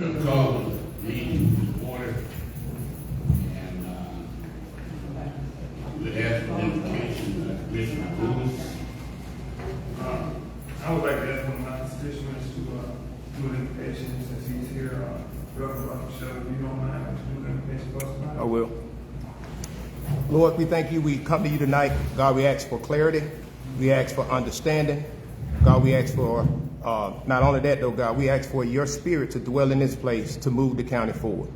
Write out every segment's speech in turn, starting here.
Call the meeting to order, and we ask for information, Commissioner Lewis. I would like to ask one of my constituents to do an invitation since he's here. Reverend Michelle, if you don't mind, would you do an invitation for us tonight? I will. Lord, we thank you. We come to you tonight. God, we ask for clarity. We ask for understanding. God, we ask for, not only that, though, God, we ask for your spirit to dwell in this place to move the county forward.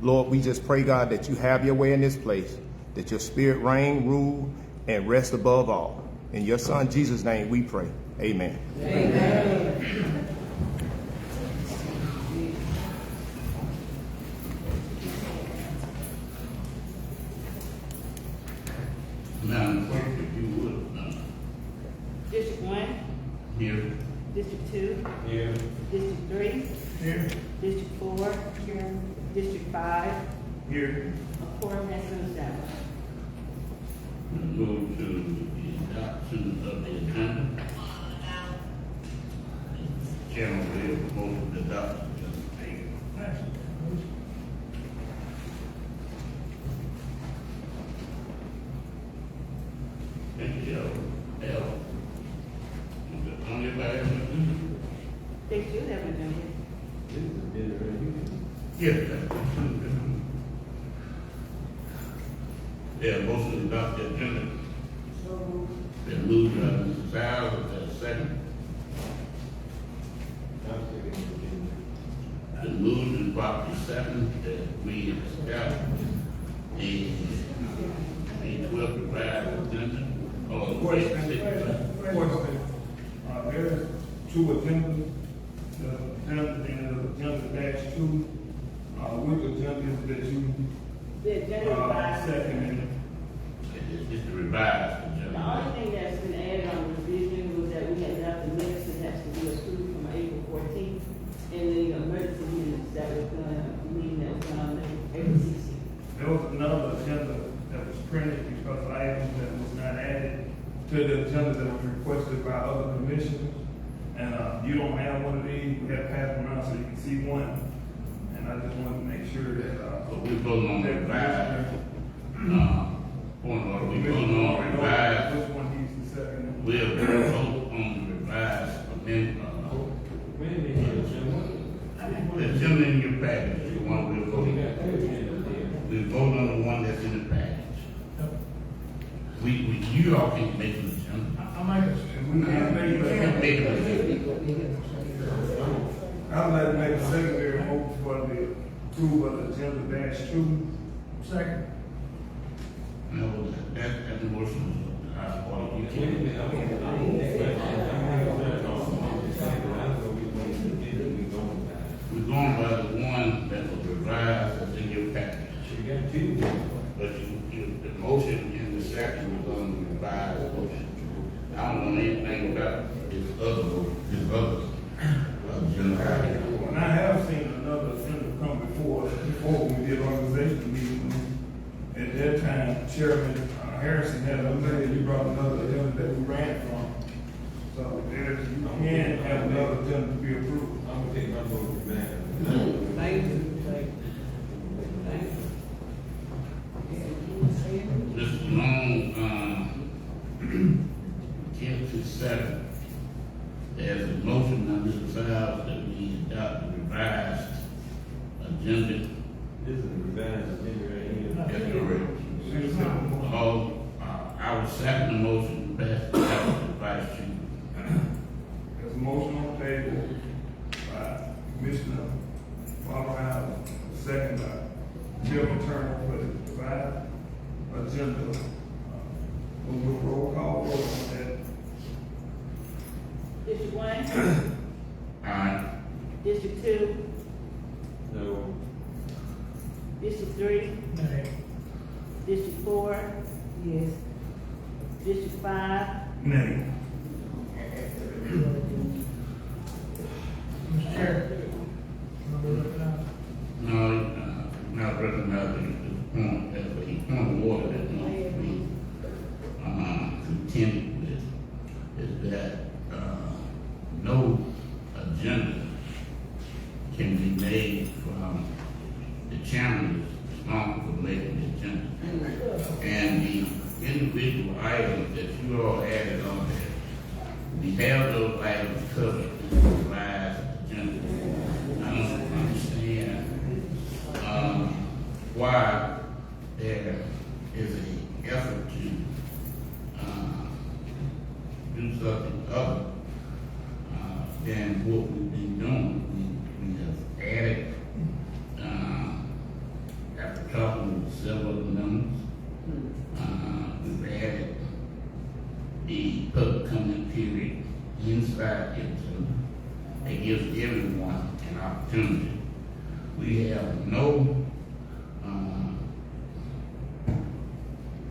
Lord, we just pray, God, that you have your way in this place, that your spirit reign, rule, and rest above all. In your son, Jesus' name, we pray. Amen. Amen. Madam Clerk, if you would, District 1, here. District 2, Here. District 3, Here. District 4, here. District 5. Here. A quorum has been established. Move to the adoption of the agenda. Chairman, we have motion to adopt the agenda. Thank you, L. On your back. They should have an agenda. Yes. Yeah, motion to adopt the agenda. Been moved by Mrs. Sowers, is there a second? Been moved and properly second that we establish a 12 revised agenda. Question. There's two agendas, the agenda and the agenda -2. Which agenda is that you The agenda revised. seconded? It's the revised The agenda. only thing that's been added on the revision was that we had left the minutes that has to be approved from April 14th, and the emergency minutes that was meeting that was on April 16th. There was another agenda that was printed because of items that was not added to the agenda that was requested by other commissioners. And you don't have one of these, we have passed them around so you can see one. And I just wanted to make sure that, So we voting on the that revised, commissioner- point of order, we voting on the revised. Which one he's the second? We'll vote on the revised amendment. The agenda in your package, the one we're voting on. We vote on the one that's in the package. You all can't make an agenda. I might, we can't make You can't it. make an agenda. I'd like to make a secondary motion for the approval of the agenda -2. Second. No, that's the motion. You can't. We're going by the one that was revised that's in your package. But the motion in the second was on the revised motion. I don't know anything about this other agenda. And I have seen another agenda come before we did organizational meeting. At that time, Chairman Harrison had another, you brought another agenda that we ran from. So there's, you can have another agenda to be approved. I'm gonna take my vote back. Thank you. Mr. Long, 10-7. There's a motion on Mr. Sowers that we adopt the revised agenda. This is the revised agenda right here. That's correct. I will second the motion to pass it out to the vice chief. There's a motion on the table by Commissioner Barbara, second by Chairman Turner for the revised agenda. We'll do a roll call vote on that. District 1, Aye. District 2, No. District 3, District 4. Yes. District 5. Nay. No, not recognizing the point, as a point of order that must be contended with, is that no agenda can be made gave from the chairman is responsible for making the agenda. And the individual items that you all added on there, we have those items covered in the revised agenda. I don't understand why there is an effort to do something other than what we've been doing. We have added, after talking with several members, we've added the public comment period inside the agenda. It gives everyone an opportunity. We have no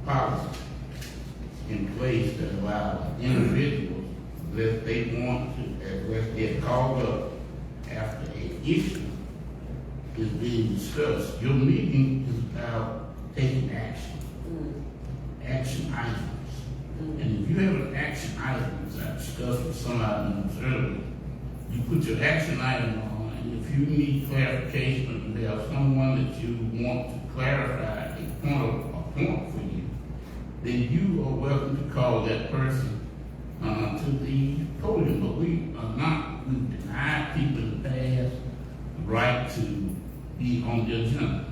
policy in place that allow individuals, if they want to, if they're called up after an issue is being discussed. Your meeting is about taking action, action items. And if you have an action item, as I discussed with somebody earlier, you put your action item on, and if you need clarification, or you have someone that you want to clarify a point for you, then you are welcome to call that person to the podium. But we are not, we've denied people in the past the right to be on the agenda.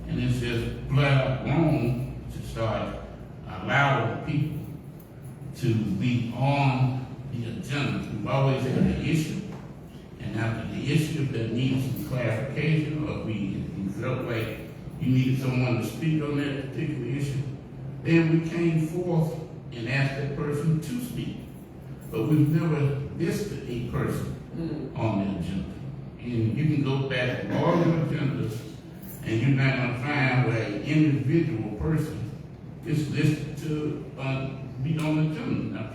And it's just flat wrong to start allowing people to be on the agenda. We've always had an issue. And after the issue that needs some clarification, or we felt like you needed someone to speak on that particular issue, then we came forth and asked that person to speak. But we've never listed a person on the agenda. And you can go back to all the agendas, and you're not going to find where an individual person is listed to be on the agenda. Now,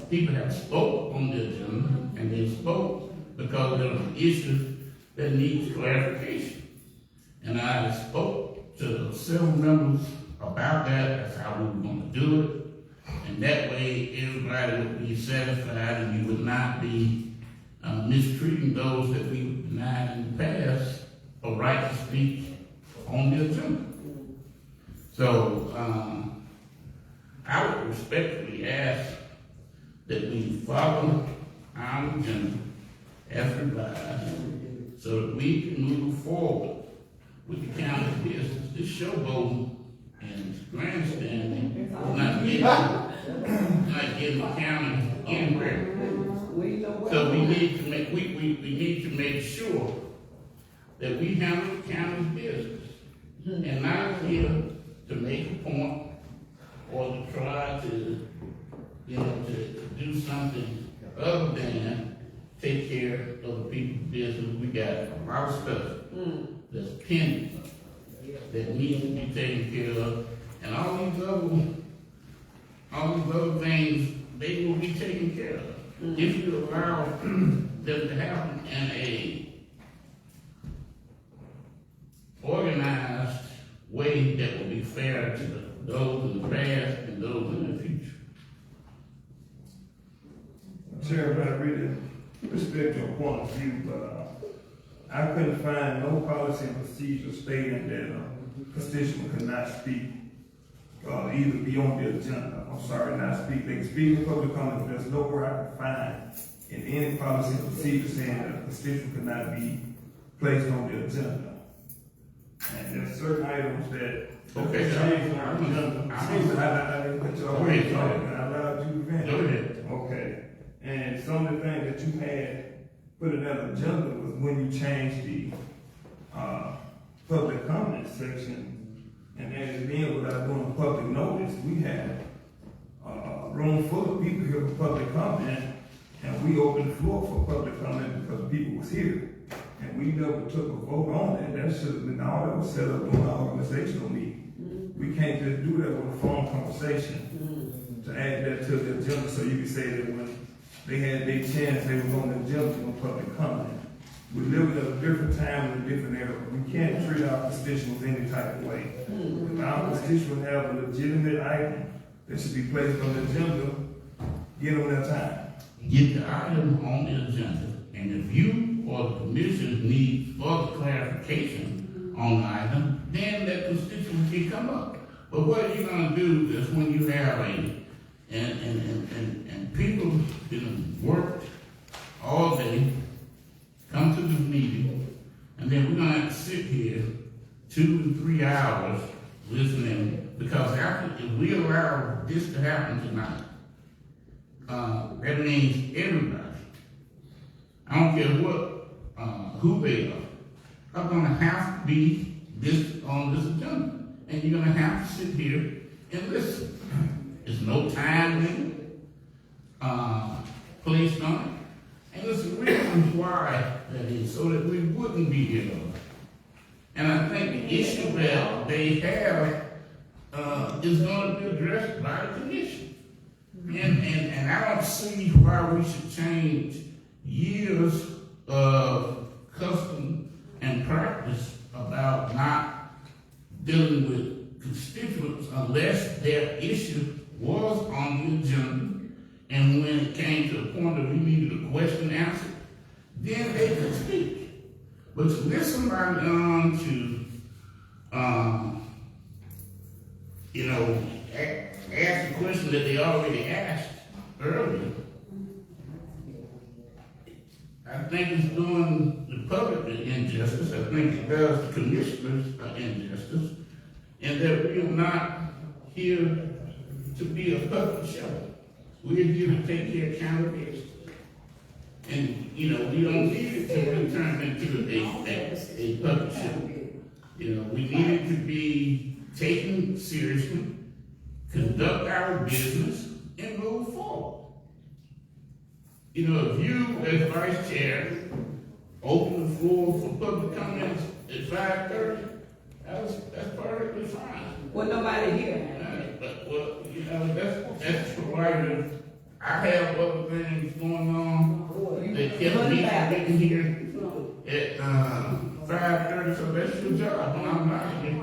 people have spoke on the agenda, and they spoke because there was an issue that needs clarification. And I spoke to several members about that. That's how we were going to do it. And that way, everybody would be satisfied, and you would not be mistreating those that we denied in the past a right to speak on the agenda. So, I would respectfully ask that we follow our agenda as revised so that we can move forward with the county business. This showboating and grandstanding is not getting the county anywhere. So we need to make sure that we handle the county's business and not here to make a point or to try to to do something other than take care of the people's business. We got a lot of stuff that's pending that needs to be taken care of, and all these other things, they will be taken care of if you allow them to happen in a organized way that will be fair to those in the past and those in the future. Chair, I really respect your point of view, but I couldn't find no policy and procedure stating that a constituent could not speak, either be on the agenda. I'm sorry, not speak. They can speak in public comment, but there's nowhere I can find in any policy and procedure saying that a constituent could not be placed on the agenda. And there's certain items that Okay, change on the agenda. I didn't put you away, so I allowed you to vent. Go ahead. Okay. And some of the things that you had put in that agenda was when you changed the public comment section, and then without doing a public notice, we had a room full of people here for public comment, and we opened the floor for public comment because people was here. And we never took a vote on it. That should have been all that was set up during our organizational meeting. We can't just do that with a phone conversation to add that to the agenda so you can say that when they had their chance, they was on the agenda for public comment. We live in a different time and a different era. We can't treat our constituents any type of way. If our constituents have a legitimate item that should be placed on the agenda, give them their time. Get the item on the agenda, and if you or the commission needs further clarification on the item, then that constituency come up. But what are you gonna do is when you have and people, worked all day, come to the meeting, and then we're gonna have to sit here 2 and 3 hours listening, because if we allow this to happen tonight, that means everybody, I don't care who they are gonna have to be on this agenda. And you're gonna have to sit here and listen. There's no time limit, placed on it. And there's reasons why that is, so that we wouldn't be here. And I think the issue that they have, is gonna be addressed by the commission. And I don't see why we should change years of custom and practice about not dealing with constituents unless their issue was on the agenda. And when it came to the point that we needed a question answered, then they could speak. But to listen right on to, ask the question that they already asked earlier, I think it's doing the public an injustice. I think it does the commissioners an injustice. And that we are not here to be a public show. We're here to take care of county business. And, we don't need it to be turned into a public show. We need it to be taken seriously, conduct our business, and move forward. If you, as vice chair, open the floor for public comments at 5:30, that's perfectly fine. Well, nobody here. That's provided. I have other things going on that kept me from getting here at 5:30, so that's your job. When I'm not here,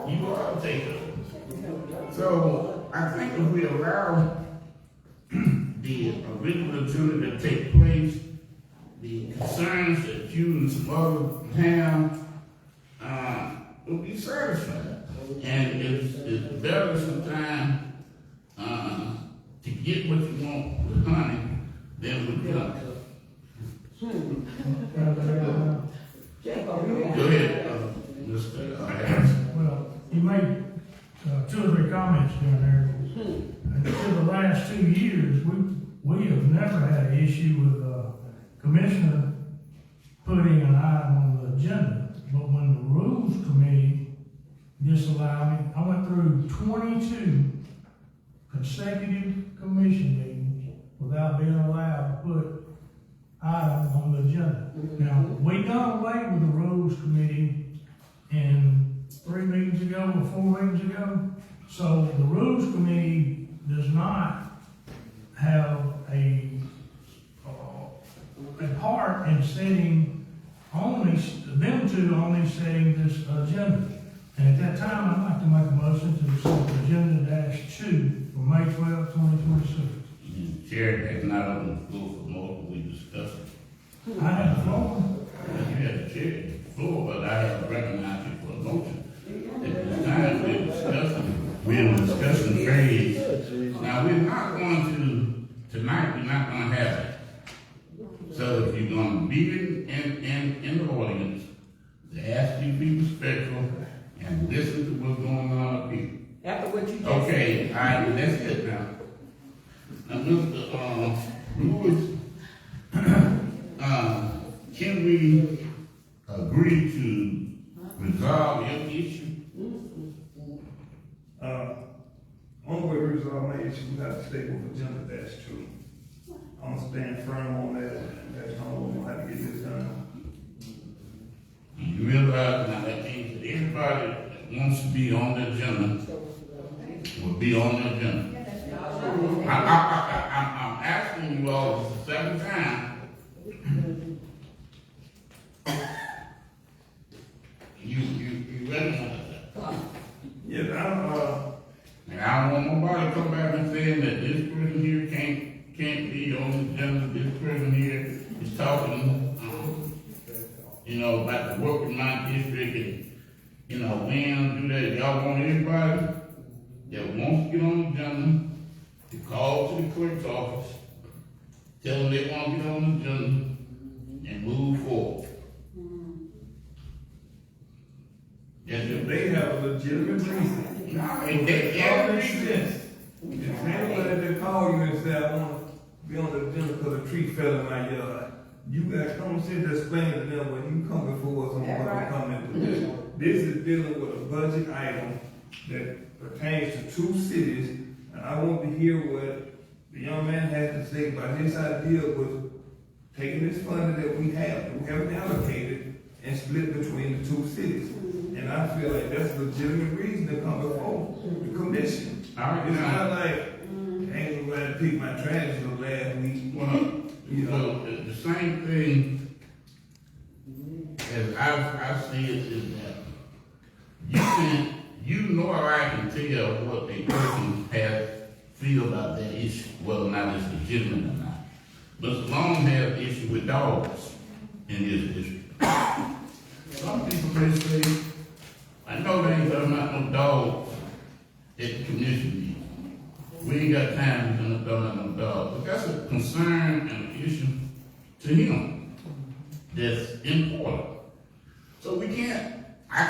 you all take it. So I think if we allow the original agenda to take place, the concerns that you and some others have, will be satisfied. And it's better sometimes to get what you want with honey than with honey. Go ahead, Mr. Harris. Well, you made 2 or 3 comments down there. And for the last 2 years, we have never had an issue with a commissioner putting an item on the agenda. But when the Rules Committee disallowed me, I went through 22 consecutive commission meetings without being allowed to put items on the agenda. Now, we done away with the Rules Committee in 3 meetings ago or 4 meetings ago. So the Rules Committee does not have a part in setting only setting this agenda. And at that time, I'd like to make a motion to set agenda -2 for May 12, 2026. Chair has not opened the floor for more, we discussed it. I have the floor. You have the chair, the floor, but I have recognized you for a motion. At this time, we're in the discussion phase. Now, we're not going to, tonight, we're not going to have it. So if you're going to be in the audience, they ask you to be respectful and listen to what's going on up here. After what you just Okay, said. all right, that's it now. Now, Mr. Lewis, can we agree to resolve your issue? Only way we resolve my issue, we have to stay with agenda -2. I'm gonna stand firm on that, and that's how we're gonna have to get this done. You realize now that means that everybody that wants to be on the agenda will be on the agenda. I'm asking you all this the second time. You recognize that? Yeah, And I don't want nobody to come back and saying that this person here can't be on the agenda, this person here is talking You know, we ain't do that. Y'all want anybody that wants to get on the agenda to call to the clerk's office, tell them they want to get on the agenda, and move forward. That's If it. they have a legitimate reason. No, if they All have makes reason. sense. If anybody that call you and say, I wanna be on the agenda because a tree fell in my yard, you gotta come and sit there explain to them when you come before us on That's what right. we come into this. This is dealing with a budget item that pertains to two cities, and I want to hear what the young man has to say about his idea with taking this funding that we haven't allocated, and split between the two cities. And I feel like that's a legitimate reason to come before the commission. All right, It's now. not like, ain't nobody picked my trash the last week. Well, You know. well, the same thing as I see it is that you nor I can tell what a person has feel about that issue, whether or not it's legitimate or not. But Salone has an issue with dogs in his district. Some people may say, I know they ain't talking about no dogs at the commission meeting. We ain't got time to talk about no dogs. But that's a concern and an issue to him that's important. So I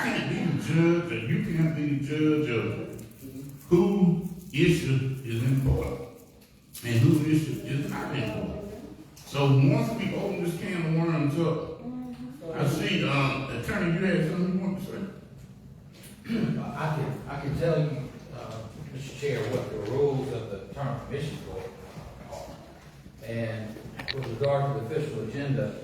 can't be the judge, or you can't be the judge of who issue is important and who issue is not important. So once we open this can of worms up, I see, Attorney, you had something you want to say? I can tell you, Mr. Chair, what the rules of the term commission board are. And with regard to the official agenda,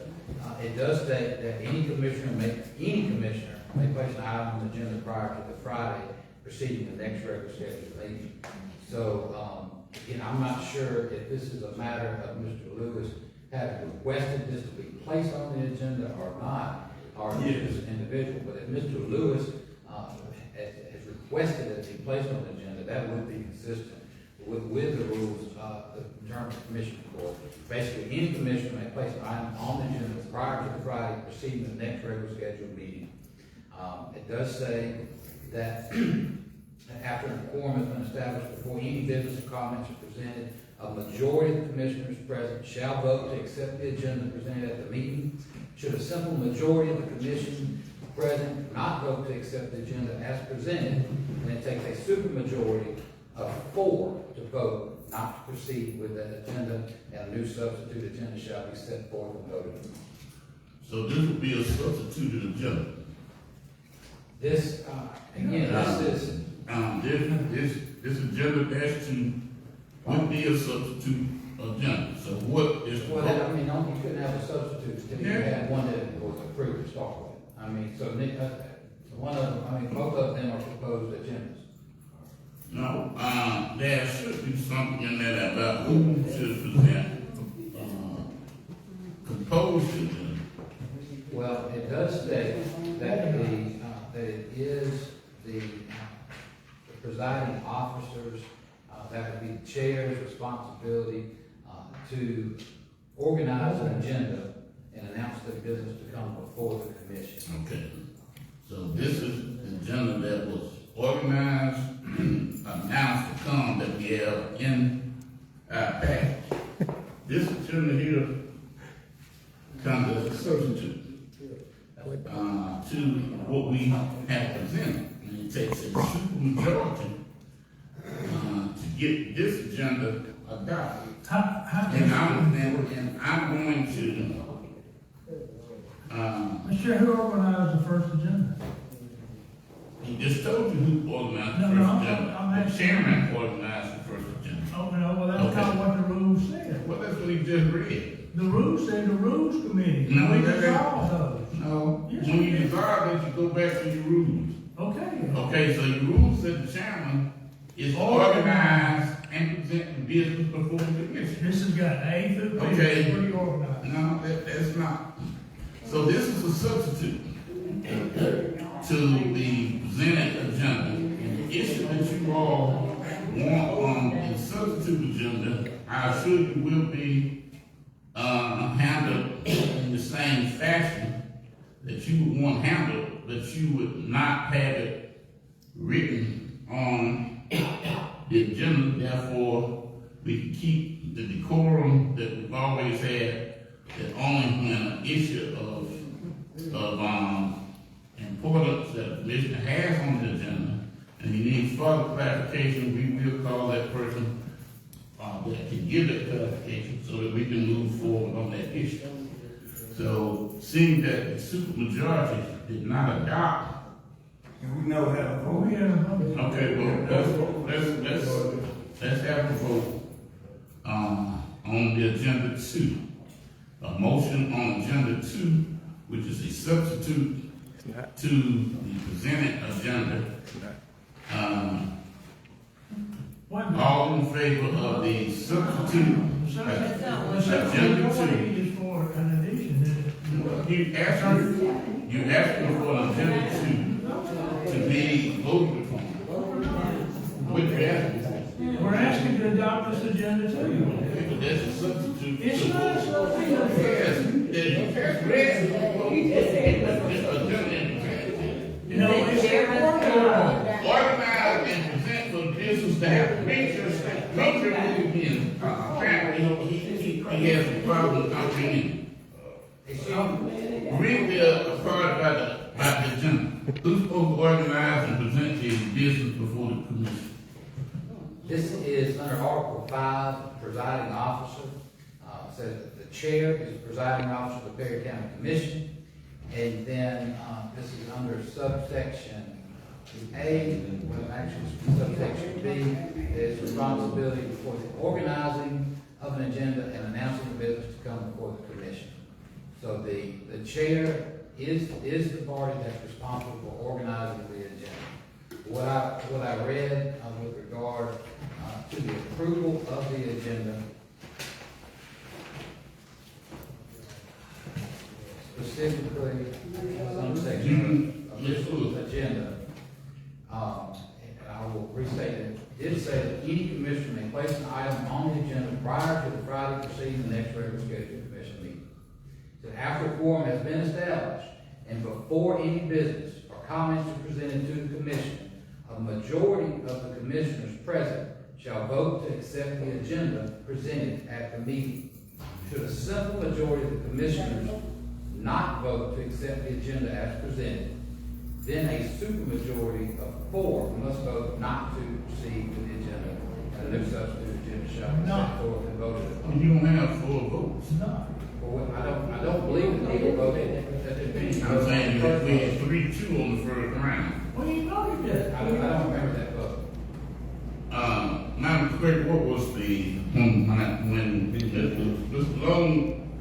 it does state that any commissioner may place an item on the agenda prior to the Friday preceding the next regular scheduled meeting. So, again, I'm not sure if this is a matter of Mr. Lewis having requested this to be placed on the agenda or not, or if it's an individual. But if Mr. Lewis has requested it to be placed on the agenda, that would be consistent with the rules in terms of commission board. Basically, any commissioner may place an item on the agenda prior to the Friday preceding the next regular scheduled meeting. It does say that after a quorum has been established before any business or comments are presented, a majority of the commissioners present shall vote to accept the agenda presented at the meeting. Should a simple majority of the commission present not vote to accept the agenda as presented, then it takes a supermajority of 4 to vote not to proceed with that agenda, and a new substitute agenda shall be set forth and voted on. So this would be a substituted agenda. This, again, this is, This agenda -2 would be a substitute agenda. So what is? well, I mean, you couldn't have a substitute if you had one that was approved to start with. I mean, so both of them are proposed agendas. No, there should be something in there about who should present, composed agenda. Well, it does state that that it is the presiding officers, that would be the chair's responsibility to organize an agenda and announce the business to come before the commission. Okay. So this is the agenda that was organized and announced to come that we have in our package. This agenda here comes as a substitute to what we have presented. And it takes a supermajority to get this agenda adopted. And I'm going to, Mr. Chair, who organized the first agenda? he just told you who organized the No, first no, agenda. I'm The asking- chairman organized the first agenda. Oh, no, well, that's not what the rules said. Well, that's what he just read. The rules said the rules committee. No, We that ain't- dissolved those. No, Yes, when we you did. dissolve it, you go back to your rules. Okay. Okay, so your rules said the chairman is organized and present the business before the commission. This has got A through P. Okay. It's pretty organized. No, that's not. So this is a substitute to the presented agenda. And the issue that you all want on the substitute agenda, I assure you will be handled in the same fashion that you would want handled that you would not have it written on the agenda, therefore we can keep the decorum that we've always had, that only when an issue of importance that the commissioner has on the agenda, and he needs further clarification, we will call that person that can give that clarification so that we can move forward on that issue. So, seeing that the supermajority did not adopt. And we never had a Oh, vote. we had another. Okay, well, let's have a vote, on the agenda 2. A motion on agenda 2, which is a substitute to the presented agenda. All in favor of the substitute agenda 2? Is for an addition, isn't it? You asking for an agenda 2 to be voted upon. What you asking for? We're asking to adopt this agenda too. Okay, but that's a substitute. It's not a substitute. Yes, you just read this agenda and presented. No, it's organized. Organize and present for the business staff. Make your movement. Apparently, he has a problem comprehending. Read the part about the agenda. Who's supposed to organize and present the business before the commission? This is under Article 5, presiding officer. Says that the chair is the presiding officer of the Perry County Commission. And then this is under subsection A, well, actually subsection B, is responsibility for the organizing of an agenda and announcing the business to come before the commission. So the chair is the party that's responsible for organizing the agenda. What I read with regard to the approval of the agenda, specifically some section of this agenda, and I will restate it, did say that any commissioner may place an item on the agenda prior to the Friday preceding the next regular scheduled commission meeting. So after a quorum has been established and before any business or comments are presented to the commission, a majority of the commissioners present shall vote to accept the agenda presented at the meeting. Should a simple majority of the commissioners not vote to accept the agenda as presented, then a supermajority of 4 must vote not to proceed with the agenda, and a new substitute agenda shall be set forth and voted upon. You don't have 4 votes. It's not. Well, I don't believe that people voted that there'd be. I'm saying that we had 3-2 on the first round. Well, you voted that. I don't remember that vote. Madam Clerk, what was the, when Mr. Long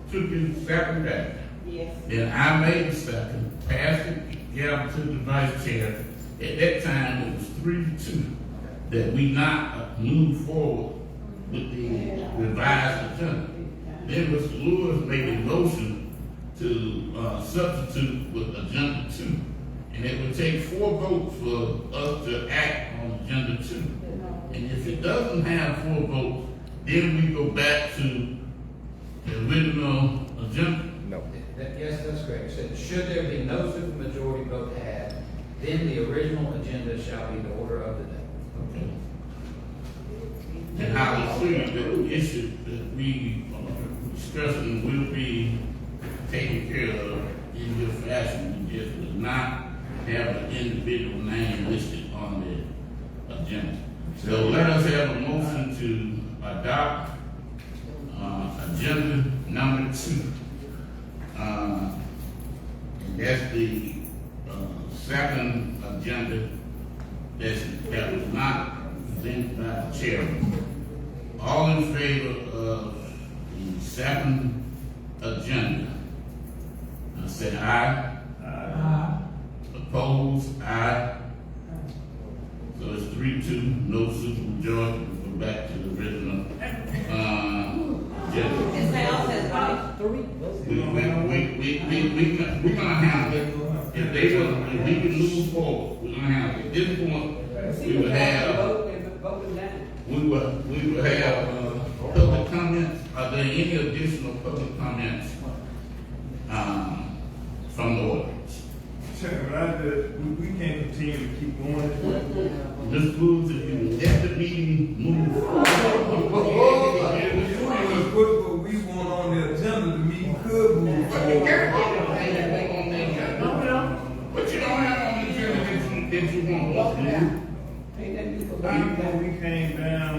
took his second back? Yes. Then I made the second, passed it, gavel to the vice chair. At that time, it was 3-2, that we not move forward with the revised agenda. Then Mr. Lewis made a motion to substitute with agenda 2. And it would take 4 votes for us to act on agenda 2. And if it doesn't have 4 votes, then we go back to the original agenda. No. Yes, that's correct. It said, should there be no supermajority vote had, then the original agenda shall be the order of the day. Okay. And I will see that the issue that we are discussing will be taken care of in your fashion. We just would not have an individual name listed on the agenda. So let us have a motion to adopt agenda number 2. And that's the second agenda that was not presented by the chairman. All in favor of the second agenda, say aye. Opposed, aye. So it's 3-2, no supermajority. We'll go back to the original agenda. Ms. House has about 3. We're gonna handle it. If we can move forward, we're gonna handle it. At this point, we would have public comments. Are there any additional public comments from the audience? Chairman, we can't continue to keep going. Ms. Woods, if you let the meeting move forward. But we want on the agenda, the meeting could move But you forward. can't get everything on the agenda. But you don't have on the agenda that you want us to do. When we came down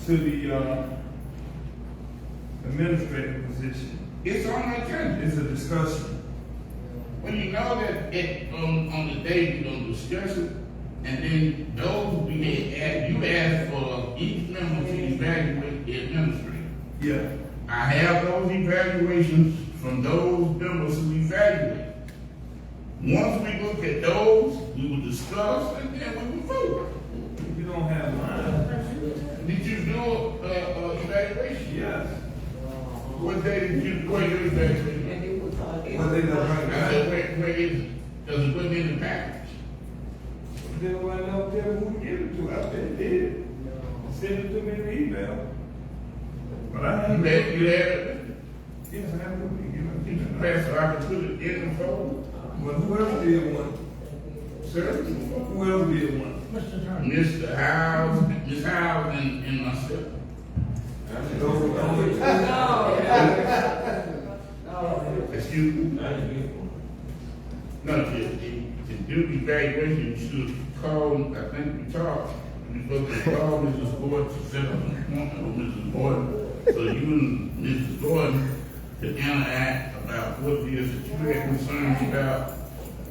to the, administrative position, It's on the agenda. it's a discussion. When you know that on the day we're gonna discuss it, and then those we had, you asked for each member to evaluate the administrator. Yeah. I have those evaluations from those members who evaluate. Once we look at those, we will discuss and then we will vote. You don't have mine. Did you do evaluation? Yes. What day did you do your evaluation? But they don't I bring said, it where is it? Does it put in the package? Then when I know who we give it to, I said, did. Send it to me in the email. But I You have had it. it? Yes, I have it. Did you pass so I can put it in the folder? Well, whoever did one, Sir? whoever did one. Mr. Attorney. Mr. Howes, Ms. Howes and myself. Those were the only two. Excuse me? I didn't get one. No, to do evaluation, you should call, I think we talked, we supposed to call Mrs. Gordon to set up an appointment with Mrs. Gordon. So you and Mrs. Gordon could interact about what it is that you had concerns about,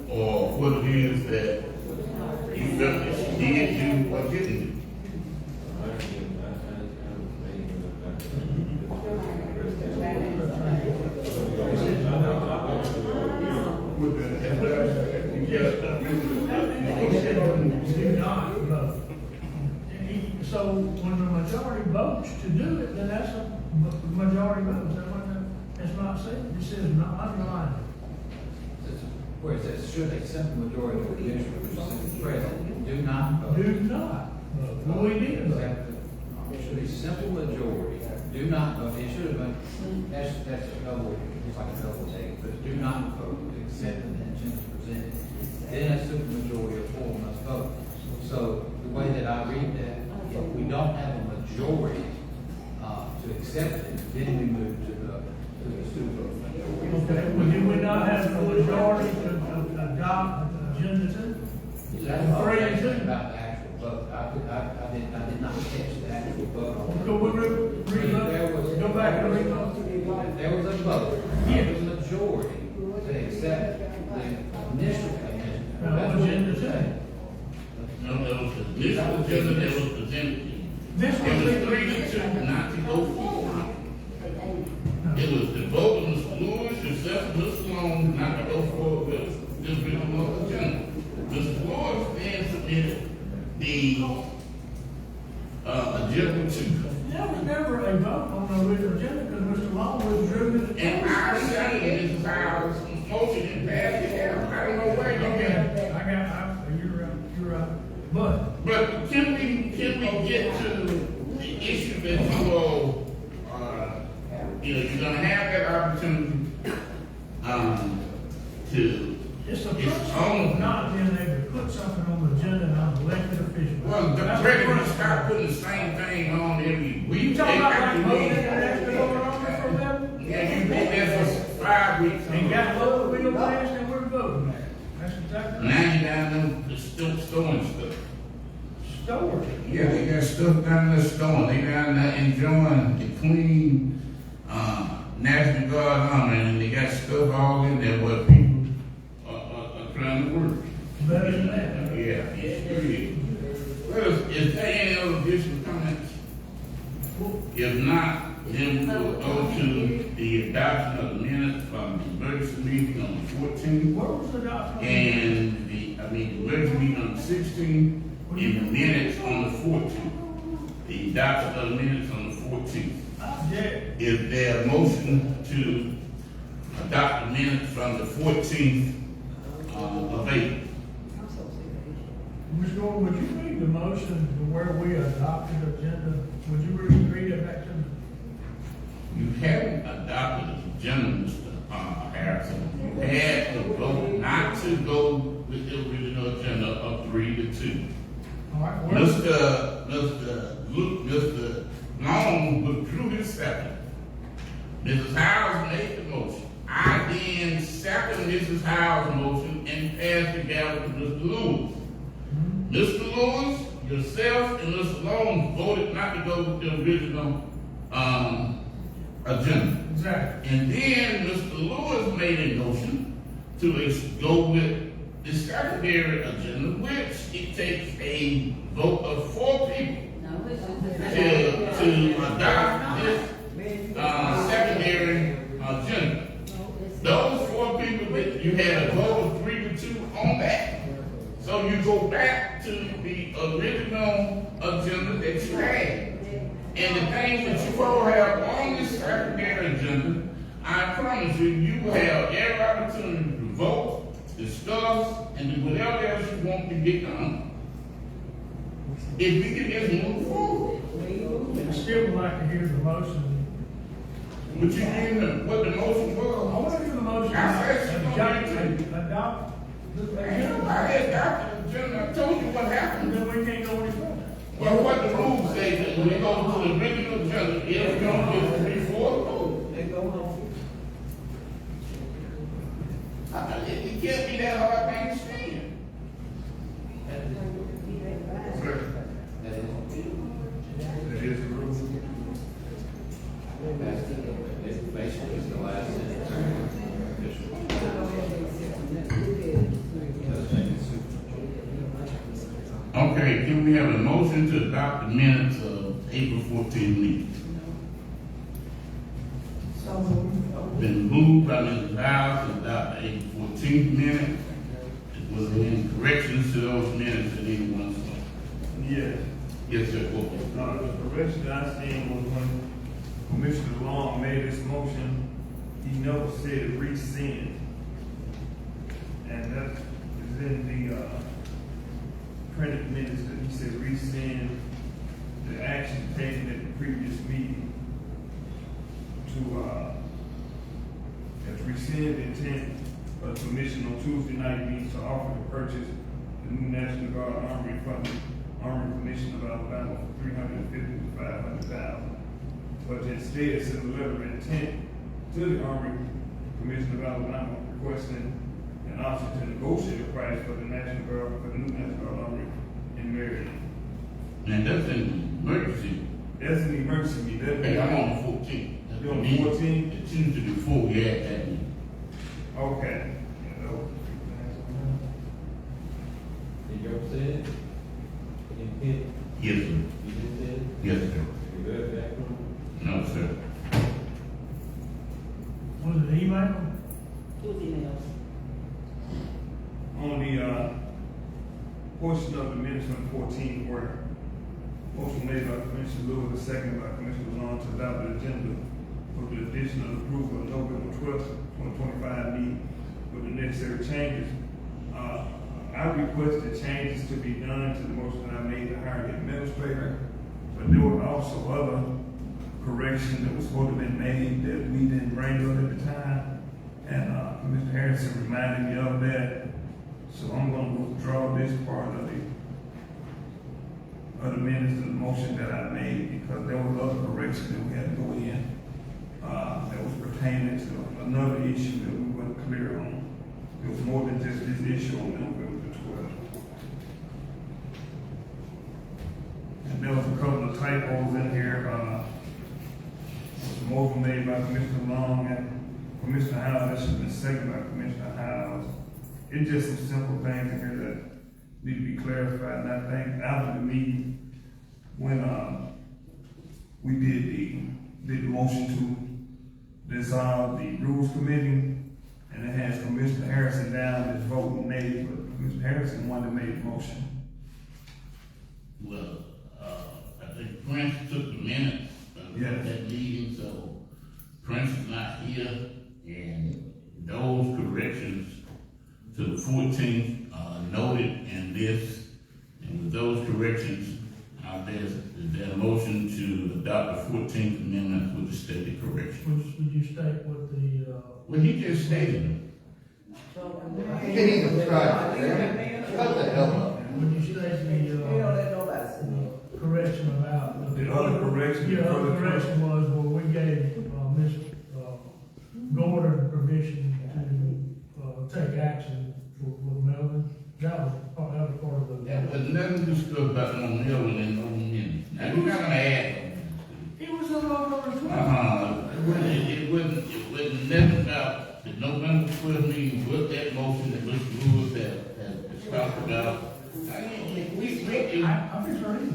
or what it is that you felt that she did do or didn't do. I didn't get, I With the, Do not vote. So when the majority votes to do it, then that's a majority vote. Is that what that's not said? It says not underlined. Where it says, should a simple majority of the commissioners present do not vote. Do not vote. Well, we did vote. Should a simple majority do not vote, it should have been, that's a double, it's like a double negative, but do not vote to accept the intentions presented. Then a simple majority of four must vote. So the way that I read that, if we don't have a majority, to accept it, then we move to the super majority. Okay, well, did we not have a majority to adopt agenda two? That's Three and two. about the actual vote. I did not catch the actual vote on Go, go back and revote. There was a vote. There was a majority to accept the initial commission. Now, agenda two. No, that was the initial agenda that was presented. This It was was 3-2 not to go forward. It was the vote of Mr. Lewis, yourself, Mr. Long, not to go forward with this original agenda. Mr. Lewis then submitted the agenda to, There was never a vote on the original agenda because Mr. Long withdrew his. and I said, this is how motion and passed it out. I don't know where you got. You're right. But But can we get to the issue that you all, you're gonna have that opportunity, to, it's a It's principle on. of not being able to put something on the agenda and I'm elected official. well, the That's president principle. stop putting the same thing on every week. You talking about like Every voting week. and that's been going on there for them? Yeah, you've been there for 5 weeks. And got low wheel passed and we're voting there. That's exactly right. Now you down there, still storing stuff. Story. Yeah, they got stuff down there storing. They down there enjoying the clean, National Guard army, and they got stuff all in there where people are trying to work. Better than that. Yeah, it's true. Well, is there any other additional comments? If not, then we will go to the adoption of the minutes from the emergency meeting on the 14th. Where was the document? And the emergency meeting on the 16th, and the minutes on the 14th. The adoption of the minutes on the 14th. Yeah. Is there a motion to adopt the minutes from the 14th of April? Ms. Gordon, would you read the motion to where we adopted the agenda? Would you read it back to me? You haven't adopted the agenda, Mr. Harrison. You had to vote not to go with the original agenda of 3-2. All right, well, Mr. Long withdrew his second. Mrs. Howes made the motion. I then seconded Mrs. Howes' motion and passed the gavel to Mr. Lewis. Mr. Lewis, yourself, and Mr. Long voted not to go with the original agenda. exactly. And then Mr. Lewis made a motion to go with the secondary agenda, which it takes a vote of 4 people No, it's just. to adopt this secondary agenda. Those 4 people, that you had a vote of 3-2 on that. So you go back to the original agenda that you had. And the things that you all have on this secondary agenda, I promise you, you will have every opportunity to vote, discuss, and do whatever else you want to get done. If we can just move forward. I still would like to hear the motion. But you didn't, what the motion I was. want to hear the motion. I said she gonna get it. Adopt. Ain't nobody adopted the agenda. I told you what happened. Then we can't go any further. Well, what the rules say, that when they go to the original agenda, if you don't get 3-4 votes. They go home. It can't be that hard to understand. That is the rule. That's basically the last sentence. Okay, can we have a motion to adopt the minutes of April 14th meeting? So moved. Been moved by Mrs. House to adopt the April 14th minute. Was there any corrections to those minutes that anyone saw? Yes. Yes, sir. The correction I seen was when Commissioner Long made this motion, he never said rescind. And that is in the, printed minutes that he said rescind the action taken at the previous meeting to rescind the intent of the commission on Tuesday night meeting to offer to purchase the new National Guard Armory from the Armory Commission of Alabama for $350,000 to $500,000. But instead sent a letter of intent to the Armory Commission of Alabama requesting an option to negotiate a price for the National Guard, for the new National Guard Armory in Maryland. And that's an emergency. That's an emergency meeting. Hey, I'm on the 14th. You on the 14th? The Tuesday before we had that meeting. Okay. Did you ever say it? You did? Yes, sir. You did say it? Yes, sir. You read it back from? No, sir. Was it email? It was emails. On the, portion of the minutes from the 14th where motion made by Commissioner Lewis, second by Commissioner Long to adopt the agenda for the additional approval of November 12th, 2025 meeting with the necessary changes. I requested changes to be done to the motion that I made to hire the administrator, but there were also other corrections that was supposed to have been made that we didn't bring up at the time. And, Mr. Harrison reminded me of that. So I'm gonna withdraw this part of the minutes of the motion that I made because there was other corrections that we had to go in, that was pertaining to another issue that we weren't clear on. It was more than just this issue on November the 12th. And there was a couple of typos in here, some motion made by Commissioner Long and Commissioner Howes, that should have been seconded by Commissioner Howes. It's just some simple things in here that need to be clarified, and I think after the meeting, when, we did the motion to dissolve the Rules Committee, and it has Commissioner Harrison down as voting nay, but Commissioner Harrison one that made the motion. Well, I think Prince took the minutes of Yes. that meeting, so Prince is not here, and those corrections to the 14th noted in this, and with those corrections, there's a motion to adopt the 14th Amendment with the stated correction. Would you state what the, Well, he just stated them. You can even try it. Shut the hell up. When you state the correction about. The other correction Yeah, for the the correction was, well, we gave, Ms. Gordon permission to, take action with Melvin. That was part of the. Yeah, but nothing discussed about no Melvin and no minutes. Now, you're not gonna add. It was a lot of. It wasn't nothing about the November 12th meeting, what that motion that Mr. Lewis has talked about. I mean, I'm just reading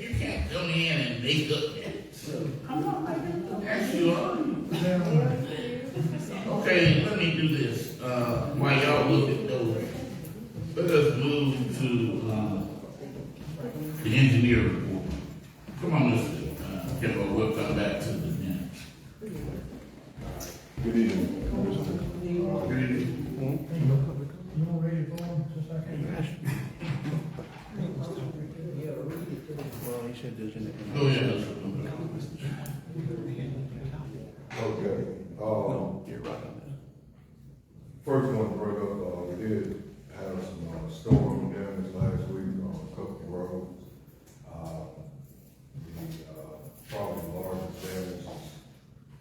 you can't come in and make up that. it. I'm not making it. Yes, you are. Yeah. Okay, let me do this, while y'all look at those, let us move to, the engineer report. Come on, Mr. Kimbo, we'll come back to the minutes. Good evening, Mr. Good evening. You want to read it for him, since I can't? Well, he said there's an. Go ahead, Mr. Okay, You're right on that. first one to bring up, we did have some, storm damage last week on a couple of roads. Probably the largest damage is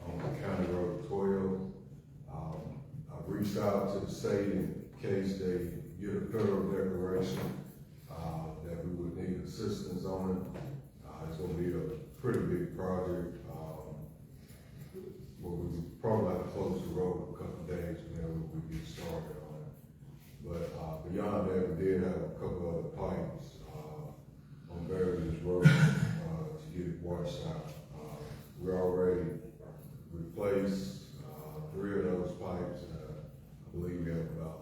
on County Road 12. I've reached out to the state in case they get a federal declaration, that we would need assistance on it. It's gonna be a pretty big project. Well, we probably have to close the road for a couple of days, and then we get started on it. But, beyond that, we did have a couple other pipes, on various roads, to get it washed out. We already replaced, 3 of those pipes, and I believe we have about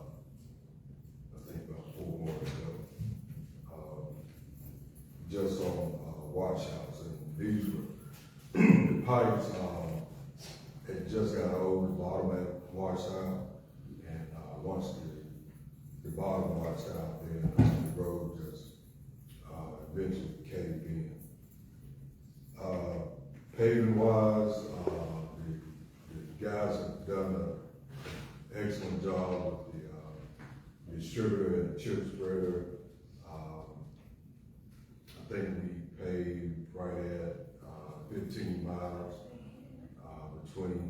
4 more to go. Just on, washouts, and these were, the pipes, it just got old, the bottom had washed out, and, once the bottom washed out, then the road just, eventually caved in. Paving wise, the guys have done an excellent job with the distributor and chip spreader. I think we paved right at, 15 miles, between,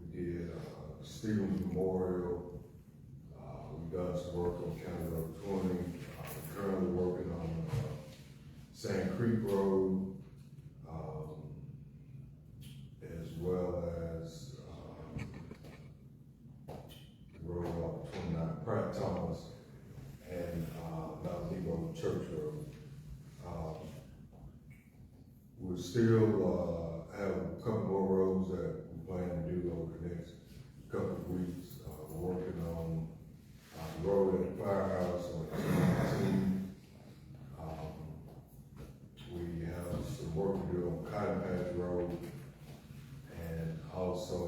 we did, Stevens Memorial, we've done some work on County Road 20, currently working on, Sand Creek Road, as well as, the road off 29 Pratt Thomas, and, Valdez Church Road. We're still, have a couple more roads that we plan to do over the next couple of weeks. We're working on, the road at the firehouse on 219. We have some work to do on Cotton Patch Road, and also,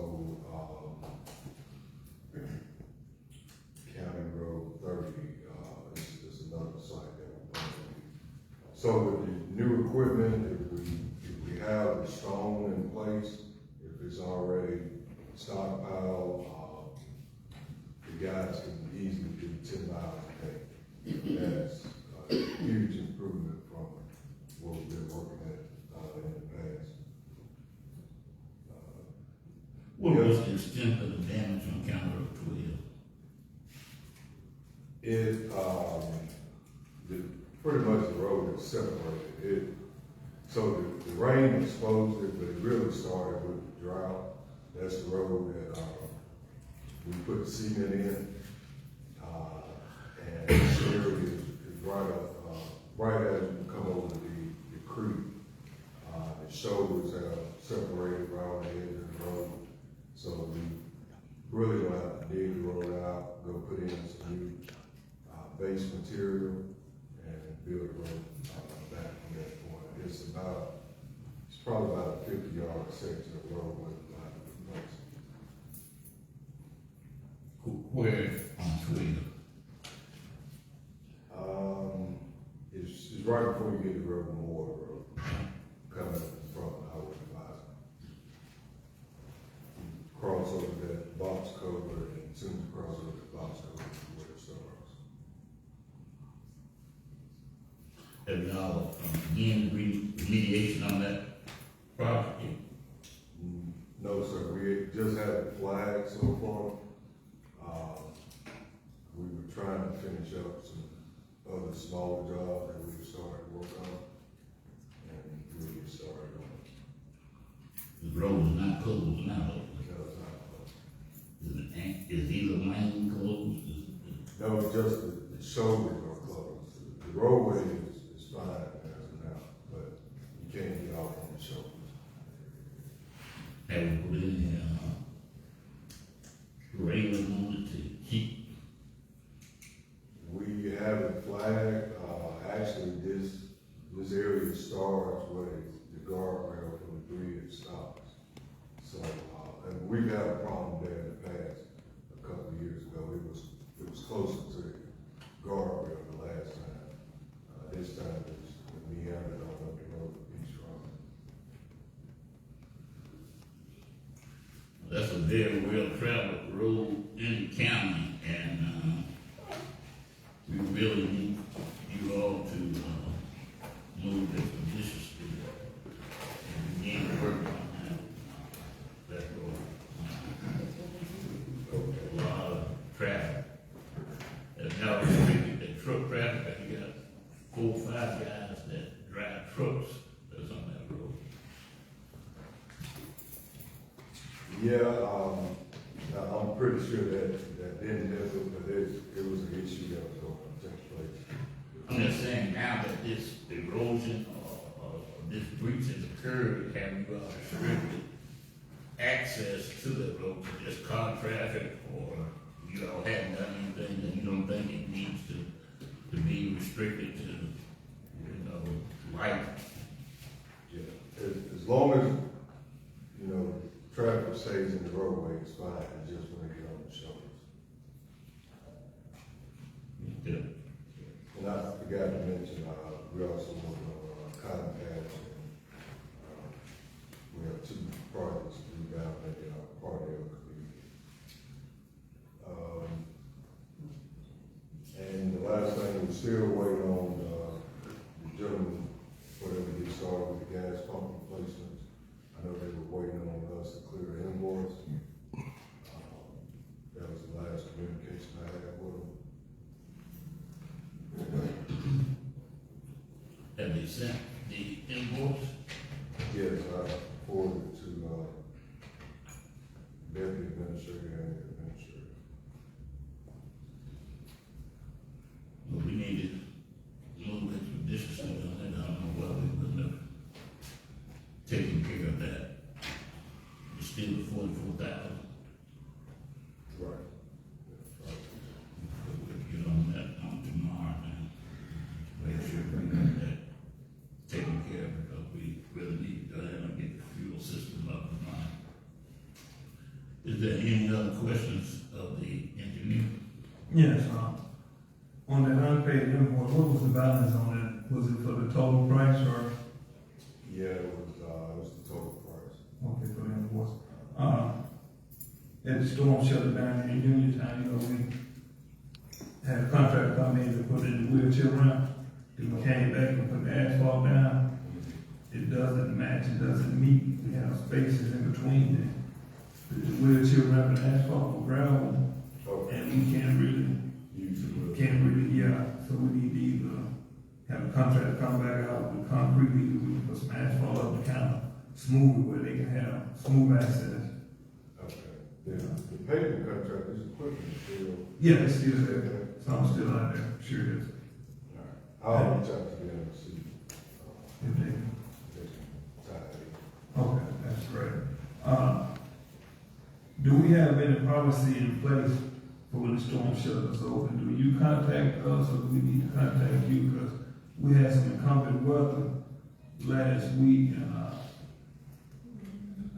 County Road 30, is another site that we're planning to do. So with the new equipment, if we have the stone in place, if it's already stockpiled, the guys can easily do 10 miles a day. That's a huge improvement from what we've been working at, in the past. What was the extent of the damage on County Road 12? Pretty much the road is separated. So the rain exposed it, but it really started with the drought. That's the road that, we put cement in. And this area is right up, right as you come over the creek. The shoulders have separated around the edge of the road. So we really don't have to dig the road out, go put in some new, base material, and build a road, back from that point. It's probably about a 50-yard section of road with, Where on 12? It's right before you get to Road Memorial Road, coming from Highway 5. box cover, and as soon as you cross over the box cover, is where it starts. Have y'all, again, remediation on that property? No, sir, we just had it flagged so far. We were trying to finish up some other smaller jobs that we were starting to work on, and we get started on it. The road is not closed now, No, it's not closed. is either lane closed? No, just the shoulders are closed. The roadway is fine as of now, but you can't get off on the shoulders. Have we put in, railing on it to keep? We have it flagged, actually, this area starts where the guardrail from the bridge stops. So, and we've had a problem there in the past, a couple of years ago, it was closer to the guardrail the last time. This time it's, we have it on up the road to Beach Road. That's a very well-traveled road in the county, and, we really need you all to, move expeditiously and begin to work on that road. A lot of traffic. And now restricted the truck traffic, you got 4 or 5 guys that drive trucks that's on that road. Yeah, I'm pretty sure that didn't happen, but it was an issue that was going to take place. I'm just saying now that this erosion or this breach has occurred, have you restricted access to the road to just car traffic, or you all haven't done anything that you don't think it needs to be restricted to, light? Yeah, as long as, traffic stays in the roadway, it's fine, it's just when they get on the shoulders. Yeah. And I forgot to mention, we also working on cotton patch, and, we have 2 projects to do down at, Cardell Creek. And the last thing, we're still waiting on, the gentleman, whatever he started with the gas pump replacements. I know they were waiting on us to clear the invoice. That was the last communication I had with them. Have they sent the invoice? Yes, I forwarded it to, deputy administrator and the administrator. Well, we need to move expeditiously on that. I don't know why we wouldn't have taken care of that. It's still the 44,000. Right. We'll get on that on tomorrow and make sure we got that taken care of, because we really need to go ahead and get the fuel system up and running. Is there any other questions of the engineer? Yes, on that unpaid invoice, what was the balance on it? Was it for the total price or? Yeah, it was the total price. Okay, for the invoice. At the storm shelter down in Uniontown, we had a contractor come in to put in the wheelchair ramp. Then we came back and put the asphalt down. It doesn't match, it doesn't meet. We have spaces in between the wheelchair ramp and asphalt or gravel. Okay. And we can't really, so we need to either have a contractor come back out with concrete, either we can put some asphalt up to kind of smooth it where they can have smooth access. Okay. The paving contract, this equipment is still. Yeah, it's still there, some still out there, sure it is. All right. I'll reach out to them and see. If they, okay, that's great. Do we have any policy in place for when the storm shelters open? Do you contact us or do we need to contact you? Because we had some inclement weather last week, and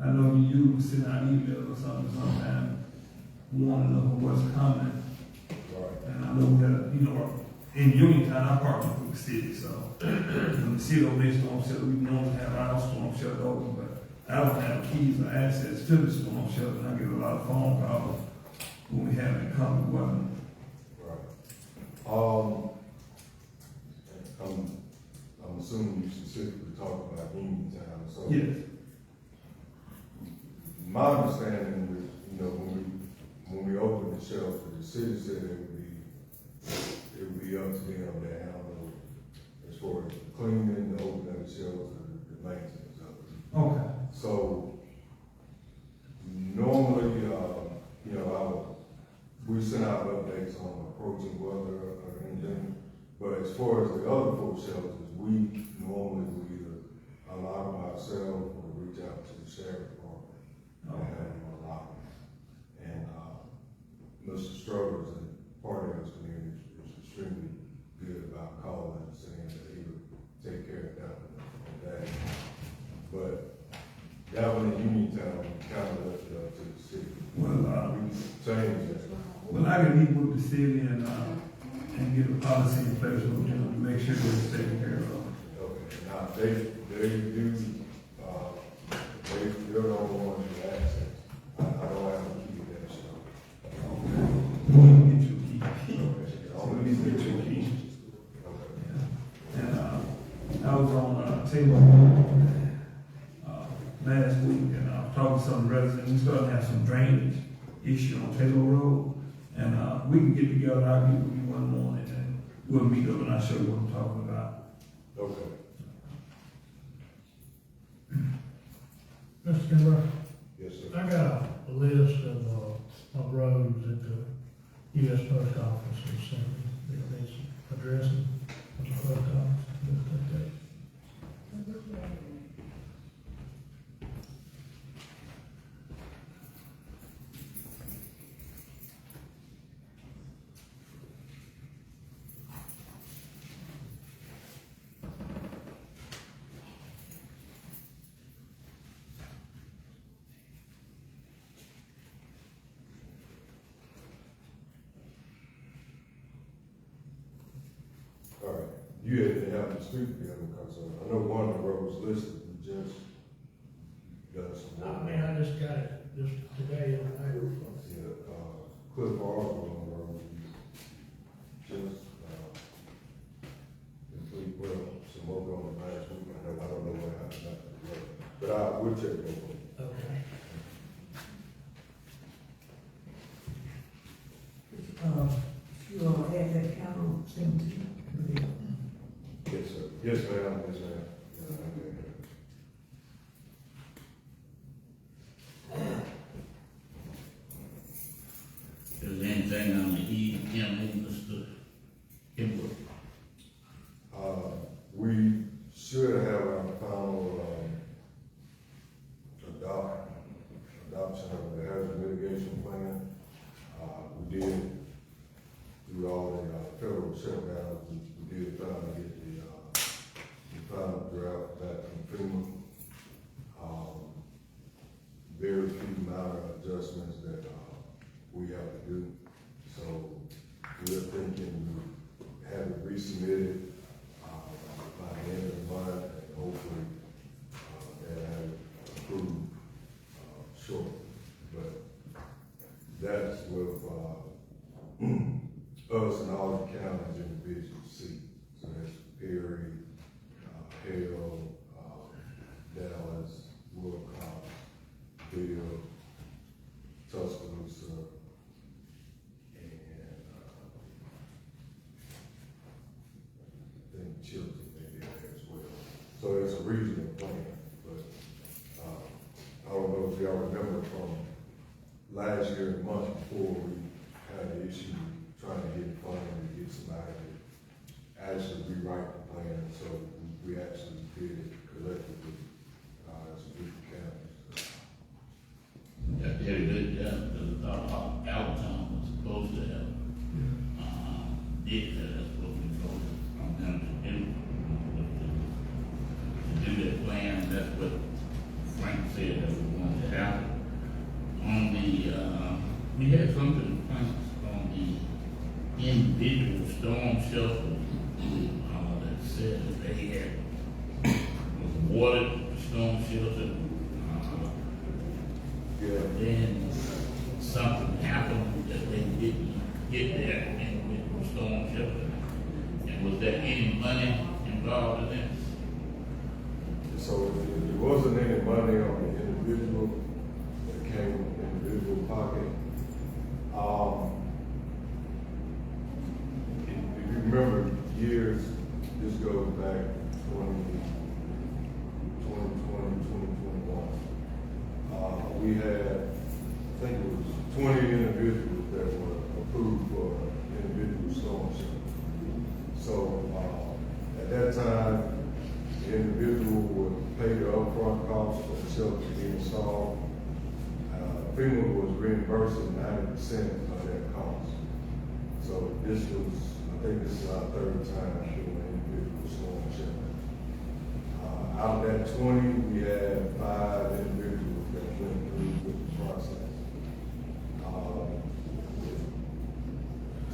I know you send out emails or something sometime warning of what's coming. Right. And I know we had, in Uniontown, I partner with the city, so when the city open storm shelter, we normally have our storm shelter open, but I don't have keys or access to the storm shelter, and I get a lot of phone calls when we have incoming weather. Right. I'm assuming you specifically talk about Uniontown, so. Yes. My understanding is, you know, when we opened the shelter, the city said it would be up to them to handle as far as cleaning, the opening of the shelter, the maintenance of it. Okay. So normally, you know, we send out updates on approaching weather or anything, but as far as the other 4 shelters, we normally will either allow them ourselves or reach out to the sheriff department and have them allow them. And Mr. Struthers and part of his community is extremely good about calling and saying that he would take care of that one. But that one in Uniontown, we kind of left it up to the city. Well, We changed that. well, I can meet with the city and get a policy in place with them to make sure that it's taken care of. Okay, now, they do, they're the only ones who access. I don't have a key to that show. We can get you a key. Okay, We need to get you a key. okay. And I was on Taylor last week, and I was talking to some residents. We started to have some drainage issue on Taylor Road, and we can get together. I'll get with you one morning, and we'll meet up, and I'll show you what I'm talking about. Okay. Mr. Kimber, Yes, sir. I got a list of roads that the U.S. Post Office has sent me, that needs addressing at the post office. Just take that. All right. You had to have the street together, because I know one of the roads listed, we just done some work. I mean, I just got it just today on the paper. Yeah, Cliff Osborne Road, we just, complete, well, some work on the last week, I don't know what happened after the road, but I will check over it. Okay. You all have that count cemetery. Yes, sir. Yes, ma'am, yes, ma'am. Yeah, okay. Is there anything on the EMA, Mr. Kimber? We should have our final, adoption of the hazard mitigation plan. We did, through all the federal shutdowns, we did finally get the final draft back from FEMA. Very few minor adjustments that, we have to do. So we're thinking we have it resubmitted, by the end of the month, and hopefully, they'll have it approved, shortly. But that's with, us and all the counties in the Division C. So that's Perry, Hale, Dallas, Wilcox, Bill, Tuscaloosa, and, I think Chilton may be there as well. So it's a regional plan, but, I don't know if y'all remember from last year, the month before, we had an issue trying to get funding to get somebody to actually rewrite the plan, so we actually did it collectively, as a group of counties. That did a good job, because Allentown was supposed to have, did that, that's what we told them to do that plan, that's what Frank said that we wanted to happen. On the, we had some complaints on the individual storm shelters, that said that they had, was awarded storm shelter, get that individual storm shelter? And was there any money involved in it? So there wasn't any money on the individual that came from the individual pocket. If you remember years, this goes back 2021. We had, I think it was 20 individuals that were approved for individual storm shelter. So at that time, the individual would pay the upfront cost for the shelter to be installed. FEMA was reimbursing 90% of that cost. So this was, I think this is our third time doing individual storm shelter. Out of that 20, we had 5 individuals that went through with the process.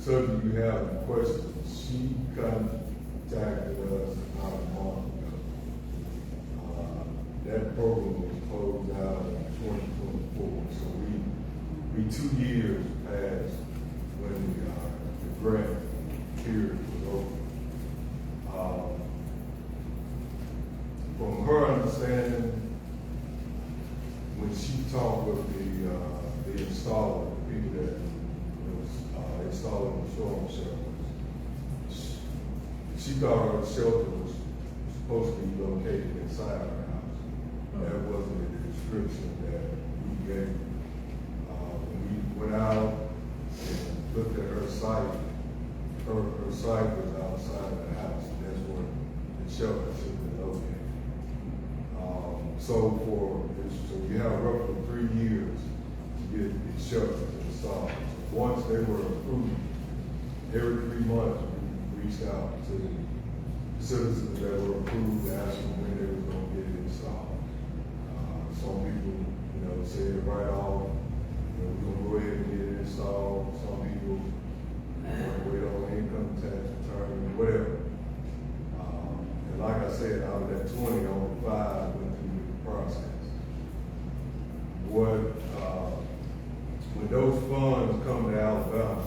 So if you have any questions, she contacted us about a month ago. That program was closed out in 2024, so we 2 years passed when the grant period was over. From her understanding, when she talked with the installer, the people that was installing the storm shelters, she thought her shelter was supposed to be located inside her house. That wasn't the description that we gave. When we went out and looked at her site, her site was outside of the house. That's where the shelter should have been located. So you have roughly 3 years to get these shelters installed. So once they were approved, every 3 months we reached out to the citizens that were approved, asking when they were going to get it installed. Some people, said right off, we're going to go ahead and get it installed. Some people want to wait on income tax return, whatever. And like I said, out of that 20, only 5 went through the process. When those funds come to Alabama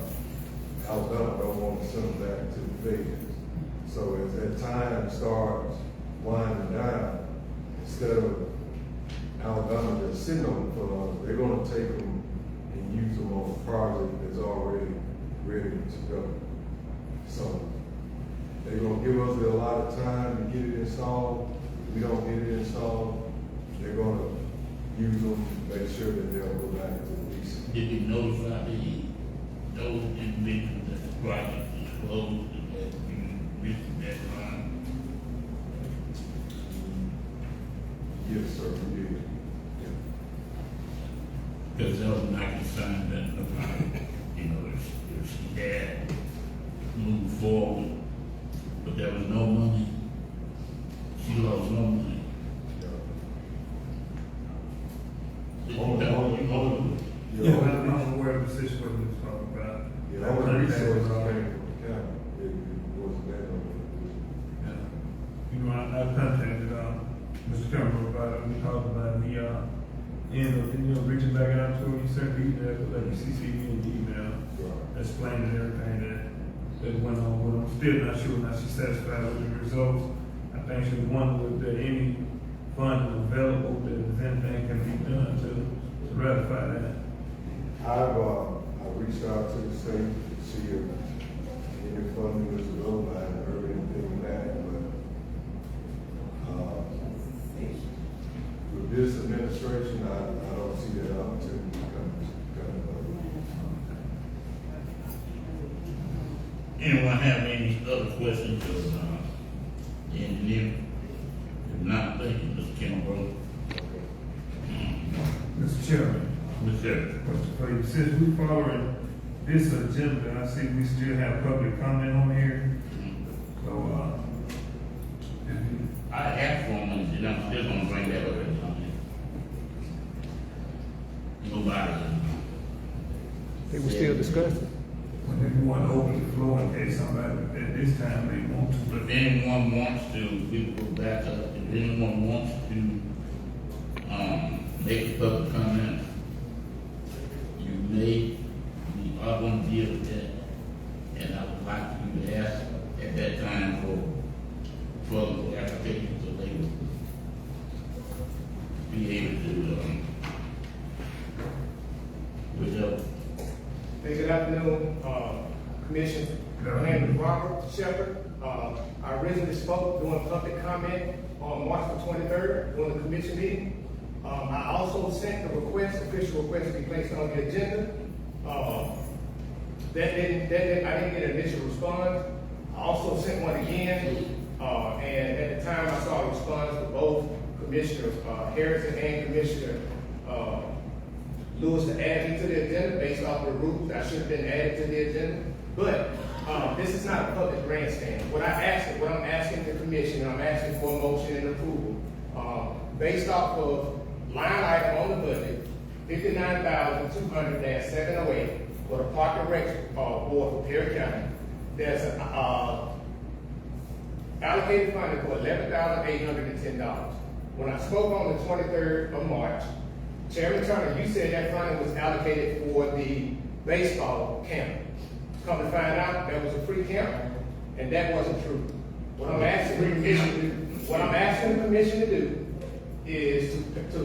don't want to send them back to the feds. So as that time starts winding down, instead of Alabama just sitting on the funds, they're going to take them and use them on a project that's already ready to go. So they're going to give us a lot of time to get it installed. If we don't get it installed, they're going to use them to make sure that they'll go back to the lease. Did you notify those individuals that the project is closed and that you reached the deadline? Yes, sir, we did. Because that was my concern that, if she had moved forward, but there was no money, she lost no money. Yeah, I'm aware of the situation we're talking about. Yeah, all the resources came from the county. It wasn't that on I contacted Mr. Cameron about it. We talked about it. He ended up reaching back out to him. He sent the email, like he CC'd me in the email, explaining everything that went on with him. Still not sure now she's satisfied with the results. I think she was wondering if there any funding available, that if anything can be done to ratify that. I reached out to the state to see if any funding was available. I hadn't heard anything on that, but with this administration, I don't see that opportunity coming up. Anyone have any other questions of the engineer? If not, thank you, Mr. Kimbrough. Mr. Chairman. Mr. Question for you. Since we following this agenda, I see we still have public comment on here. So, I asked for them, and I'm still gonna bring that up. Nobody. They were still discussing. when we want to open the floor in case somebody at this time they want to. But if anyone wants to, we will go back up. If anyone wants to, make a public comment, you may, we are gonna deal with that Hey, good afternoon, Commission. My name is Robert Shepherd. I originally spoke during public comment on March the 23rd during the commission meeting. I also sent the official request to be placed on the agenda. I didn't get an initial response. I also sent one again, and at the time I saw a response from both Commissioner Harrison and Commissioner Lewis to add me to the agenda based off the rules. I should have been added to the agenda. But this is not a public grandstand. What I'm asking the commission, I'm asking for a motion and approval, based off of line item on the budget, 59,200-708 for the Park and Rec Board for Perry County. There's an allocated funding for $11,810. When I spoke on the 23rd of March, Chairman Turner, you said that funding was allocated for the baseball camp. Come to find out, that was a free camp, and that wasn't true. What I'm asking the commission to do is to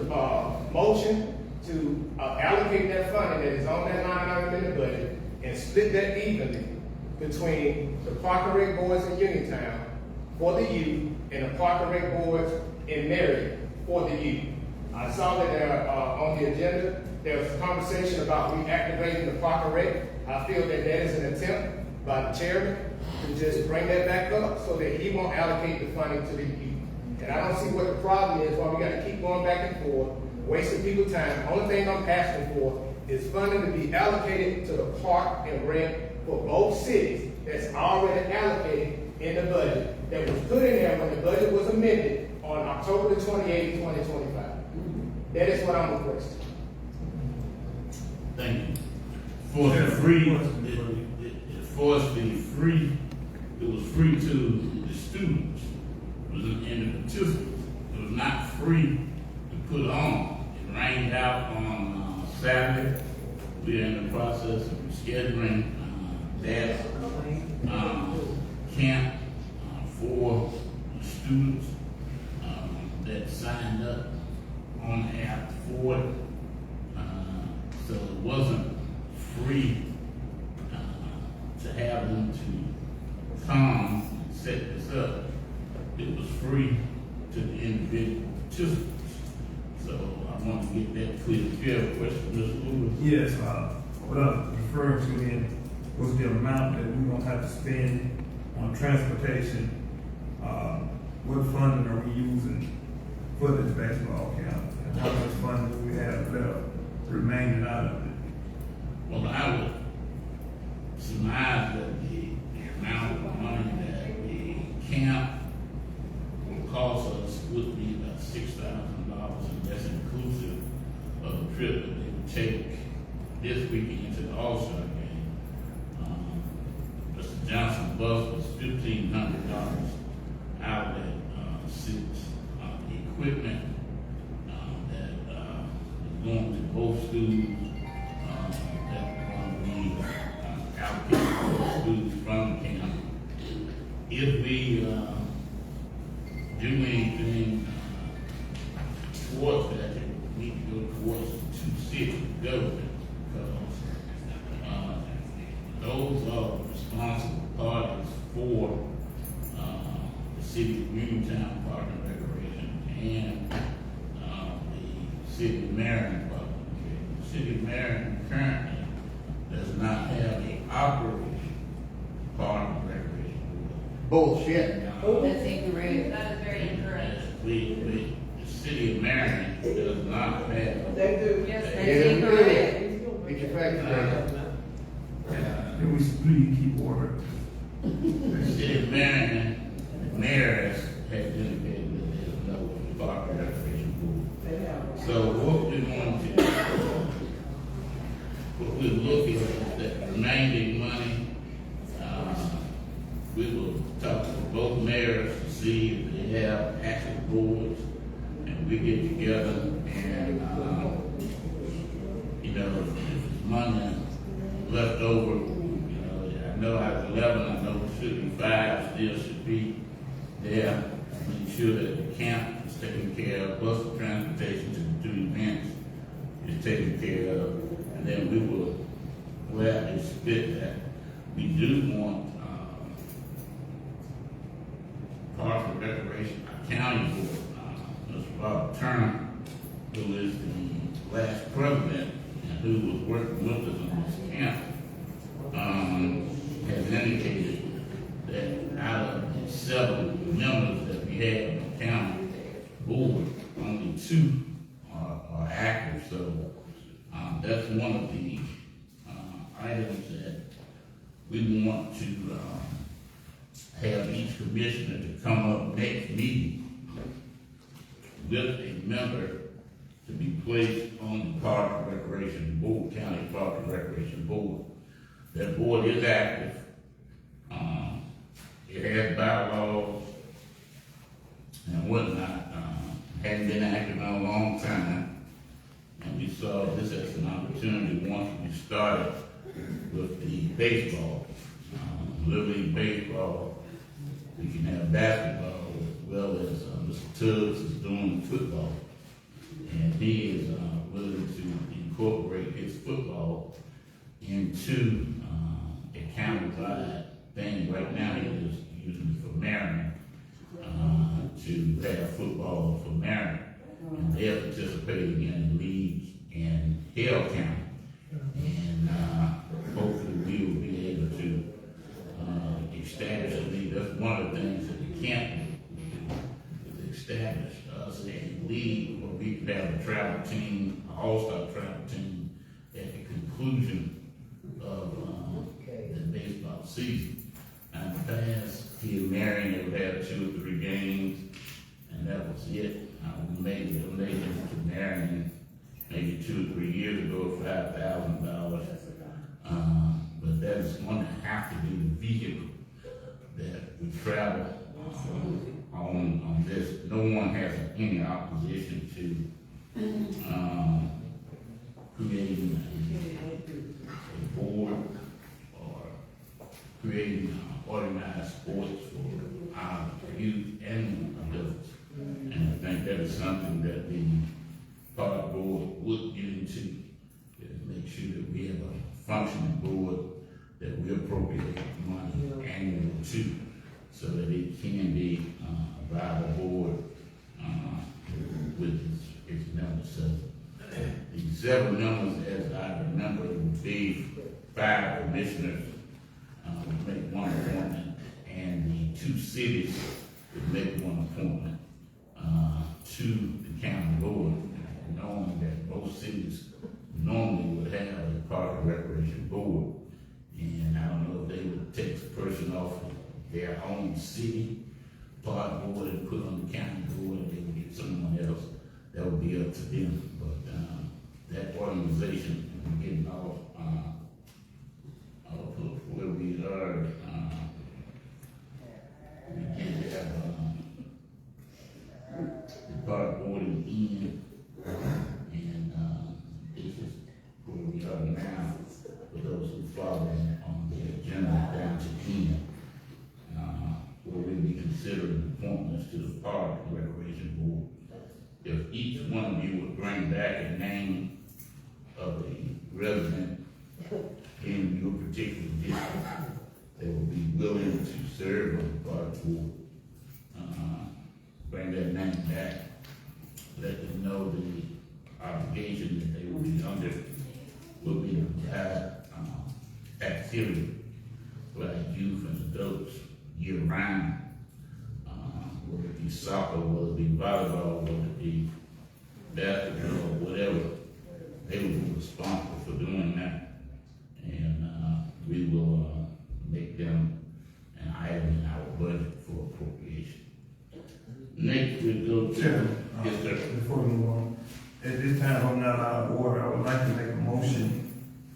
motion to allocate that funding that is on that line item in the budget and split that evenly between the Park and Rec boards in Uniontown for the youth and the Park and Rec boards in Marion for the youth. I saw that on the agenda, there was a conversation about reactivating the Park and Rec. I feel that that is an attempt by the chairman to just bring that back up so that he won't allocate the funding to the youth. And I don't see what the problem is, why we got to keep going back and forth, wasting people's time. The only thing I'm asking for is funding to be allocated to the Park and Rec for both cities that's already allocated in the budget, that was put in there when the budget was amended on October the 28th, 2025. That is what I'm requesting. Thank you. For the free, for us to be free, it was free to the students, and the participants. It was not free to put on. It rained out on Saturday. We are in the process of scheduling that camp for students that signed up on the app for it. So it wasn't free to have them to come and set this up. It was free to the individual participants. So I want to get that clear. If you have a question, Mr. Lewis? Yes, what I was referring to then was the amount that we're gonna have to spend on transportation. What funding are we using for this baseball camp? And how much funding do we have left remaining out of it? Well, I would surmise that the amount of money that the camp will cost us would be about $6,000, and that's inclusive of the trip that they would take this weekend to the All-Star game. Mr. Johnson bus was $1,500 out of that equipment that is going to both schools. That will be allocated for students from the camp. If we do anything towards that, it would need to go towards the two city government, because those are responsible parties for the city of Uniontown Park and Recreation and the city of Marion Park and Recreation. The city of Marion currently does not have a operating park and recreation board. Bullshit. That's incorrect. That is very incorrect. The city of Marion does not have. Yes, that's Yeah. incorrect. Get your facts straight. Can we please keep order? The city of Marion, mayor has indicated that there's no park and recreation board. So what we're looking at is that remaining money. We will talk to both mayors to see if they have active boards, and we get together and, if there's money left over, I know out of 11, I know it should be 5, still should be there. Make sure that the camp is taken care of, bus transportation to the 2 events is taken care of, and then we will glad they split that. We do want, Parks and Recreation County Board, Mr. Bob Turner, who is the last president and who was working with us on this camp, has indicated that out of the 7 members that we have on the county board, only 2 are active. So that's one of the items that we want to have each commissioner to come up next meeting with a member to be placed on the Park and Recreation Board, County Park and Recreation Board. That board is active. It has bylaws and whatnot. Hadn't been active in a long time. And we saw this as an opportunity once we started with the baseball, Little League baseball. We can have basketball as well as Mr. Tubbs is doing football. And he is willing to incorporate his football into a county-wide thing. Right now, he is using it for Marion to have football for Marion. And they're participating in leagues in Hill County. And hopefully we will be able to establish a league. That's one of the things that we can't do, is establish us a league where we can have a travel team, an all-star travel team at the conclusion of the baseball season. In the past, here in Marion, they would have 2 or 3 games, and that was it. We made a donation to Marion maybe 2 or 3 years ago, $5,000. But that is going to have to be the vehicle that we travel on this. No one has any opposition to creating a board or creating organized sports for our youth and adults. And I think that is something that the park board would get into, is make sure that we have a functioning board that we appropriate money annually to, so that it can be a viable board with its members. So the 7 members, as I remember, would be 5 commissioners would make 1 appointment, and the 2 cities would make 1 appointment to the county board, knowing that most cities normally would have a park and recreation board. And I don't know if they would take a person off of their own city park board and put on the county board, and they would get someone else. That would be up to them. But that organization, getting off where we are, we can have the park board in, and this is where we are now. For those who follow on the agenda down to end, where we'll be considering appointments to the Park and Recreation Board. If each one of you would bring back a name of a resident in your particular district that would be willing to serve on the Park Board, bring that name back, let them know the obligation that they will be under will be to provide activity for our youth and adults year round, whether it be soccer, whether it be volleyball, whether it be basketball, whatever. They will be responsible for doing that, and we will make them an item in our budget for appropriation. Next, we'll go to Chairman, yes, sir. before we move on, at this time, I'm not out of order. I would like to make a motion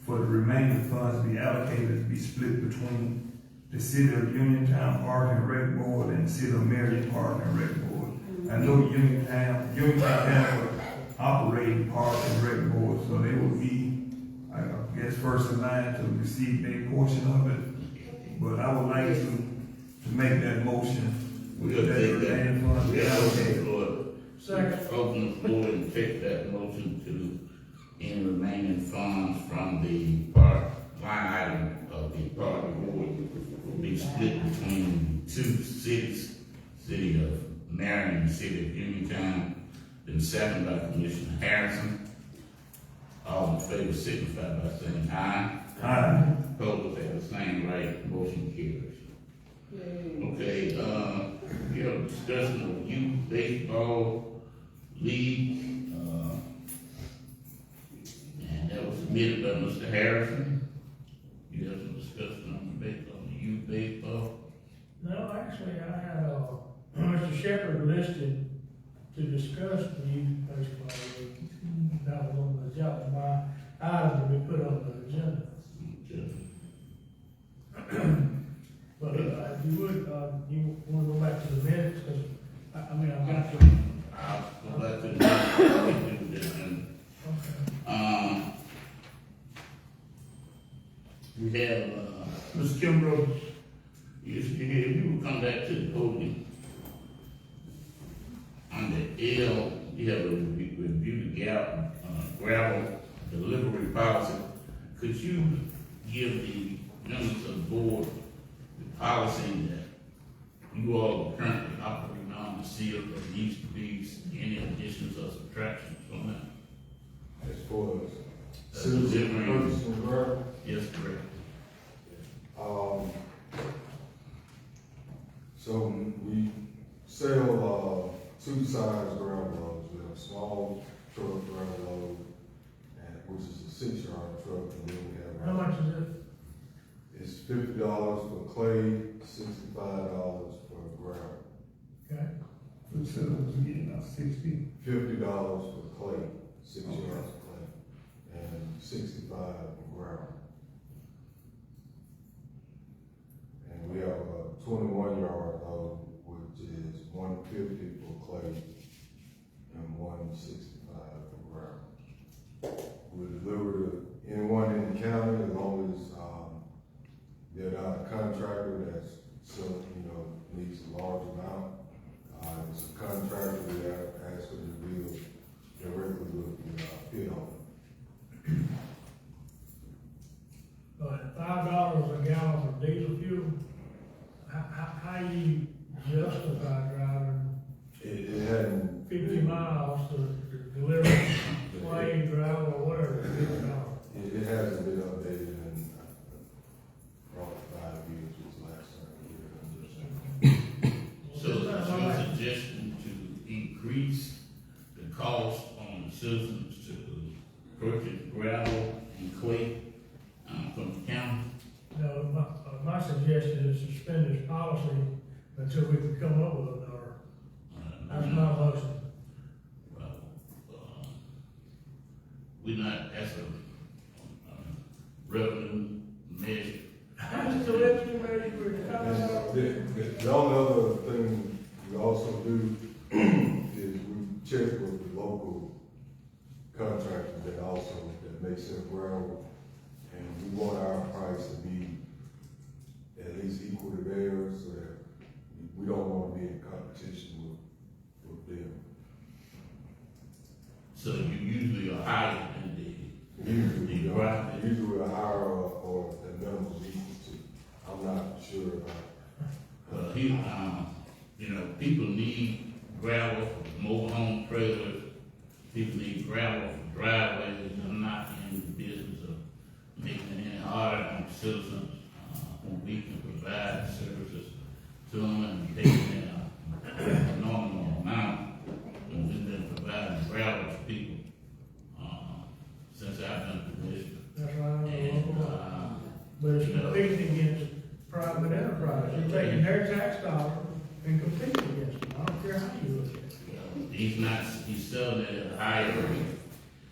for the remaining funds to be allocated to be split between the City of Uniontown Park and Rec Board and the City of Marion Park and Rec Board. I know Uniontown would operate Park and Rec Board, so they would be, I guess, first in line to receive a portion of it. But I would like to make that motion. We'll take that. Funds be We'll open the allocated. floor. Open the floor and take that motion to end remaining funds from the park line between two cities, city of Marion and the city of Uniontown, been seconded by Commissioner Harrison. All in favor signify by saying aye. Aye. Opposed, have the same right, motion carries. Okay, we have a discussion of youth baseball league, and that was submitted by Mr. Harrison. You have some discussion on the youth baseball? No, actually, I had, Mr. Shepherd listed to discuss the youth baseball league. That was on the job, my item to be put on the agenda. But if you would, you want to go back to the minutes, because, I mean, I've got to. I'll go back to the Okay. we have, Ms. Kimbrough, you will come back to the podium. Under L, you have a review the gravel delivery policy. Could you give the members of the board the policy that you all are currently operating on to see if there needs to be any additions or subtractions from that? As far as That's citizen delivering. purchasing gravel, Yes, correct. so we sell, two size gravel loads. We have a small truck gravel load, which is a 6-yard truck, and then we have. How much is it? It's $50 for clay, $65 for gravel. Okay. Food service was getting about 60. $50 for clay, 6 yards of clay, and $65 for gravel. And we have a 21-yard load, which is $150 for clay and $165 for gravel. We deliver to anyone in the county as long as they're not a contractor that's still, needs a large amount. It's a contractor that asks them to deal directly with the pit owner. But $5 a gallon for diesel fuel, how you justify driving It hadn't. 50 miles to deliver clay, gravel, or whatever, $50? It hasn't been updated in probably 5 years, was the last time we did it. So it's your suggestion to increase the cost on the citizens to purchase gravel and clay from the county? No, my suggestion is suspend this policy until we can come up with another. That's my motion. Well, we're not, that's a revenue measure. That's the revenue measure for the county. The only other thing we also do is we check with the local contractors that makes their gravel, and we want our price to be at least equal to theirs, so that we don't want to be in competition with them. So you usually are higher than Usually, the gravel. usually a higher or the minimum equal to. I'm not sure about. People need gravel for mobile home trailers. People need gravel for driveways. I'm not in the business of making it any harder on citizens when we can provide services to them and taking a normal amount. And we've been providing gravel to people since I've been commissioner. That's right. And, But it's competing against private enterprise. You're taking their tax dollar and competing against them. I don't care how you look at it. he's selling it at a higher rate.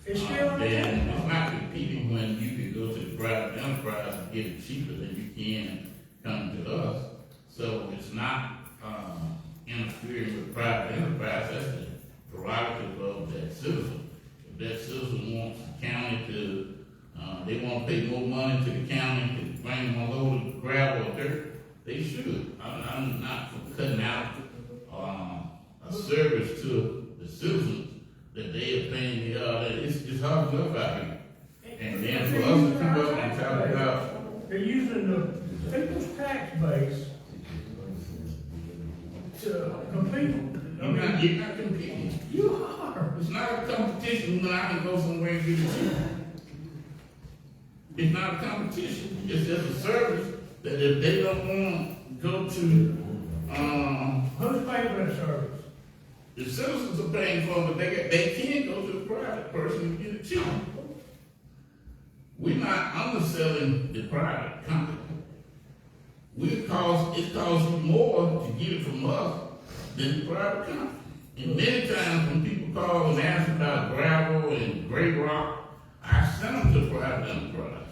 It's still a Then it's not competing when you can go to the private enterprise and get it cheaper than you can come to us. So it's not interfering with private enterprise. That's the prerogative of that citizen. If that citizen wants the county to, they want to pay more money to the county to bring them a load of gravel or dirt, they should. I'm not for cutting out a service to the citizens that they are paying it's hard enough out here. And then for us to come up and talk about, They're using the people's tax base Competing. You're not competing. You are. It's not a competition when I can go somewhere and get it cheap. It's not a competition. It's just a service that if they don't want to go to, Who's paying for that service? the citizens are paying for it, but they can go to the private person and get it cheap. We're not underselling the private company. It costs you more to get it from us than the private company. And many times when people call and ask about gravel and gray rock, I send them to private enterprise.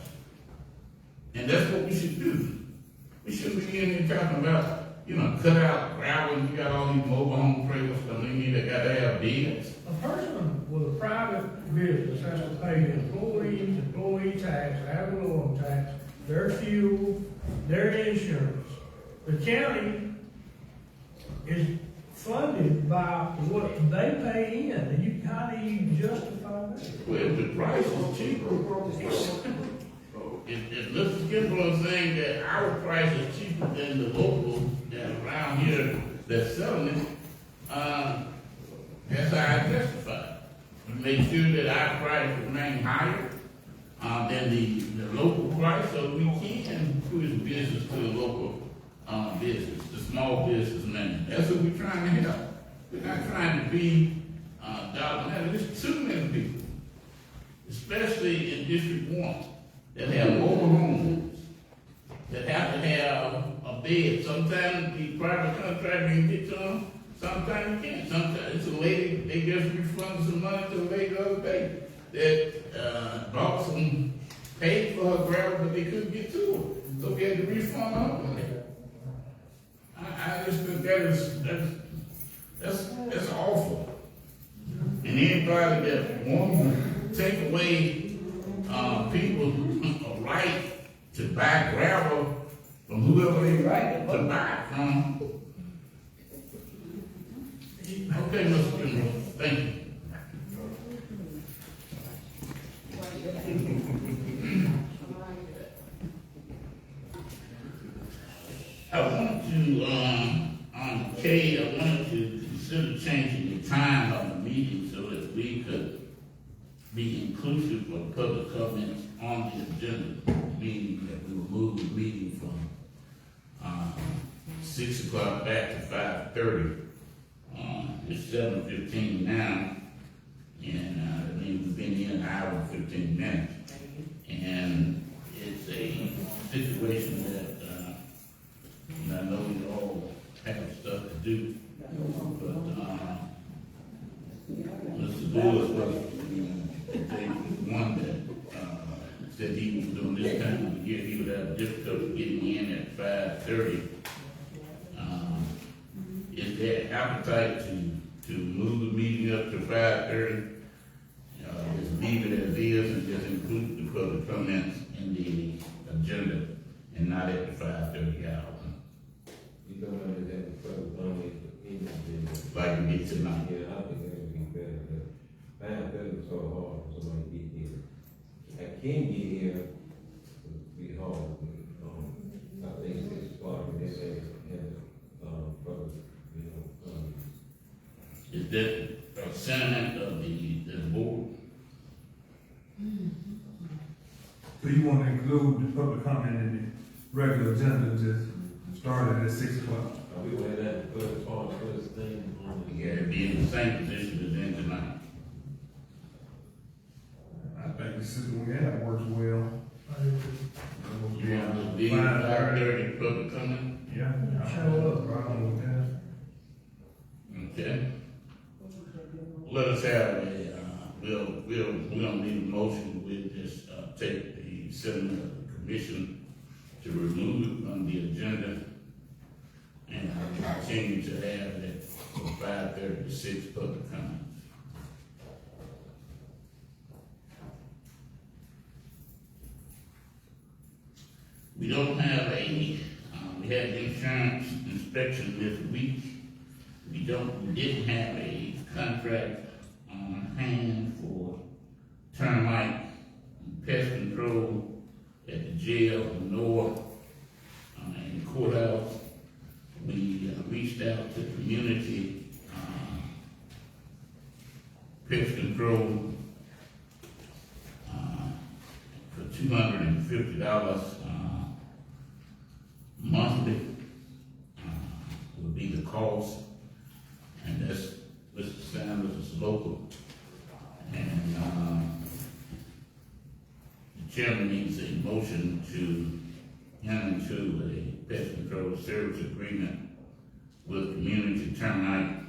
And that's what we should do. We shouldn't be in here talking about, cut out gravel and you got all these mobile home trailers coming in that got to have bids. A person with a private business has to pay employee tax, ad valorem tax, their fuel, their insurance. The county is funded by what they pay in, and how do you justify that? Well, if the price is cheaper, if Mr. Kimball is saying that our price is cheaper than the local that around here that's selling it, that's how I justify. We make sure that our price remains higher than the local price, so we can push business to the local business, the small businessman. That's what we're trying to help. We're not trying to be dominant. There's too many people, especially in District 1, that have mobile homes, that have to have a bed. Sometimes the private contractor can get to them, sometimes you can't. Sometimes it's a lady, they just refunded some money to a lady the other day that bought some, paid for her gravel, but they couldn't get to her. So we had to refund her money. I just think that's awful. And anybody that wants to take away people's right to buy gravel from whoever they right to buy it from. Okay, Mr. Kimball, thank you. I want to, on K, I wanted to consider changing the time of the meeting so that we could be inclusive of public comments on the agenda, meaning that we will move the meeting from 6 o'clock back to 5:30. It's 7:15 now, and that means we've been here an hour and 15 minutes. And it's a situation that I know we all have stuff to do, but Mr. Lewis was the one that said he was doing this time of the year, he would have difficulty getting in at 5:30. Is there appetite to move the meeting up to 5:30? Just leave it as is and just include the public comments in the agenda and not at the 5:30 hour. You don't want that because only Like we did tonight. yeah, I think that would be better. But 5:30 is so hard for somebody to get here. I can get here, it'd be hard. I think 6 o'clock and they have public, Is that a sentiment of the board? So you want to include the public comment in the regular agenda, just started at 6 o'clock? we will have that first part, first thing on the. Yeah, it'd be in the same position as in tonight. I think the system we have works well. You want to leave 5:30 public comment? Yeah, I have no problem with that. Okay. Let us have we don't need a motion, we'll just take the sentiment of the commission to remove it from the agenda and continue to have it from 5:30 to 6 public comments. We don't have we had the insurance inspection this week. We didn't have a contract on hand for termite and pest control at the jail north and courthouse. We reached reached out to community, pest control, for $250, monthly, would be the cost. And that's, Mr. Sanders is local. And, the chairman needs a motion to enter into a pest control service agreement with community termite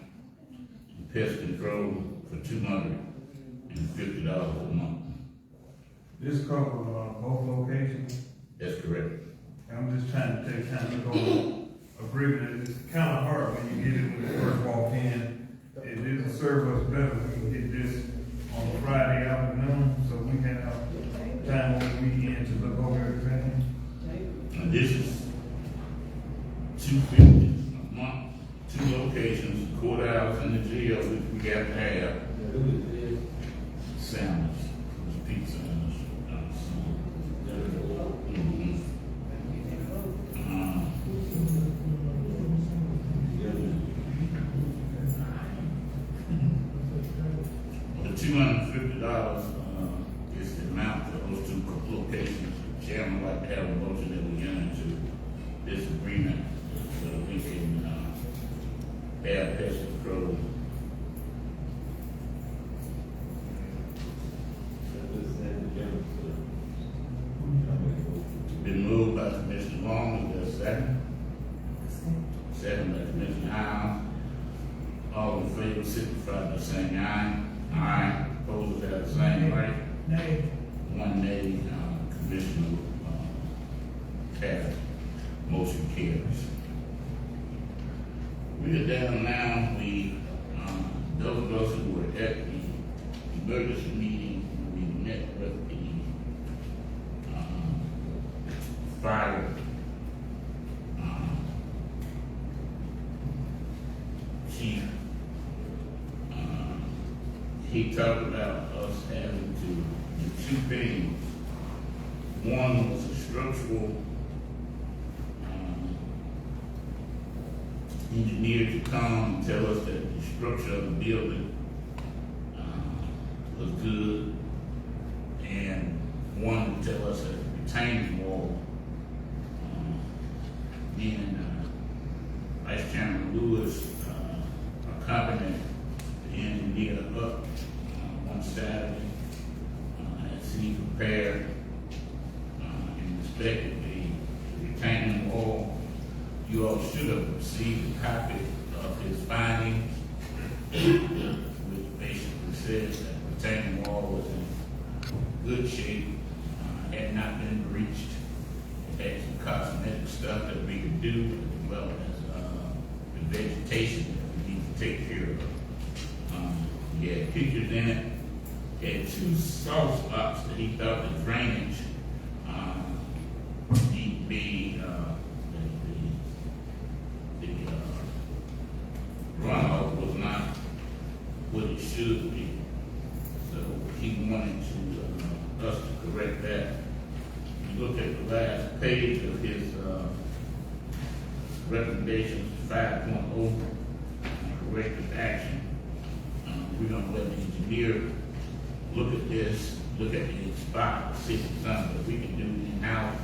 and pest control for $250 a month. This covers, both locations. That's correct. I'm just trying to take time to go agreement. It's kind of hard when you get it when you first walk in. It will serve us better if we can get this on a Friday afternoon, so we can have time on the weekend to look over everything. And this is $250 a month, 2 locations, courthouse and the jail, which we got to have. Sandwich, pizza, $250 is the amount for those 2 locations. The chairman would like to have a motion that we enter into this agreement so that we can have pest control. Been moved by Commissioner Long, is there a second? Second by Commissioner Howell. All in favor, signify by saying aye. Aye. Opposed, have the same right? Nay. 1 nay, Commissioner Taft. Motion carries. We are down now. Those of us who were at the emergency meeting, we met with the fire chief. He talked about us having to do 2 things. One was a structural engineer to come and tell us that the structure of the building was good, and one to tell us that the retaining wall, and Vice Chairman Lewis accompanied the engineer up one Saturday as he prepared and inspected the retaining wall. You all should have received a copy of his findings, which basically says that the retaining wall was in good shape, had not been breached. It had some cosmetic stuff that we could do, as well as the vegetation that we need to take care of. He had pictures in it. He had 2 soft spots that he thought the drainage need to be runoff was not what it should be. So he wanted us to correct that. You look at the last page of his recommendations, 5.0, corrective action. We're going to let the engineer look at this, look at the spot, see if it's something that we can do in-house.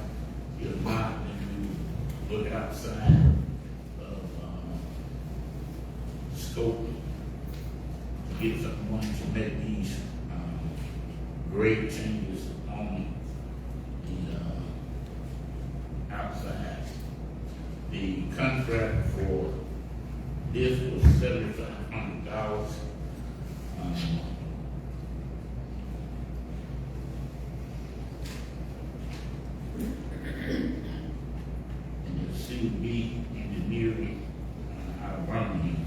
If not, then we look outside of scope to get someone to make these grade changes on the outside. The contract for this was $7,500. And the CB engineering out of Birmingham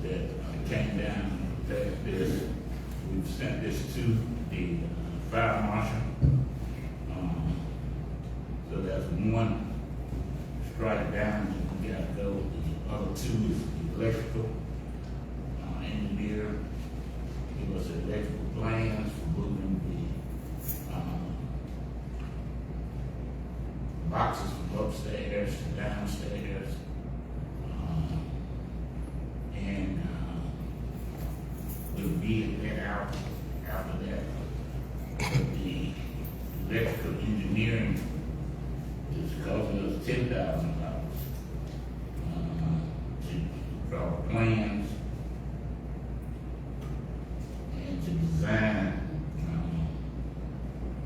that came down and passed this. We've sent this to the fire marshal. So that's 1 strike down that we got to go. The other 2 is the electrical engineer. Give us electrical plans for moving the boxes from upstairs to downstairs. costing us $10,000 to draw plans and to design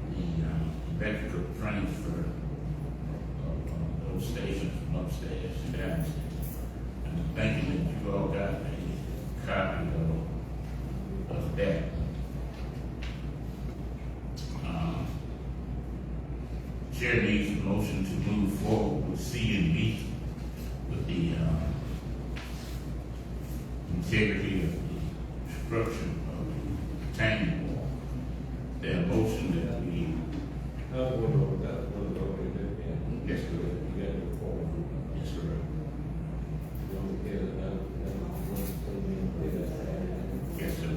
the electrical transfer of those stations from upstairs to downstairs. I'm thinking that you all got a copy of that. Chair needs a motion to move forward with C and B with the integrity of the structure of the retaining wall. Their motion that we That's one of them, yes, correct. you got to form. Yes, correct. You don't get it, Yes, sir.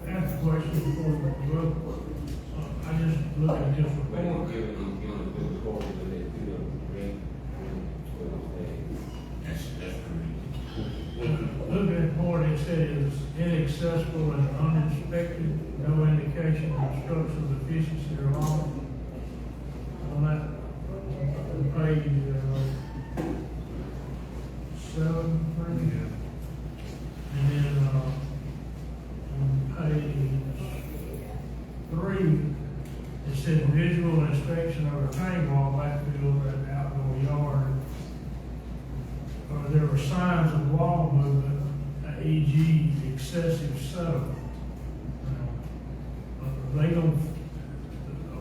Ask a question before we vote. I just look at this When report. you give it the form, and they do the green, That's correct. Look at the report, it says inaccessible and uninspected, no indication of structural deficiency or wrong. On that page, 7, and then, on page 3, it said visual inspection of a tank wall, backfield, and outdoor yard. There were signs of wall movement, e.g. excessive settlement. Are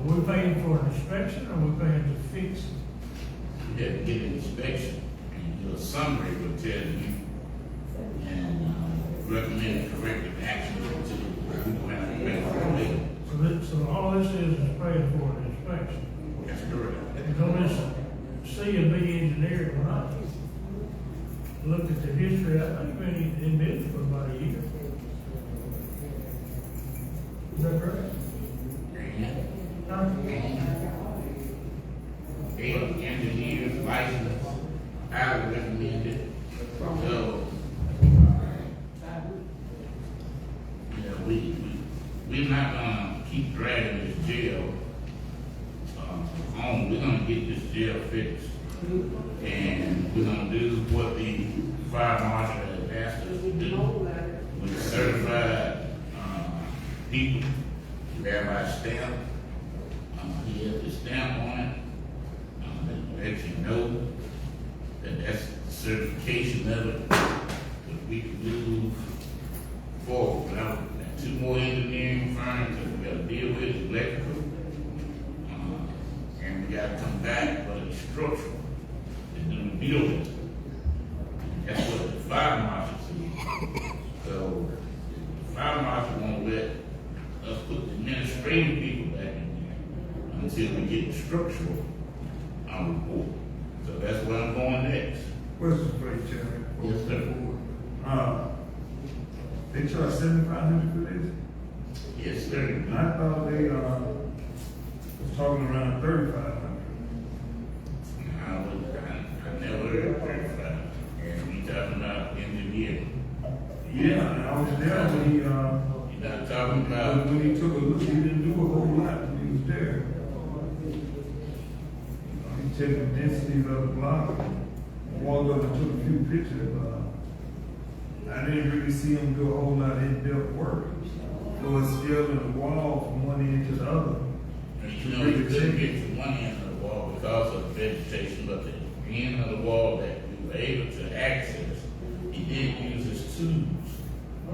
we paying for an inspection, or are we paying to fix it? You have to get an inspection, and your summary will tell you, and recommend corrective action to So all this is paying for an inspection. That's correct. Don't this C and B engineering, when I looked at the history, I think been in business for about a year. Is that correct? Huh? 8 engineers licensed, highly recommended. So, we're not gonna keep dragging this jail on. We're gonna get this jail fixed. And we're gonna do what the fire marshal has asked us to do with certified people. We have our stamp. He has the stamp on it. That lets you know that that's the certification of it, that we can move forward. Now, got 2 more engineering firms that we gotta deal with, electrical. And we gotta come back for the structural. They're doing the building. That's what the fire marshal said. So, the fire marshal won't let us put the administrative people back in there until we get the structural on the board. So that's where I'm going next. Question for you, Chairman. Yes, sir. They charge $7,500 for this? Yes, sir. And I thought they, was talking around $3,500. I never heard of 35. And we talking about engineering. Yeah, and I was there when he, You're not talking about, when he took a look, he didn't do a whole lot when he was there. He checked the densities of the block, walked up and took a few pictures, I didn't really see him do a whole lot of in-depth work. So it's still in the wall from one end to the other. you know, you couldn't get to one end of the wall because of the vegetation, but the end of the wall that we were able to access, he did use his tools.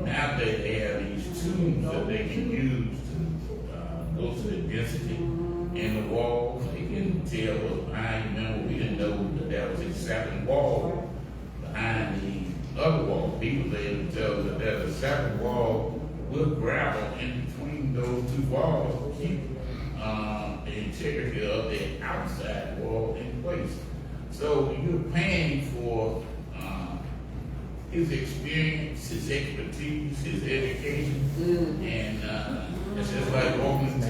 Now that they have these tools that they can use to go to the density in the wall, they can tell what's behind. Remember, we didn't know that there was a second wall behind the other wall. People were able to tell that there's a second wall with gravel in between those 2 walls to keep the integrity of the outside wall in place. So you're paying for his experience, his expertise, his education, and it's just like walking to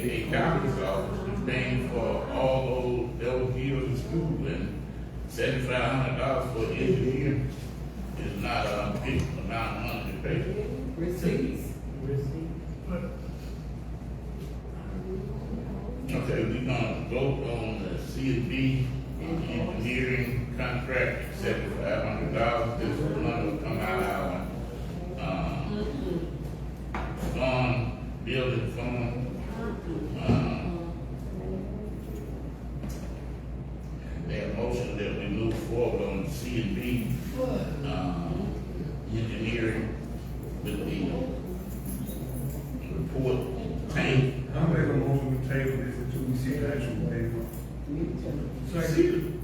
a doctor's office. You're paying for all those years of school, and $7,500 for an engineer is not a big amount of money to pay. Receipts. But Okay, we're gonna vote on the C&B engineering contract, $7,500. This money will come out of our, building fund. That motion that we move forward on C&B, engineering with the report tank. I'm making a motion to table this until we see the actual paper. Second.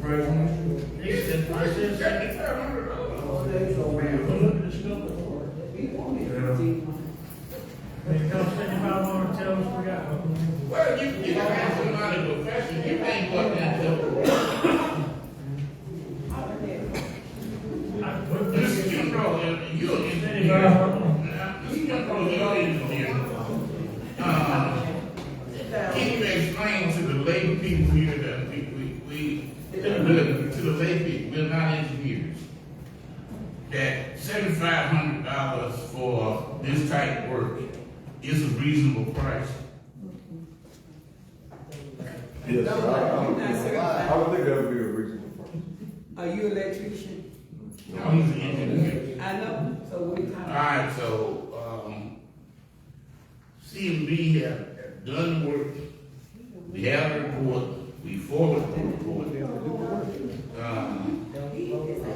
President? He said, I said, Oh, look at the scope. When it comes to $75, tell us we got one. Well, you don't have somebody professional, you ain't what that Mr. Kimbrough, you're an engineer. Mr. Kimbrough, you're an engineer. Can you explain to the lay people here that to the lay people, we're not engineers, that $7,500 for this type of work is a reasonable price? Yes, I would think that would be a reasonable price. Are you an electrician? No, he's an engineer. I know, so what are you talking All about? right, so, C&B have done the work. We have a report, we forward the report.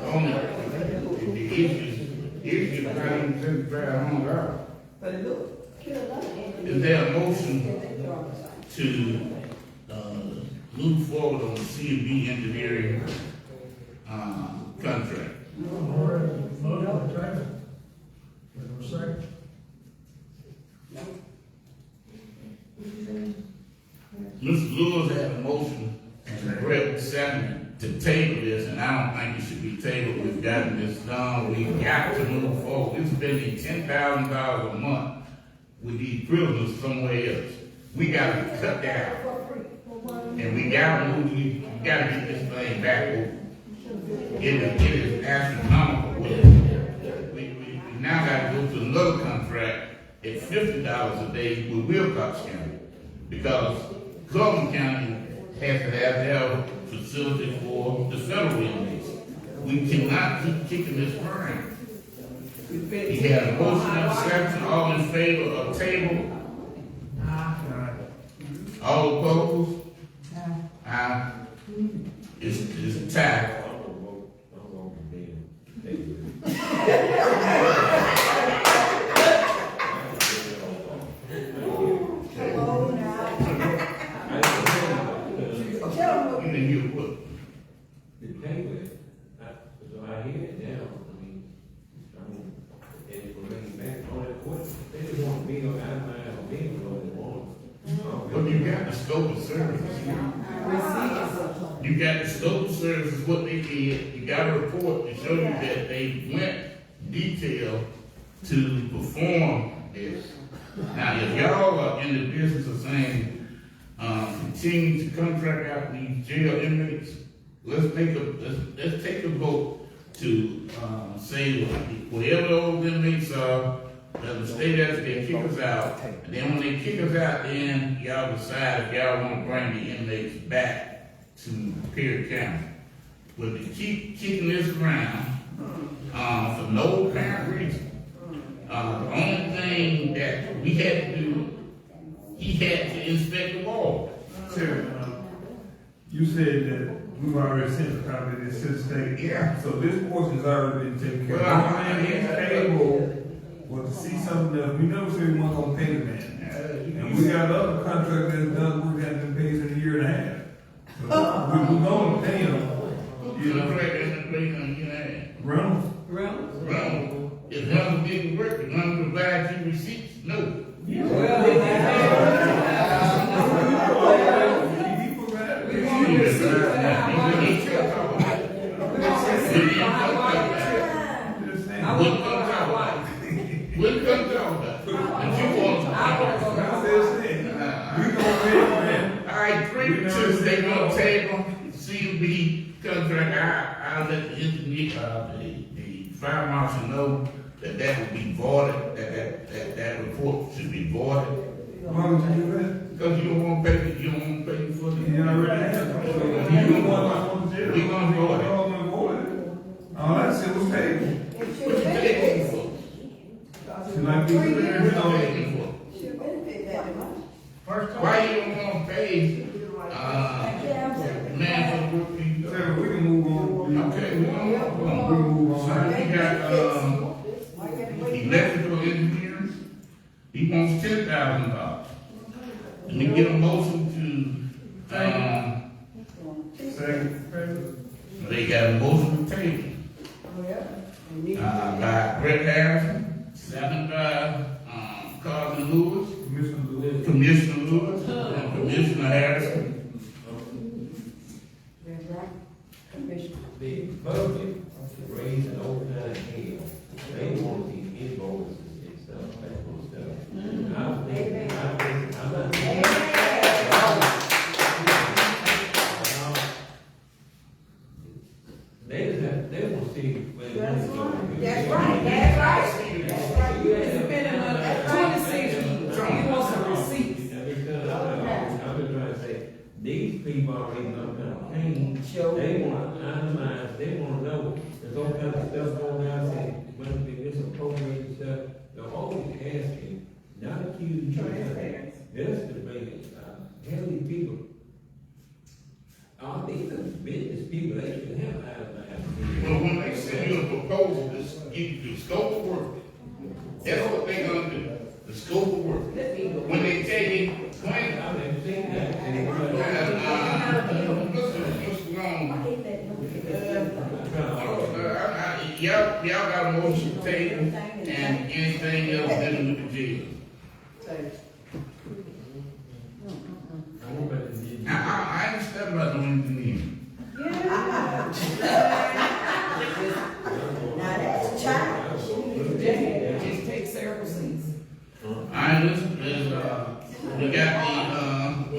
Only, the issue is not even $7,500. But look, Is there a motion to, move forward on the C&B engineering, contract? Vote on the table. Wait a second. Mr. Lewis had a motion, and Brett seconded to table this, and I don't think it should be tabled. We've gotten this done. We've got to move forward. We're spending $10,000 a month with these prisoners somewhere else. We gotta cut down. And we gotta move, we gotta get this thing back over. It is astronomical. We now gotta go to another contract at $50 a day with Wilcox County. Because Coleman County has to have their facility for the federal inmates. We cannot keep kicking this around. He had a motion and a second, all in favor of table? All opposed? Aye. It's tied. You didn't hear what? The table, so I hear it now, it's bringing back on that question. They just want to be on that line or being what they want. Well, you got the scope of services here. You got the scope of services, what they did. You got a report to show you that they went detailed to perform this. Now, if y'all are in the business of saying, continue to contract out these jail inmates, let's take a vote to say whatever those inmates are, let them stay there till they kick us out. And then when they kick us out, then y'all decide if y'all want to bring the inmates back to Perry County. But to keep kicking this around for no apparent reason, the only thing that we had to do, he had to inspect the wall. Chairman, you said that we've already sent a copy of this to the state. Yeah. So this portion has already been taken care of. Well, Our table was to see something else. We never said we weren't gonna pay the man. And we got other contractors that's done work that been paid in a year and a half. So we're gonna pay them. You know, in the place on you know, Reynolds? well, if Reynolds didn't work, if Reynolds provides you receipts, no. He provided. Wouldn't come talk about it. But you want to talk about it. All right, 3-2, they gonna table CB contract. I'll let the engineer, the fire marshal know that would be voided, that report should be voided. Why would you do that? Cause you don't wanna pay, you don't wanna pay for the. You already have. We gonna vote it. All I said was pay. What you paying for? She might be clear, you What you know. paying for? First time. Why you don't wanna pay, man for the work he does? Sarah, we can move on. Okay, we gonna move We on. can move So on. we got, electrical engineering, he wants $10,000. And we get a motion to, Second. they got a motion to table. By Brett Harrison, second by, Carlton Lewis, Commissioner Lewis. Commissioner Lewis, and Commissioner Harrison. The budget raised an overtime scale, they want these invoices and stuff, that kind of stuff. I'm not. They want to see where the money's going. That's right, that's right. That's right. It's been a 26, you want some receipts. Because I'm just trying to say, these people are in some kind of pain. They want to itemize, they want to know, there's all kinds of stuff going on, saying, when this appropriate stuff, they're always asking, not accusing each other. Just to make it, healthy people. These are business people, they should have itemized. Well, when they send you a proposal, this, give you the scope of work. That's what they gonna do, the scope of work. When they tell you, when, I've never seen that. Mr. Long, y'all got a motion to table and anything else dealing with the jail. I ain't studying about no engineering. Now that's a child. Just take several seats. I listen, we got the,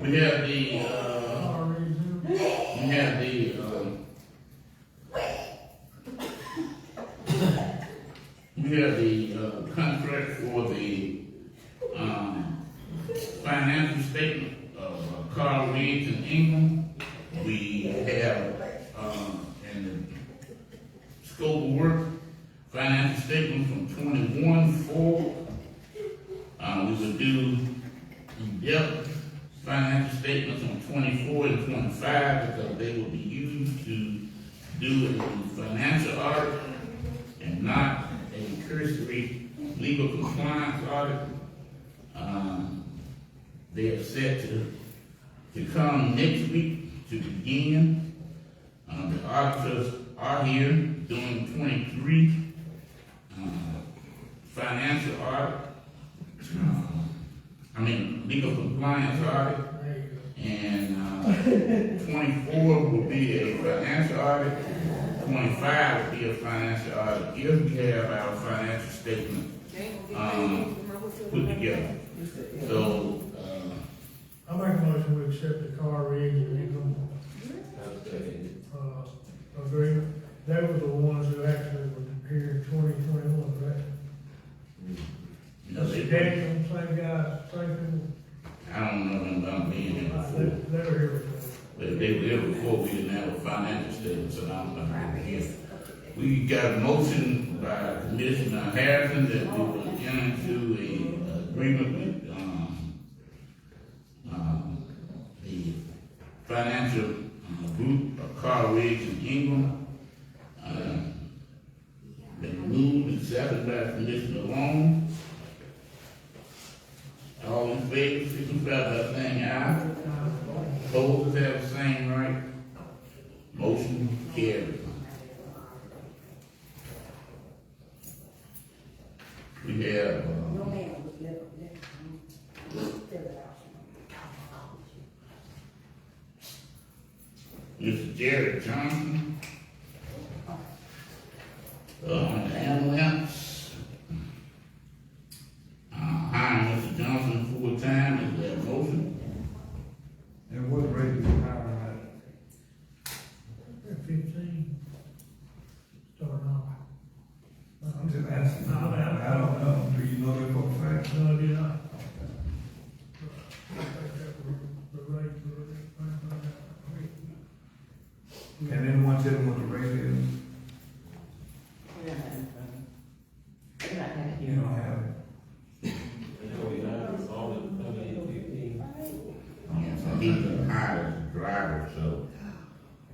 we have the contract for the, financial statement of Carl Reed and Ingram. We have, in the scope of work, financial statement from 21-4. We will do in-depth financial statements on 24 and 25 because they will be used to do a financial audit and not a cursory legal compliance audit. They are set to come next week to begin. The auditors are here doing 23 financial audit. Legal compliance audit. And 24 will be a financial audit. 25 will be a financial audit if we have our financial statement put together. So, I make a motion to accept the car rigs and income, agreement. They were the ones who actually were here in 2021, right? Mr. Daniel, same guy, same people. I don't know them about being here before. They were here before. But they were there before we didn't have a financial statement, so I don't know. We got a motion by Commissioner Harrison that we will enter into a agreement with, the financial group of Carl Riggs and Ingram. Been moved and seconded by Commissioner Long. All in favor, signify by saying aye. Opposed have the same right. Motion carried. We have, Mr. Jerry Johnson, on the ambulance. Hiring Mr. Johnson full-time, is there a motion? And what rate is the hiring at? 15, starting off. I'm just asking. No, I don't know. Do you know that for a fact? No, I did not. driver, so,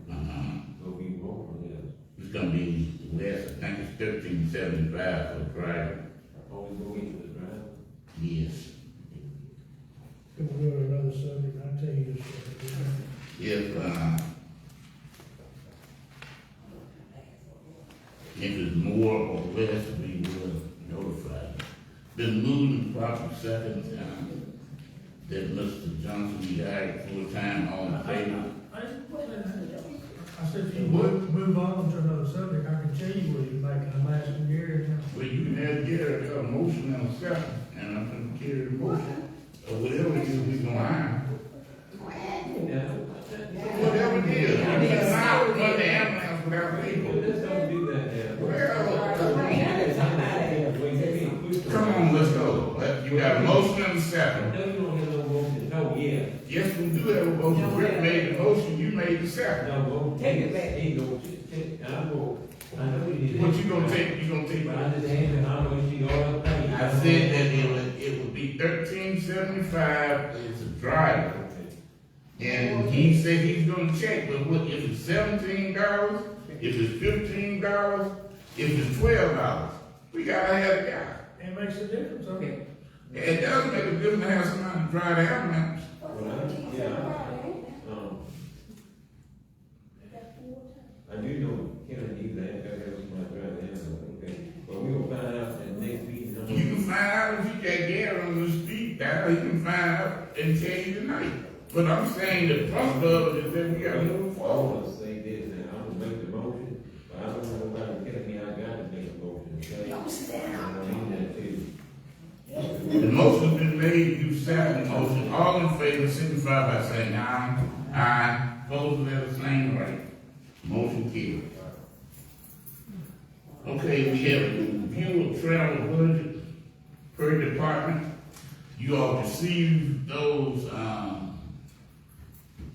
Gonna be more from there. it's gonna be less, I think it's 1375 for a driver, Only go into the drive. yes. Can we go to another subject? I'll tell you this. If it's more or less, we will notify you. Been moving property second time that Mr. Johnson be hired full-time all in favor. I said, if you move on to another subject, I can tell you what you're making. I'm asking Gary now. Well, you can have Gary a motion and a second, and I'm gonna carry the motion, or whatever it is we gonna hire. Whatever it is, we can hire for the ambulance without people. Let's don't do that now. Come on, let's go. You got a motion and a second. No, you don't have no motion, no, yeah. Yes, we do have a motion. Rick made the motion, you made the second. No, go. Take it back. Ain't no, I know, I know you need. What you gonna take, But I just handed, I know she all up. I said that it would be 1375 as a driver. And he said he's gonna check, but what, if it's $17, if it's $15, if it's $12, we gotta have a guy. It makes a difference, okay? It does make a difference to have somebody drive the ambulance. I do know Kennedy needs that, gotta have somebody drive the ambulance, okay? But we gonna find out in the next meeting. You can find out if you got Gary on the street, that you can find out and tell you tonight. But I'm saying the thrust of it is that we gotta move I forward. wanna say this, and I'm gonna make the motion, but I don't know nobody telling me I gotta make a motion, okay? Don't sit down. I need that too. The motion's been made, you second the motion, all in favor, signify by saying aye. Aye, opposed, have the same right. Motion carried. Okay, we have a review of travel budget per department. You all received those,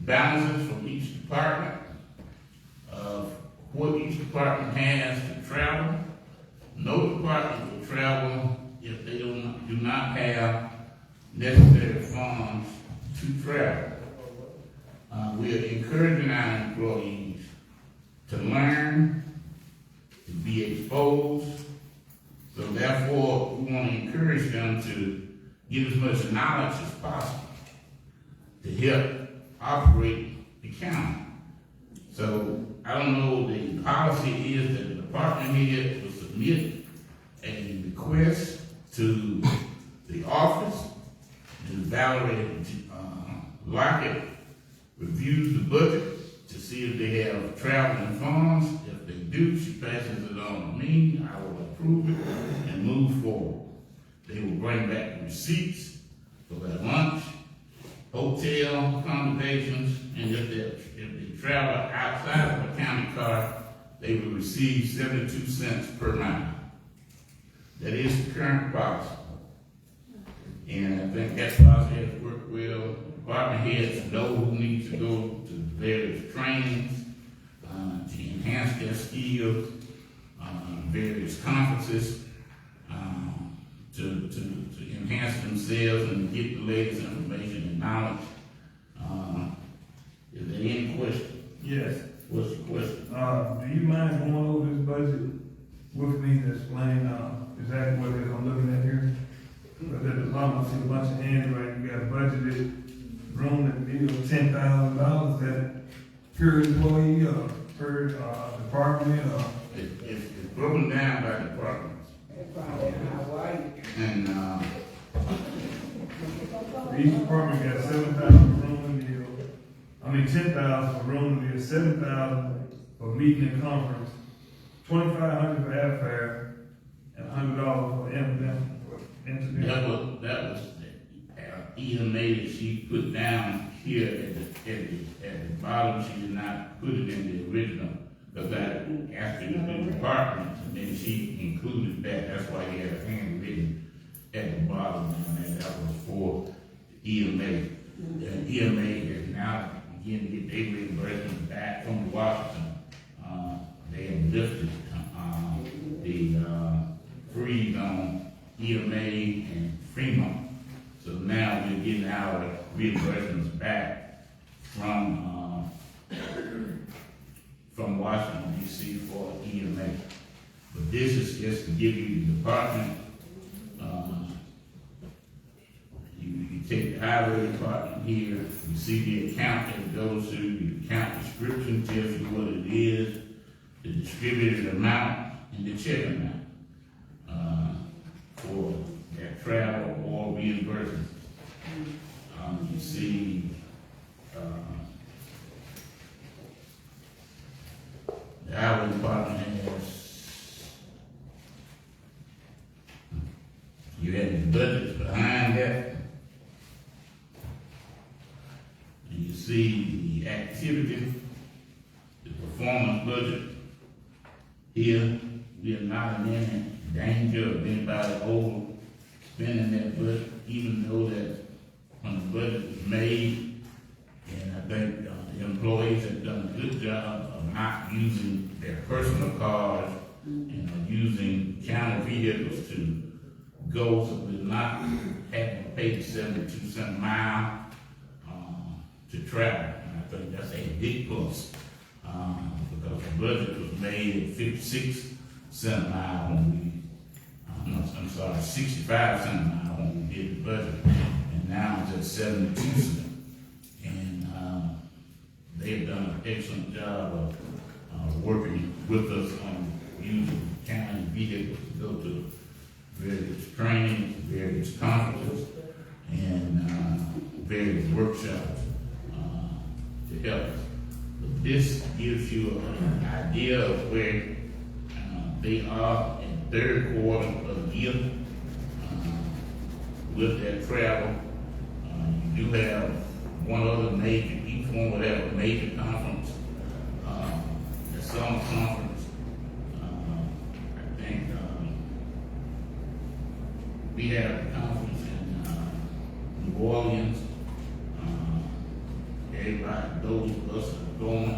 balances from each department of what each department has to travel. No department will travel if they do not have necessary funds to travel. We are encouraging our employees to learn, to be exposed. So therefore, we want to encourage them to get as much knowledge as possible to help operate the county. So I don't know, the policy is that the department head will submit a request to the office, and Valerie Lockett reviews the budget to see if they have traveling funds. If they do, she passes it on to me, I will approve it and move forward. They will bring back the receipts for their lunch, hotel accommodations, and if they travel outside of a county car, they will receive 72 cents per mile. That is the current policy. And I think that policy has worked well. Department heads know who needs to go to various trainings to enhance their skills, various conferences to enhance themselves and get the latest information and knowledge. Is there any question? Yes. What's the question? Do you mind going over this budget with me to explain, exactly what it is I'm looking at here? Because at the bottom, I see a bunch of hands, right? You got budgeted room that bill $10,000 that per employee, per department, It's broken down by departments. And each department got 7,000 for room and meal. 10,000 for room and meal, 7,000 for meeting and conference, 2,500 for airfare, and $100 for incident. that was EMA that she put down here at the bottom. She did not put it in the original, because I asked her to do departments, and then she included that. That's why you have a handwritten at the bottom, and that was for EMA. And EMA is now beginning to get their reimbursement back from Washington. They have lifted the freeze on EMA and Fremont. So now we're getting our reimbursements back from Washington DC for EMA. But this is just to give you the department. You take the highway department here, you see the account that it goes to, the account description tells you what it is, the distributed amount, and the check amount for that travel or reimbursement. You see the highway department has, you have the budgets behind that. And you see the activity, the performance budget. Here, we are not in any danger of anybody overspending that budget, even though that when the budget was made, and I think the employees have done a good job of not using their personal cars and are using county vehicles to go, so we're not having to pay the 72-cent mile to travel. And I think that's a big plus because the budget was made at 56-cent a mile when I'm sorry, 65-cent a mile when we did the budget, and now it's at 72 cents. And they've done an excellent job of working with us on using county vehicles to go to various trainings, various conferences, and various workshops to help us. But this gives you an idea of where they are in third quarter of the year with their travel. You do have one other major, each one will have a major conference, the summer conference. I think we have a conference in New Orleans. Everybody, those of us that are going,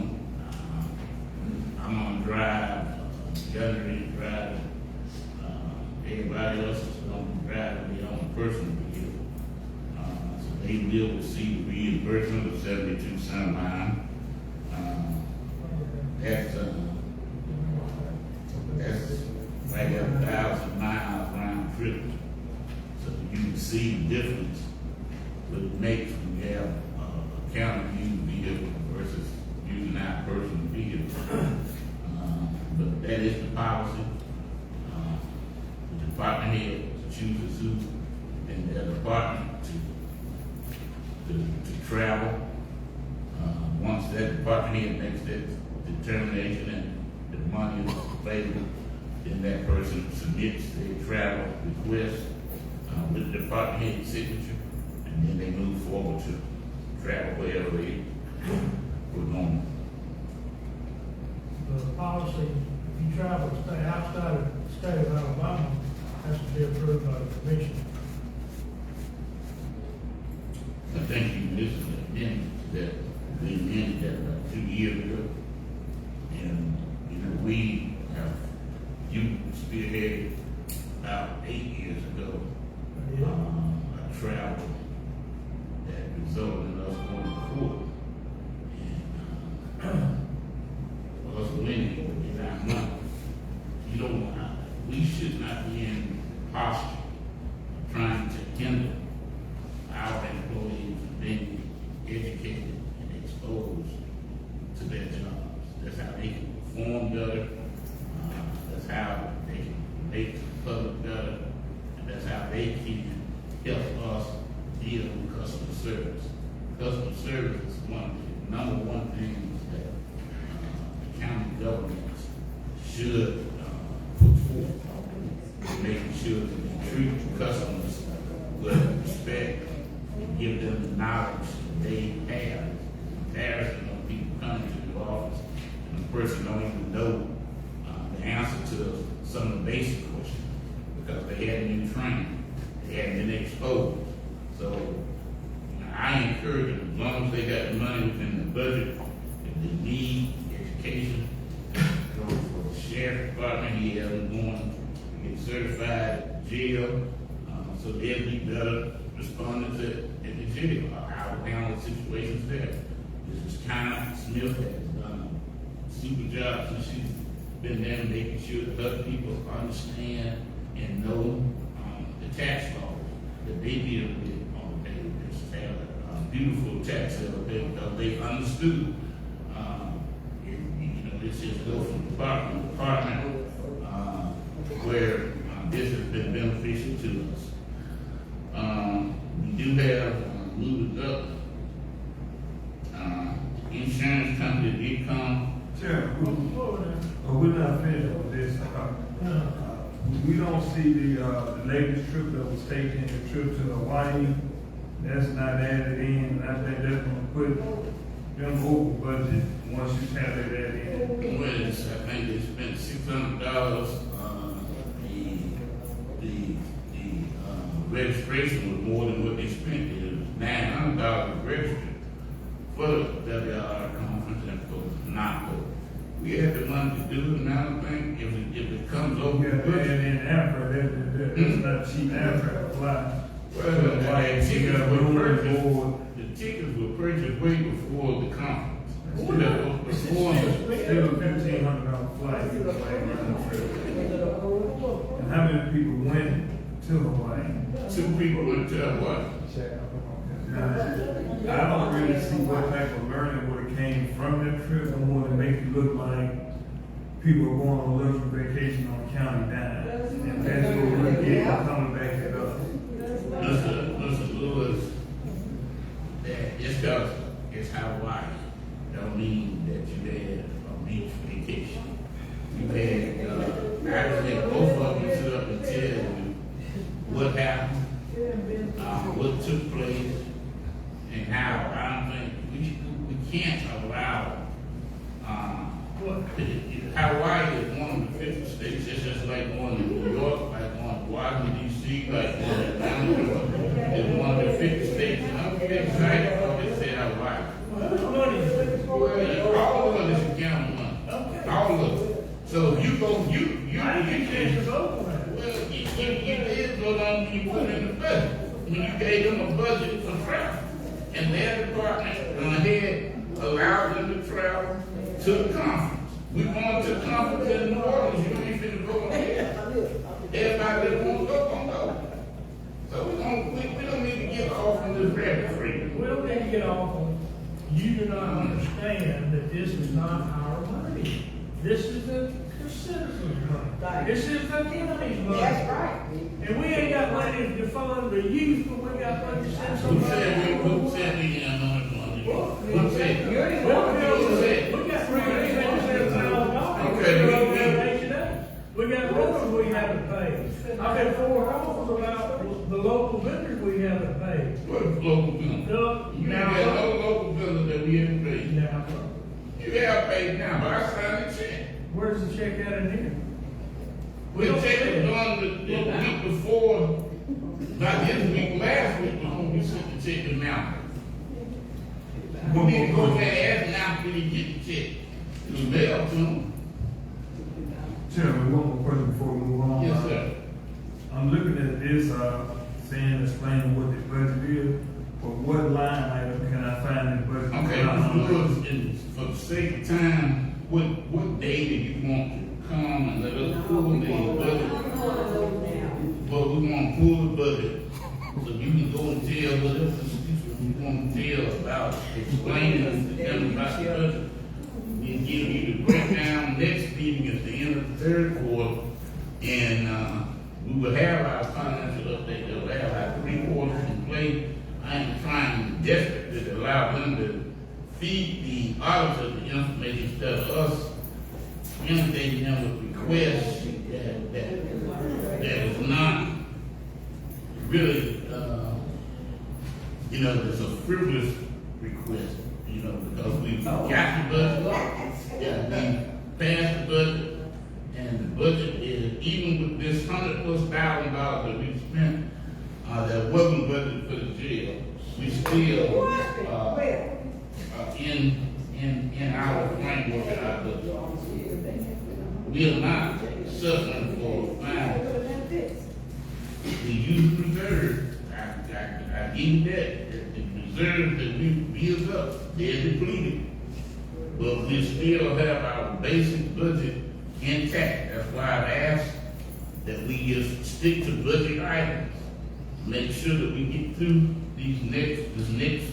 I'm on drive, Gunnery is driving, everybody else is going to drive their own personal vehicle. So they will receive reimbursement of 72 cents a mile. That's right at 1,000 miles round trip. So you can see the difference what it makes when you have a county used vehicle versus using our personal vehicle. But that is the policy. The department head chooses who in their department to travel. Once that department head makes that determination and the money is available, then that person submits their travel request with the department head signature, and then they move forward to travel wherever they were going. The policy, if you travel to stay outside of the state of Alabama, has to be approved by the commission. I think you mentioned that we amended that about 2 years ago. And, we have, you spearheaded about 8 years ago, a travel that resulted in us going to court. And us winning in our money. We should not be in posture of trying to hinder our employees from being educated and exposed to their jobs. That's how they can perform better. That's how they can make the public better. And that's how they can help us deal with customer service. Customer service is number one thing that county governments should put forth. Making sure that they treat customers with respect and give them the knowledge that they have. Embarrassing when people come to the office and the person don't even know the answer to some of the basic questions because they hadn't been trained, they hadn't been exposed. So I encourage them, as long as they got the money within the budget, if they need education, go for the sheriff department, he has them going to get certified jail, so they'll be better responders at the jail, how to handle situations there. Mrs. China Smith has done a super job since she's been there, making sure that other people understand and know the tax laws that they deal with on a daily basis. They have a beautiful tax bill because they understood. This just goes from department to department where this has been beneficial to us. We do have moving up insurance company did come. Chairman, we're not finished with this. We don't see the latest trip that was taken, the trip to Hawaii. That's not added in, and I think that's gonna put them over budget once you have that added in. Well, I think they spent $600. The registration was more than what they spent. It was $900 registered for the WR conference and for NACO. We had the money to do it, and I don't think if it comes over. Yeah, and in Africa, that's not cheap. Africa fly. Well, the tickets were purchased way before the conference. Still a $1,500 flight. And how many people went to Hawaii? 2 people went to Hawaii. Now, I don't really see what type of learning would have came from that trip. I want to make it look like people are going on a little vacation on county dime. And that's what we're getting coming back at us. Listen, Lewis, that just because it's Hawaii don't mean that you had a beach vacation. You had, I think both of them sit up and tell you what happened, what took place, and how. I don't think we can't allow, Hawaii is one of the 50 states. It's just like going to New York, like going to Washington, D.C., like going to Atlanta. It's one of the 50 states. And I'm excited for they say Hawaii. Well, all of us is county money. All of it. So you go, you did vote on when you put in the budget. When you gave them a budget for travel. And their department had allowed them to travel to the conference. We going to the conference in New Orleans. You ain't finna go on here. Everybody that wants to go, gonna go. So we don't need to get off on this rabbit free. We don't need to get off on, you do not understand that this is not our money. This is the citizens' money. This is the county's money. That's right. And we ain't got money to fund the youth, but we got money to send Who somebody. said we have no money? You're the We one. got $387,000. Okay, We got roads we haven't paid. I've had 4 calls about the local vendors we haven't paid. What is local bill? You ain't got no local bill that we haven't paid. Now, You have paid now, but I signed a check. where's the check out in here? The check was done the week before, not this week, last week, was when we sent the check to Mountain. We need to go there and ask Mountain, did he get the check? It was mailed to him. Chairman, one more question before we move on. Yes, sir. I'm looking at this, saying, explaining what the budget is, but what line item can I find in the budget? Okay, Mr. Lewis, and for the sake of time, what day do you want to come and let us pull the budget? Well, we want to pull the budget, so you can go and tell whatever you want to tell about explaining to them about the budget. We'll give you the breakdown next meeting at the end of the third quarter, and we will have our financial update. We'll have our 3 quarters in play. I am trying desperately to allow them to feed the auditor the information instead of us inundating them with requests that is not really, there's a frivolous request, because we've got the budget, we passed the budget, and the budget is, even with this $100,000+ that we spent, that wasn't budgeted for the jail, we still, in our framework of our budget. We are not suffering for fines. The youth reserve, I give you that, the reserves that we built up, they're depleted. But we still have our basic budget intact. That's why I've asked that we just stick to budget items. Make sure that we get through this next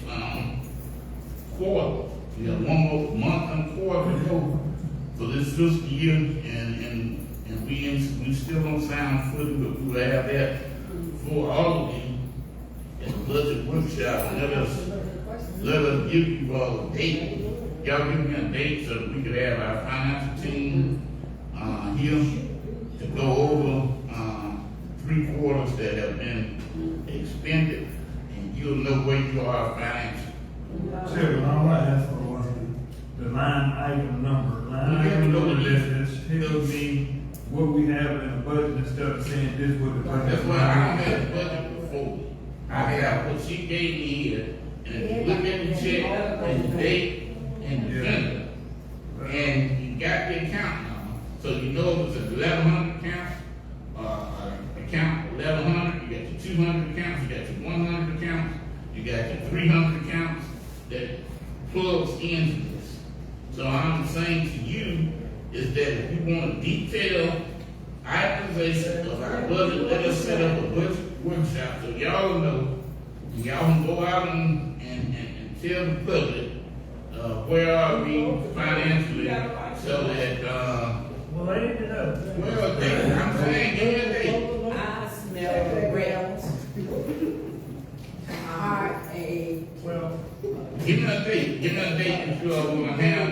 quarter. We have one more month and quarter to go for this fiscal year, and we still on sound footing, but we will have that for all of you at the budget workshop. Let us give you all a date. Y'all give me a date so that we could have our financial team here to go over 3 quarters that have been expended, and you'll know where you are financially. Chairman, all I asked for was the line item number. Line item number that tells me what we have in the budget instead of saying this was the budget. That's why I don't have the budget before. I have what she gave me here, and if you look at the check and the date and the vendor, and you got the account number, so you know if it's a 1,100 account, account 1,100, you got your 200 accounts, you got your 100 accounts, you got your 300 accounts that plugs into this. So I'm saying to you is that if you want a detailed itemization of our budget, let us set up a budget workshop so y'all know, and y'all can go out and tell the public where are we financially, so that Well, they need to know. well, I'm saying give me a date. I smell regret. Well, Give me a date. Give me a date if you are going to have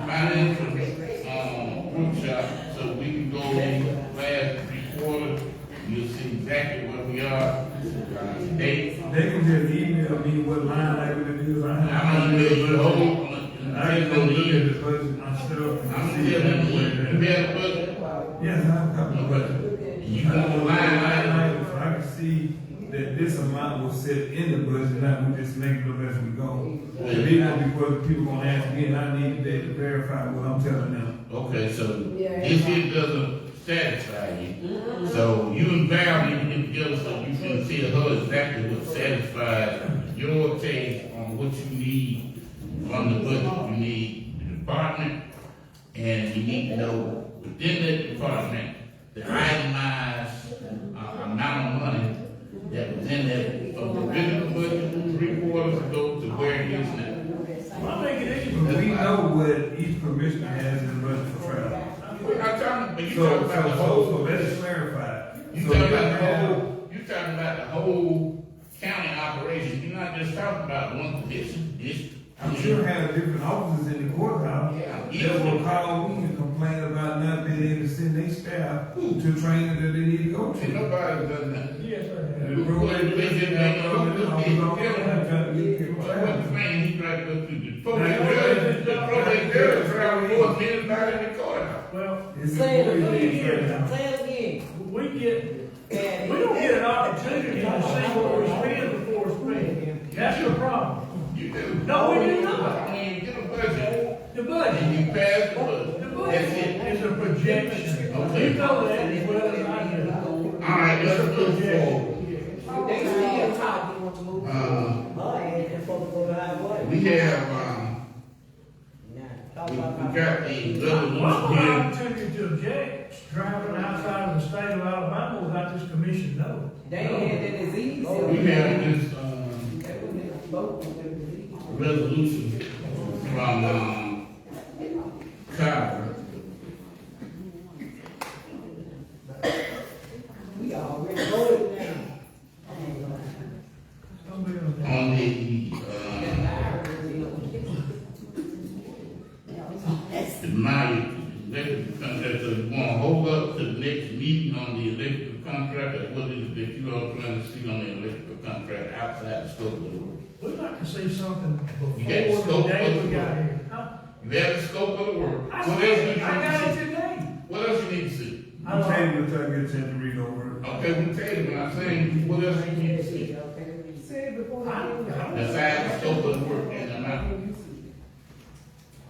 a financial workshop, so we can go over the last 3 quarters. You'll see exactly where we are. Date. They can just email me what line item it is. I'm gonna email you the whole. I ain't gonna look at the budget myself. I'm gonna tell them you have a budget. Yes, I have a couple of budget. You want the line item. So I can see that this amount was set in the budget, not we just make it up as we go. And then because people gonna ask me, and I need to verify what I'm telling them. Okay, so this here doesn't satisfy you. So you and Val need to get together so you can tell her exactly what satisfies your take on what you need from the budget. You need the department, and you need to know within that department the itemized amount of money that was in there from the original budget 3 quarters ago to where it is now. I'll make it easy. But we know what each commissioner has in the budget for travel. I'm talking, but you So talking about the whole. let's clarify. You So talking we about the have- whole. You talking about the whole county operation. You're not just talking about one position. I'm sure have different officers in the courthouse Yeah. that will call me and complain about not being able to send their staff to training that they need to go Ain't to. nobody done that. Yes, sir. The probate division, I'm trying to get people What traveling. the man, he tried to go through the probate judge travel more than anybody in the courthouse. Well, It's Say it employees again. right now. Say it again. we don't get an opportunity to see what we spend before we spend. That's the problem. You do. No, we do not. When you get a budget, The budget. and you pass the budget, The that's budget it. is a projection. Okay. You know that as well as I do. All right, let's move forward. They still talking, want to move. We have, we got the Well, resolution the here. opportunity to object, traveling outside of the state of Alabama without this commission knowing. They ain't had that disease. We have this, resolution from, Carver. We already voted now. On the, the money, electrical contract, so you wanna hold up to the next meeting on the electrical contract, or what is it that you all plan to see on the electrical contract outside the scope of the work? We'd like to see something You got the before scope the day of we the got work. here. Huh? You have the scope of the work. I What else see you it. need I got to it see? today. What else you need to see? I don't- Okay, we'll try to get a chance to read over it. Okay, we tell you, but I'm saying, what else you need to see? Besides the scope of the work and the amount.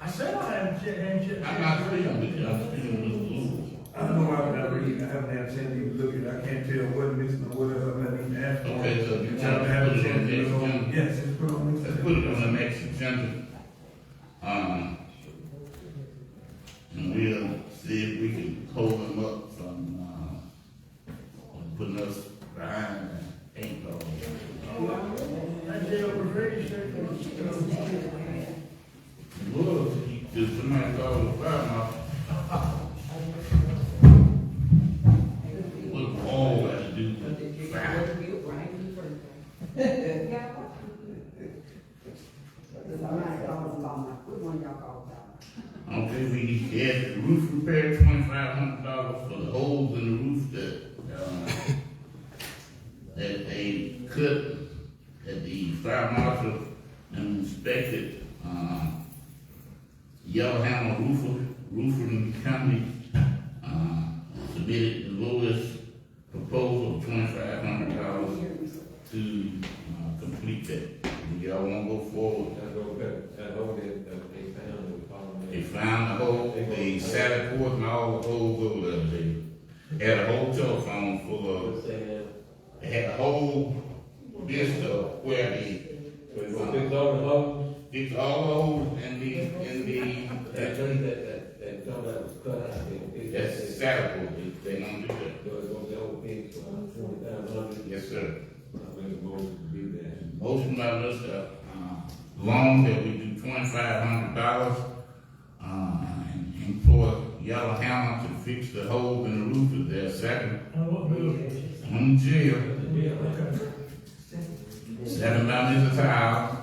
I said I hadn't checked. I'm not speaking with you, I'm speaking with the rules. I know I'm not reading, I haven't had a chance to even look at it, I can't tell what missing or what else I haven't even asked for. Okay, so you I trying to haven't put had a it on the chance to next look on. agenda? Yes, it's put on this. Let's put it on the next agenda. And we'll see if we can hold them up from, putting us behind the eight ball. That jail was ready, sir. Well, if somebody called the fire marshal. What all got to do with fire? Okay, we had the roof repair, $2,500 for the holes in the roof that they cut, that the fire marshal inspected, Yellowhammer Roofing Company, submitted the lowest proposal of $2,500 to, complete that. Do y'all wanna go forward? They found the hole, they sat at court and all the holes over there. They had a whole telephone full of, they had a whole list of where they Fix all the holes, fixed all the holes in the, that thing that some that was cut out. that's Saturday, they don't do that. So it's gonna be over fixed for $20,000. Yes, sir. I make a motion to do that. Motion by Mr. Long that we do $2,500, and employ Yellowhammer to fix the hole in the roof of their second On what building? on jail. Okay. Second by Mrs. Howe.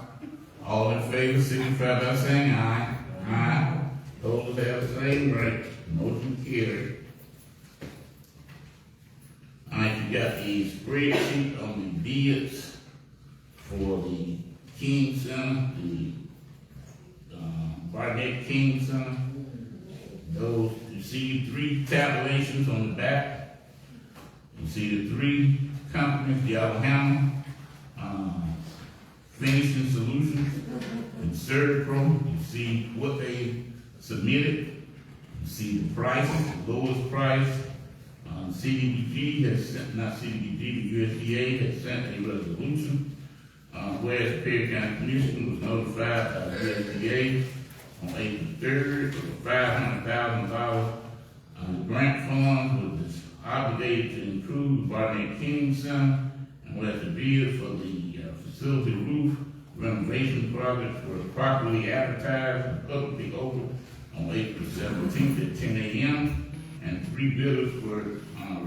All in favor, signify by saying aye. Aye. Those that have the same right, motion carried. All right, you got the spreadsheet on the bids for the King Center, the Barnett King Center. Those, you see 3 tabulations on the back. You see the 3 companies, Yellowhammer, Finishing Solutions, and Servpro. You see what they submitted. You see the prices, the lowest price. CDBG has sent, not CDBG, the USDA has sent a resolution, whereas Perry County Commission was notified by the USDA on April 3rd for $500,000 grant fund was obligated to improve Barnett King Center, and whereas the bid for the facility roof renovation projects were properly advertised and publicly open on April 17th at 10 a.m. and 3 bidders were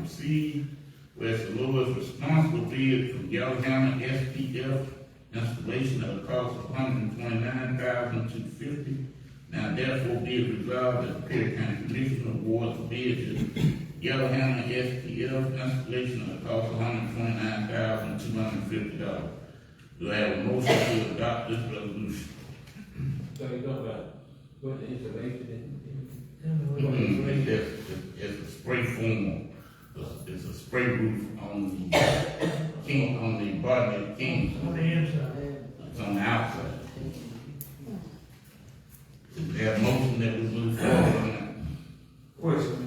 received, whereas the lowest responsible bid from Yellowhammer SPF installation at a cost of $129,250. Now therefore be it resolved that the Perry County Commission awards the bid to Yellowhammer SPF installation at a cost of $129,250. Do I have a motion to adopt this resolution? So you talk about putting the installation It's a spray foam. It's a spray roof on the Barnett King. On the inside. It's on the outside. Is there a motion that we move forward on that? Question,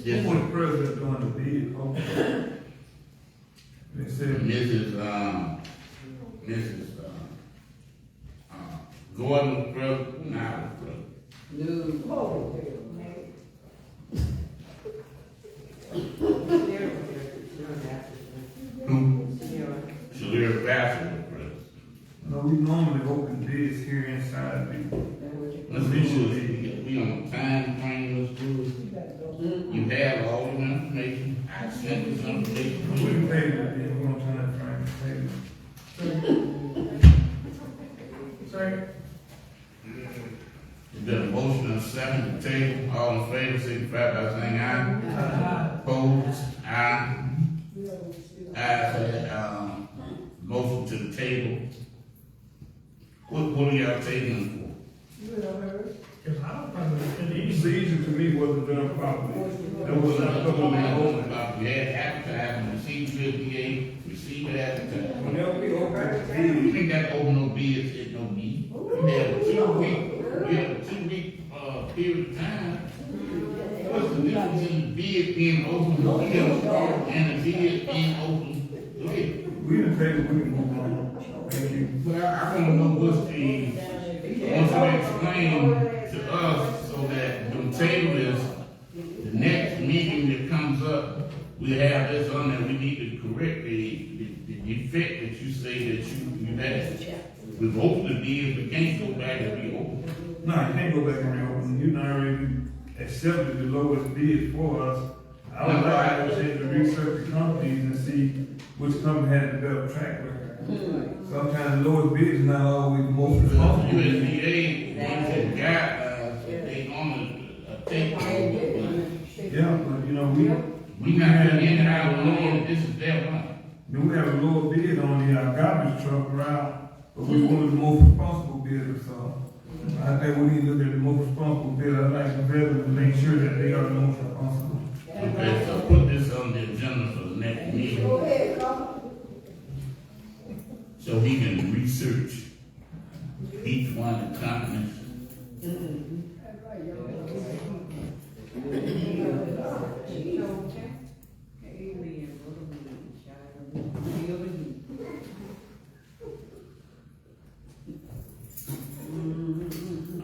Yes, who was the president doing the bid? Okay. They said, Mrs. Gordon was president, now was president. Shalir Bassett was president. no, we normally open bids here inside the, Let's do this, we on a time frame, let's do it. You have all the information, I sent you some we information. can pay the bid, we want time frame, Second. There's been a motion and a second to table, all in favor, signify by saying aye. Opposed, aye. Motion to the table. What are y'all tabling Because I don't think it's been the easy. season to me wasn't done properly. That was not publicly open. for? We had advertising, received USDA, received advertising. Whenever we open the You bid, ain't got to open no bids, it no need. We have a 2 week, period of time. What's the difference in open bill, and the bid in open bill. We didn't pay, we can move on. Thank you. Well, I wanna know what's want you to explain to us so that when table is, the next meeting that comes up, we have this on there, we need to correct the effect that you say that you had. We've opened the bid, we can't go back and reopen. No, you can't go back and reopen. You done already accepted the lowest bid for us. I would like to research the companies and see which company had the better track record. Sometimes the lowest bid is not always the most responsible. USDA, once it guidelines, they normally take it. Yeah, but you know, We not gonna get out lower, this is their money. we have a lower bid on the garbage truck route, but we wanted the most responsible bidder, so I think we need to look at the most responsible bidder. I'd like the bidder to make sure that they are the most responsible. Okay, so put this on the agenda for the next meeting. So we can research each one of the companies.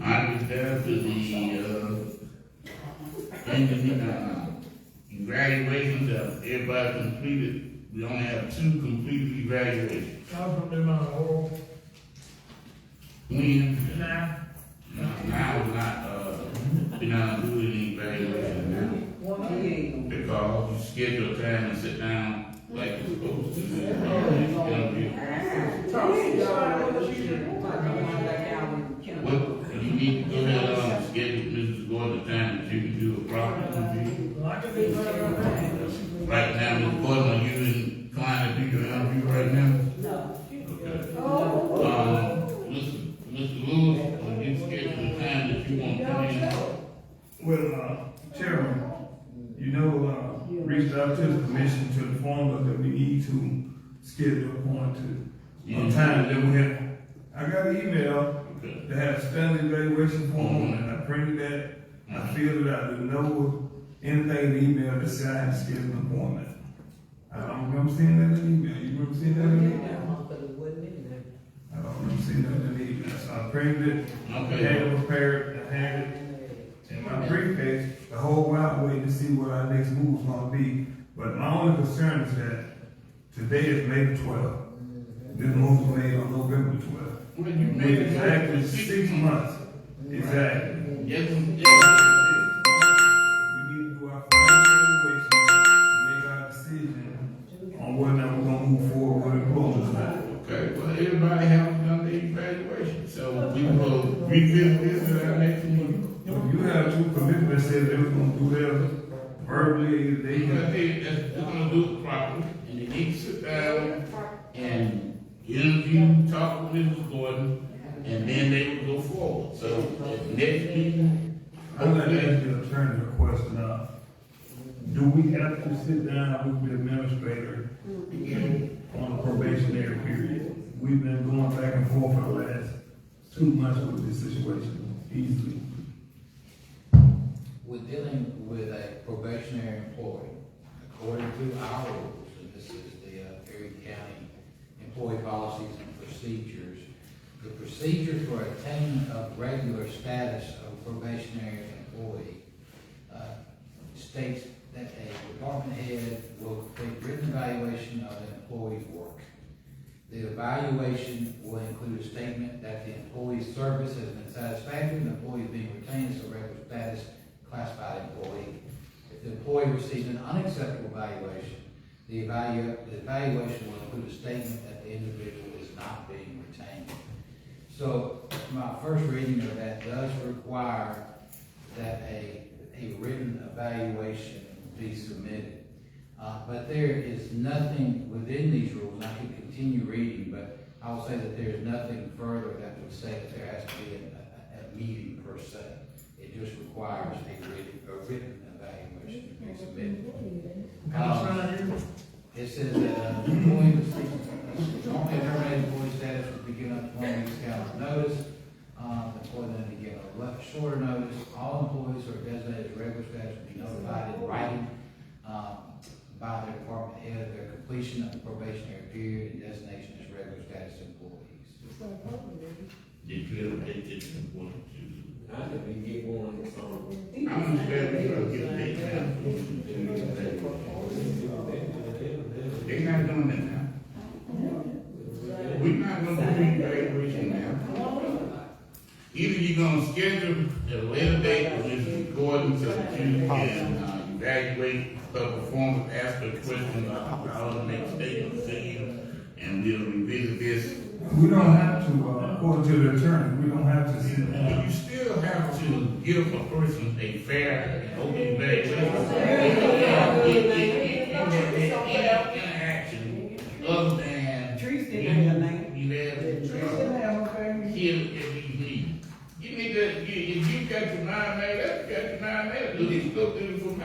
I was there for the, evaluations of everybody completed. We only have 2 completed evaluations. I was gonna do my whole, When? now, Now we're not doing any evaluation now. Because you schedule a time and sit down like you're supposed to. What, you need to go ahead and schedule Mrs. Gordon a time that you can do a proper review. I can do that right now. Right now, Mrs. Gordon, are you inclined to do your interview right now? No. Okay. Mr. Lewis, when you schedule a time that you want to come in, Well, Chairman, you know, reached out to the commission to inform us that we need to schedule a point to, time that we have. I got an email that had a standard evaluation form, and I printed that. I filled it out. There's no anything in the email that said I had to schedule an appointment. I don't remember seeing that in the email. You remember seeing that in the email? I don't remember seeing that in the email. So I printed it, had it prepared, I had it in my briefcase the whole while waiting to see what our next move was gonna be. But my only concern is that today is May the 12th. This move was made on November 12th. when you Made make it exactly 6 months. Exactly. Yes, We need to do our final evaluation and make our decision on whether or not we're gonna move forward with employment or not. okay, well, everybody haven't done the evaluation, so we will revisit this at our next meeting. You have 2 committees that said they were gonna do theirs verbally, they They're gonna do it properly, and they need to sit down and interview, talk with Mrs. Gordon, and then they will go forward. So, at the next meeting, I'd like to ask the attorney a question. Do we have to sit down with the administrator on a probationary period? We've been going back and forth for the last 2 months with this situation easily. we're dealing with a probationary employee. According to our rules, and this is the Erie County Employee Policies and Procedures, the procedure for attainment of regular status of a probationary employee states that a department head will complete written evaluation of an employee's work. The evaluation will include a statement that the employee's service has been satisfactory and the employee is being retained as a regular status classified employee. If the employee receives an unacceptable evaluation, the evaluation will include a statement that the individual is not being retained. So my first reading of that does require that a written evaluation be submitted. But there is nothing within these rules, and I could continue reading, but I'll say that there is nothing further that would say that there has to be a meeting per se. It just requires a written evaluation to be submitted. It says that employee receives, normally a terminated employee status would be given up to 1 week's calendar notice. Employee then to give a shorter notice. All employees who are designated as regular status will be notified in writing by their department head of their completion of the probationary period and designation as regular status employees. Did you ever take this one to? I think we get one, I understand we gotta get a date now. They not doing that now. We're not gonna do evaluation now. Either you're gonna schedule at a later date, or just according to the you can evaluate her performance, ask her questions, how to make statements to you, and we'll revisit this. We don't have to, according to the attorney, we don't have to see But that. you still have to give a person a fair and open evaluation. Interaction, other than you have kill every need. You need to, if you got your mind made up, you got your mind made up. At least go through it for my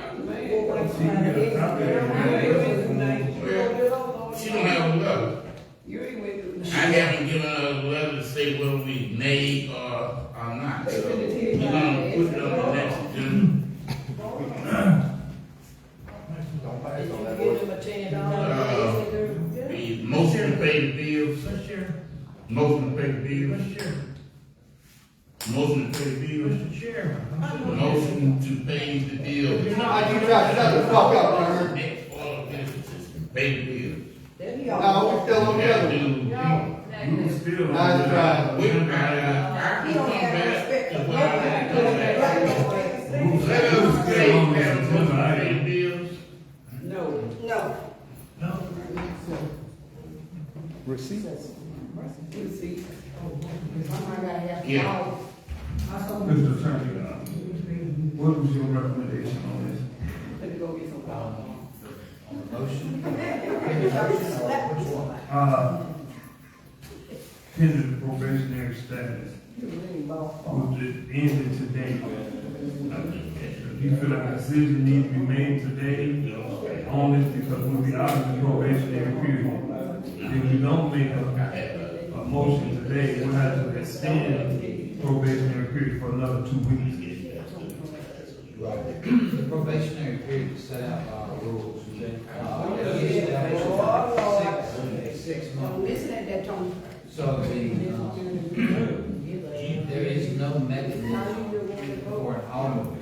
She don't have a letter. I haven't given her a letter to say whether we made or not. So we're gonna put it on the next agenda. The motion to pay the bills. Mr. Chair, Motion to pay the bills. Mr. Chair, Motion to pay the bills. Mr. Chair. Motion to pay the bills. I you try to shut the fuck up, Turner. Next order of business is to pay the bills. No, we're still on the other. We still. Nice try. Wait a minute, I can come back to why I come back. Let us pay the bills. No. No, Receipt? Yeah. Mr. Attorney, what was your recommendation on this? Let me go get some coffee. On the motion? Pending the probationary status, was it ended today? If you feel like a decision needs to be made today on this, because we'll be out of the probationary period. If we don't make a motion today, we'll have to extend the probationary period for another 2 weeks. The probationary period is set out by our rules. Six months. Listen at that, Tony. So there is no mechanism for an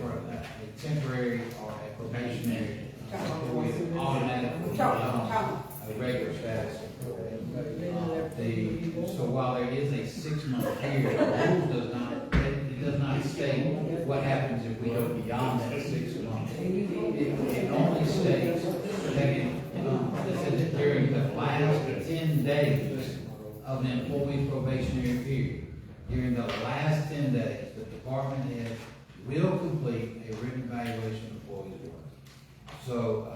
for a temporary or a probationary employee to automatically become a regular status employee. So while there is a 6-month period, the rule does not, it does not state what happens if we go beyond that 6 months. It only states that during the last 10 days of an employee's probationary period, during the last 10 days, the department head will complete a written evaluation of employee's work. So,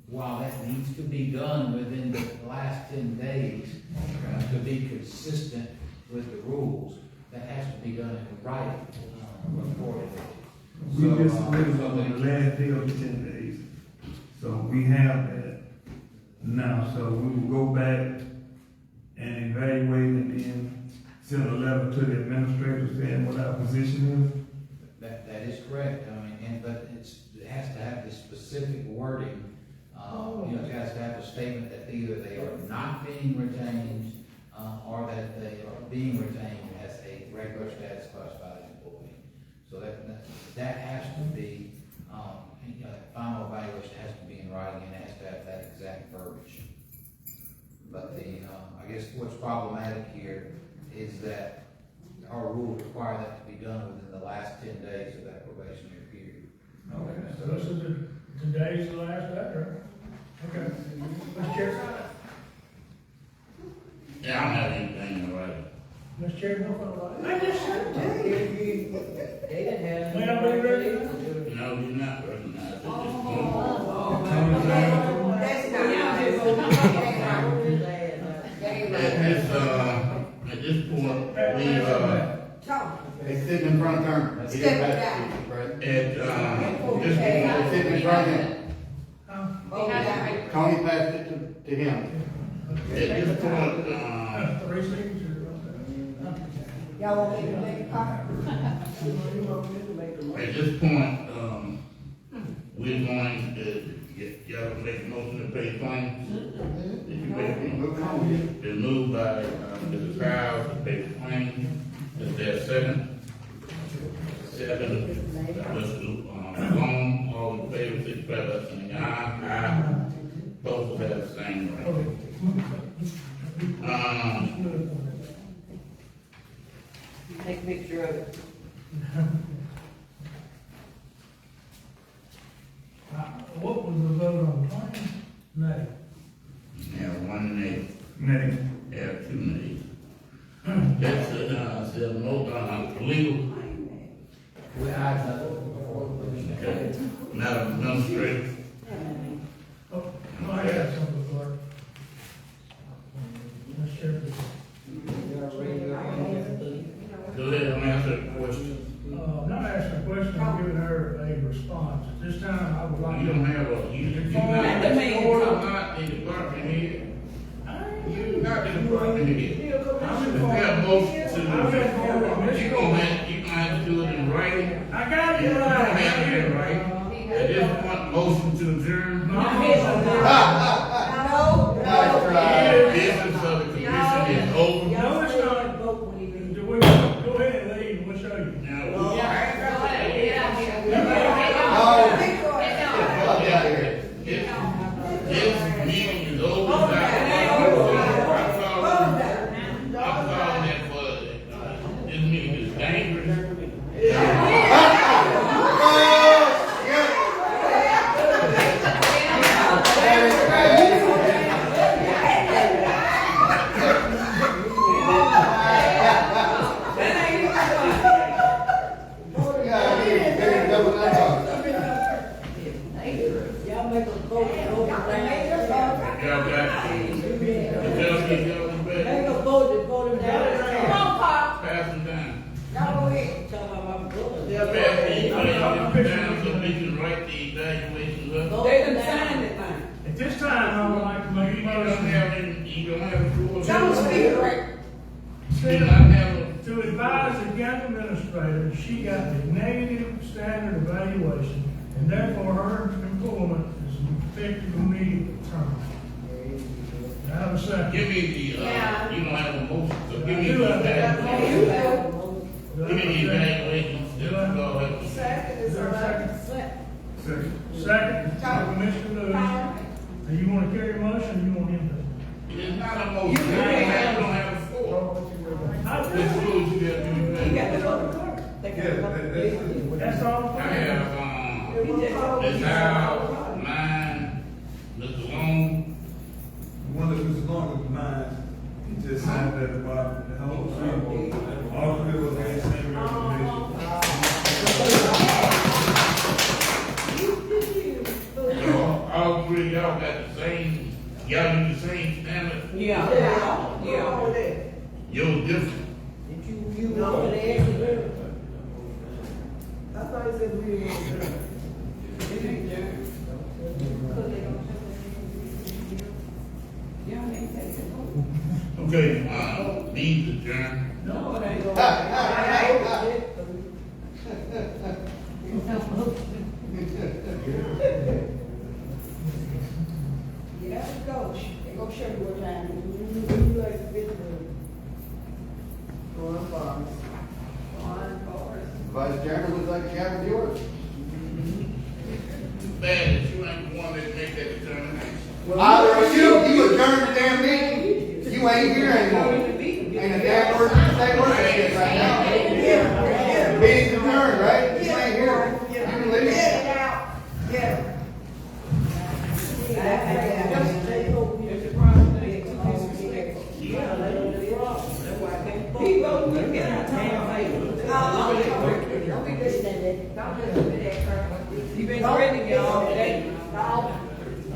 while that needs to be done within the last 10 days, to be consistent with the rules, that has to be done in writing, accordingly. We just live on the last day of the 10 days. So we have that now, so we will go back and evaluate and then send a letter to the administrator saying what our position That is correct, I mean, but it has to have the specific wording. It has to have a statement that either they are not being retained, or that they are being retained as a regular status classified employee. So that has to be, that final evaluation has to be in writing and it has to have that exact verbiage. But I guess what's problematic here is that our rules require that to be done within the last 10 days of that probationary period. okay, so this is today's the last day, right? Okay. Mr. Chair? Yeah, I don't have anything in writing. Mr. Chair, no further. I just heard that. They didn't have. When are we ready? No, you're not recognized at this point. At this point, we, They sitting in front of Turner. He didn't pass it, right? this point, They sitting in front of him. Tony passed it to him. at this point, Three signatures. Y'all want me to make a copy? at this point, we we're going to, y'all gonna make a motion to pay claims? Did you make a motion? Been moved by, Mrs. Powell to pay the claims. Is there a second? Second, Mr. Long, all in favor, signify by saying aye. Aye. Both will have the same right. Take a picture of it. What was the vote on the claim? Nay. Have one nay, Nay. have two nays. That's, said no, legal. We have nothing. Okay. Madam Administrator. Oh, I got something, Clerk. Let's check this. Go ahead and answer the question. Not asking a question, I'm giving her a response. At this time, I would like You to. don't have a, you're not the department head. You're not the department head. I'm You have most to I'm informed, you gonna have to do it in writing. I got You it don't right. have it in writing. At this point, motion to adjourn. No. Business of the commission is over. No, it's not. Do we, go ahead and leave, we'll show you. Now, this meeting is over. I'm calling that for, this meeting is dangerous. Y'all make a vote and vote Y'all got, Make a vote and vote them down. pass them down. Y'all go ahead. Tell my mama, go. Pass these things down so we can write the evaluations up. They done signed it, man. At this time, I would like to make a You don't motion have a full. Don't speak right. You don't have a. to advise the county administrator, she got the negative standard evaluation, and therefore her employment is effective immediate term. I have a second. Give me the, you don't have a motion, so give me You the have that. evaluation. Do I Give me have the a second? evaluations that you all have. Second Is there a second? Second. Second, Commissioner Lewis. Do you want to carry a motion, or you want him to? It's not a motion, you don't have a floor. This rules you got to do You got that. to go to court. That's all. I have, Ms. Howe, mine, Mr. Long, One of Mr. Long is mine, he just signed at the bottom, the whole thing, all of it was the same recommendation. so all three of y'all got the same, y'all do the same standard, Yeah. you're different. You know the answer. I thought he said we were. Y'all ain't taking no. Okay, these adjourned. No, it ain't. Yeah, go. They go show you what time. You like to visit them. Going far. Vice Chairman looks like a captain of yours. Too bad that you ain't the one that make that determination. Either are you adjourned the damn meeting, you ain't here anymore. Ain't a damn word you say word shit right now. Meeting's adjourned, right? You ain't here. You can leave. You've been threatening y'all all day.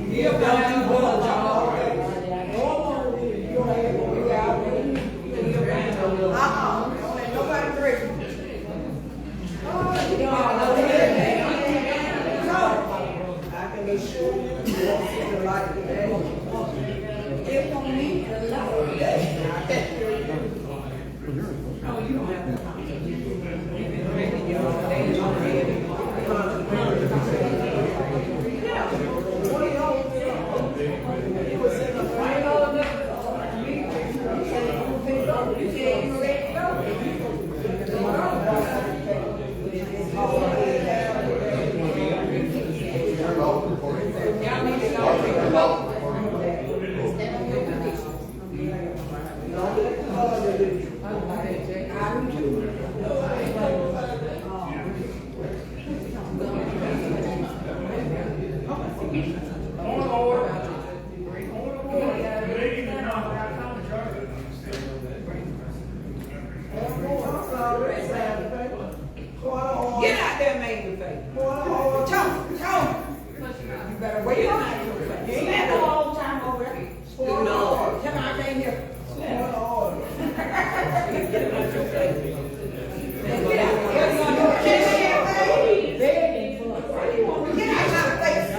You've done too well, y'all. Nobody threatened. I can assure you, you're like today. If on me, a lot of day. No, you don't have to. You've been threatening y'all all day. You said you ready to Get out there, man, face. Talk. You better wait on that. You ain't had no whole time over there. No. Tell me I can't hear. Get out. Get out my face.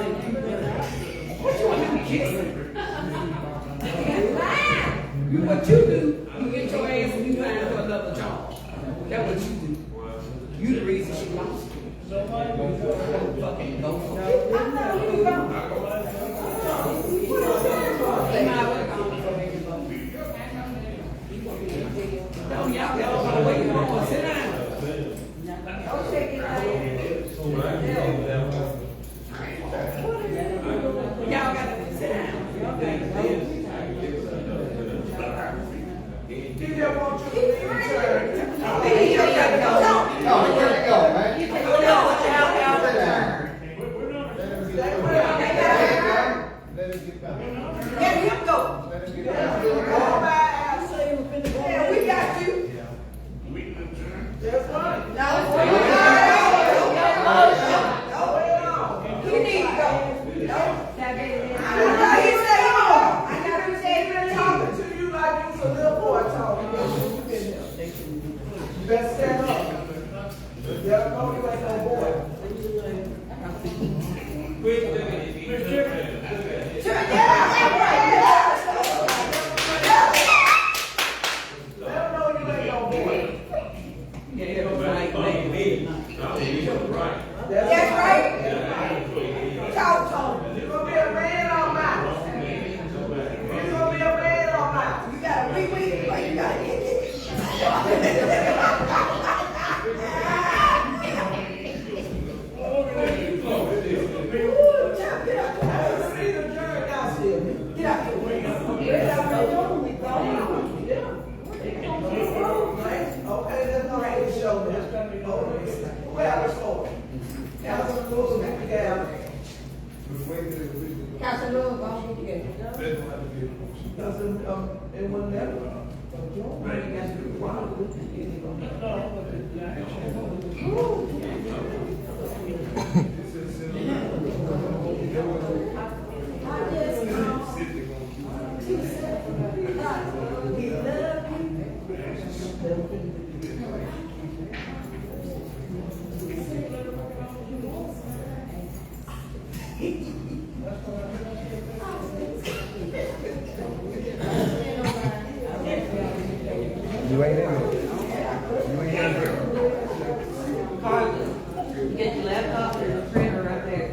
What you want me to kiss? What you do, you get your ass and you find for another job. That's what you do. You the reason she lost. Fucking go for it. I know you don't. No, y'all gotta wait on. Sit down. Don't shake it out. Y'all gotta sit down. He just wants you to be returned. He just gotta go. No, where you go, man? You take it out. Sit down. Let him go. Yeah, we got you. That's right. You need to go. I got him saying talking to you like you was a little boy talking. You better stand up. Yeah, no, you ain't no boy. That's right. Talk to him. You're gonna be a man or not. You're gonna be a man or not. You gotta wee like you gotta get it. Ooh, child, get up. I don't see the jury downstairs. Get up. Get up. Okay, that's not right to show them. Who else for? Councilman Lewis, get together. Councilman Lewis, go together. Councilman, it wasn't never. You ain't in there. You ain't in there. You get your laptop and the printer right there.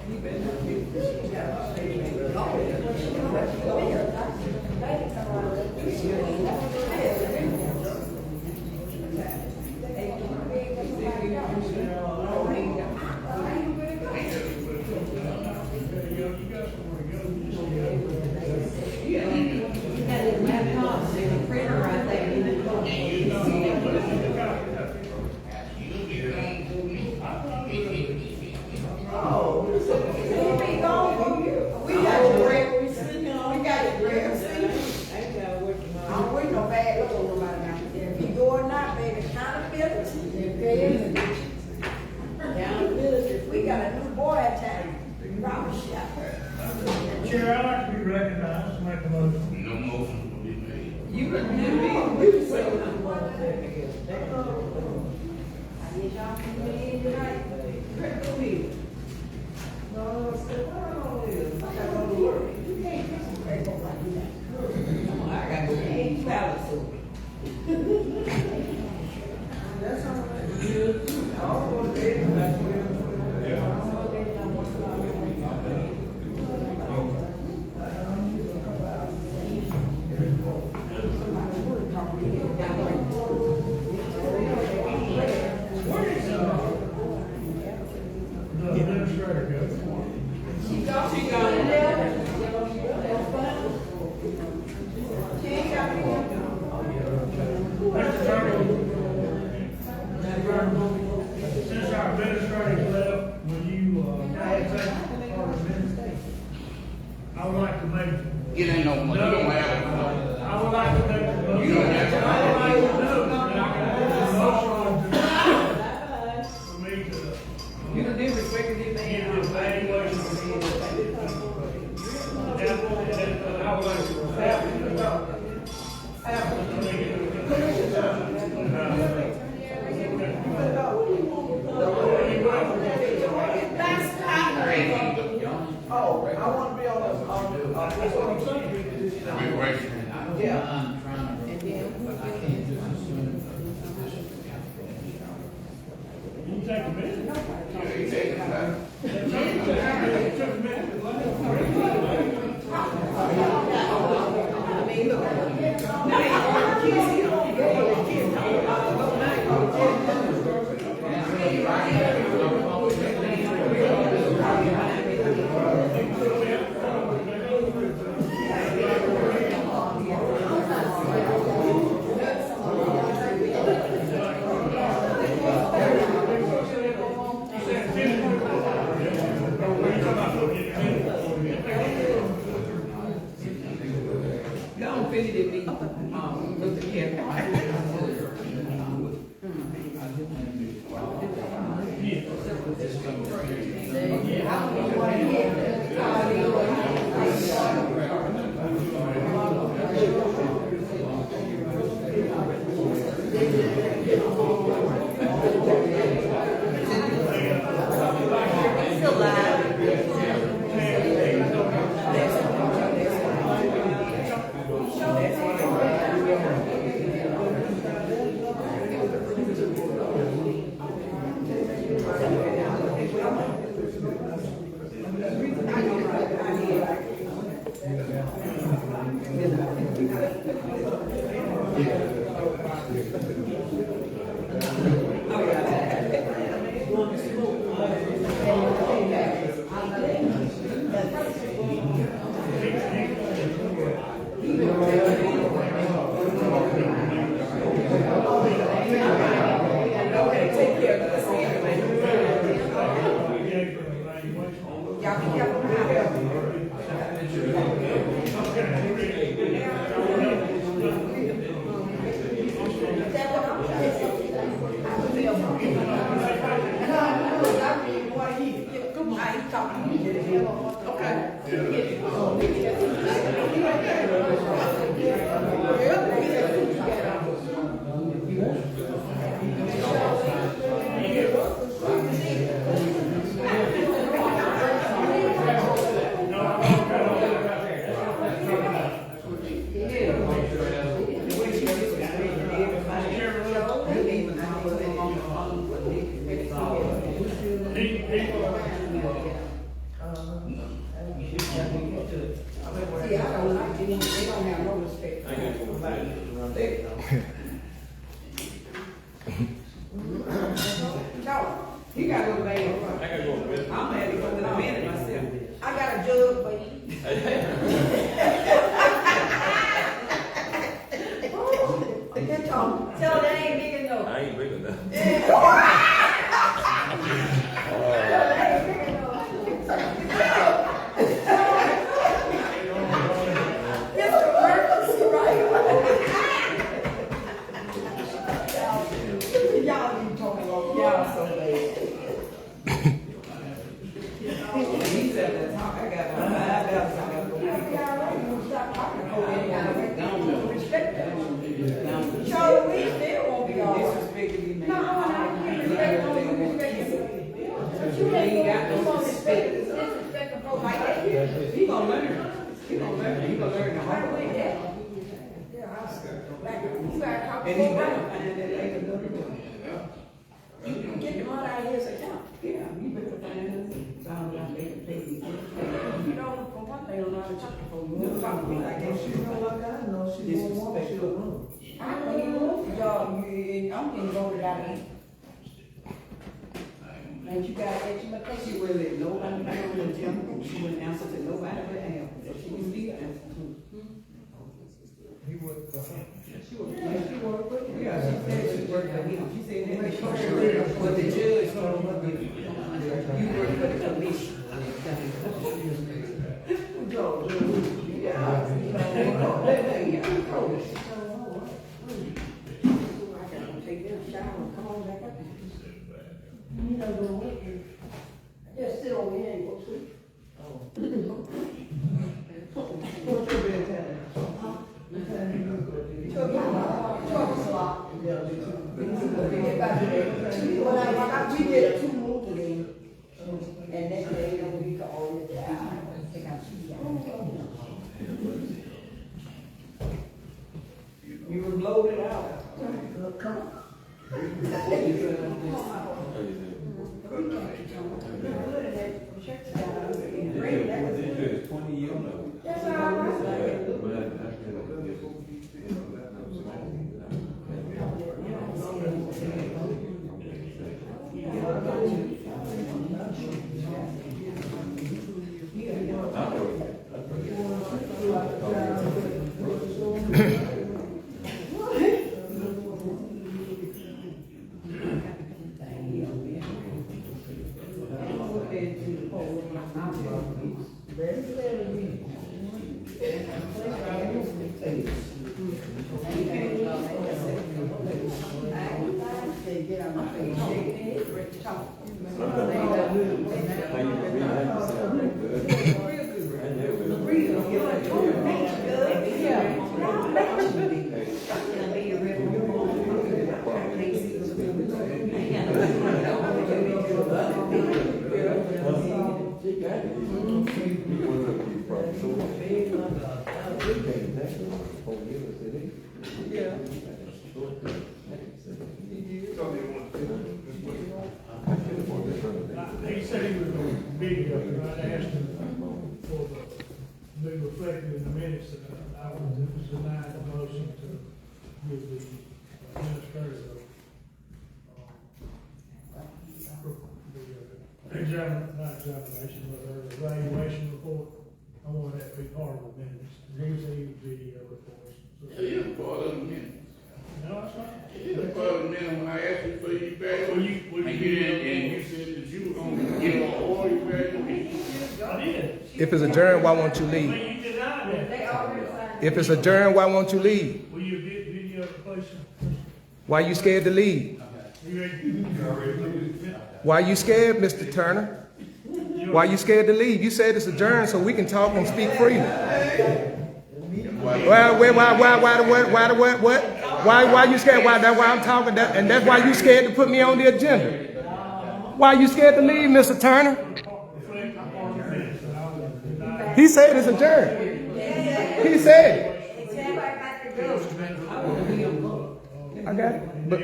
You Chair, I'd like to be recognized, make a motion. No motion will be made. You can you say I got to eat salad soup. That's all right. That's not great. Oh, I wanna be on We're waiting. Yeah. You take a minute. Yeah, he taking that. I mean, look. Now, kids here, the kids talking about don't finish it, me, with the kid. You gotta go back. I gotta go to bed. I'm gonna have to go to the minute myself. I got a jug for you. Tell that ain't big enough. I ain't big enough. He gonna learn. He gonna learn. He gonna learn the hard way. And he better find that later. Get them all out of his account. Yeah, you better find it. Sounds like they can pay you. You know, for one thing, I'm not a talking for you. No, talk to me like that. She know what I know. She won't want to room. I don't even want the job. I'm getting voted out of here. And you got that, you might think she will let nobody know the gym. She wouldn't answer to nobody but Al. That she wouldn't be answer to. He would, she would, yeah, she said she worked for him. She said that she worked, but the judge told her, you work for the commission. Go, yeah, I gotta take them shower and come on back up. You know, go with you. Just sit over here and go sleep. What's your bedtime? Huh? We did 2 more today, and that day, we could all get out. Take out 2. You was loaded out. Come on. That's all right. He said he was going to be here, and I asked him for the, be reflected in the minutes that I was denied the motion to give the administrator not examination, but evaluation report. I want that to be part of the minutes. And he said he would be reports. Yeah, you're part of the minute. No, it's not. You're part of the minute when I asked you for your back. Will you And you said that you were gonna give all your evaluation. I did. If it's adjourned, why won't you But leave? you denied that. If it's adjourned, why won't you leave? Will you get video of the place? Why you scared to leave? You ready? Why you scared, Mr. Turner? Why you scared to leave? You said it's adjourned so we can talk and speak freely. Well, why you scared? That's why I'm talking, and that's why you scared to put me on the agenda. Why you scared to leave, Mr. Turner? He said it's adjourned. He said it. I got it. But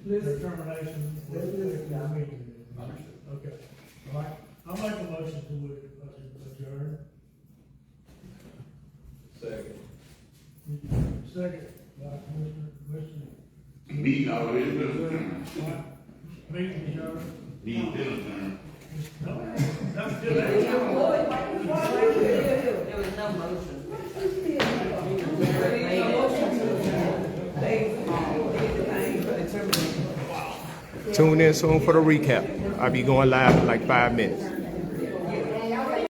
Okay. All right. I'll make a motion to adjourn. Second. Second, Mr. Meeting already been adjourned. Meeting adjourned. Meeting been adjourned. No, that's still there. There was no motion. tune in soon for the recap. I'll be going live in like 5 minutes.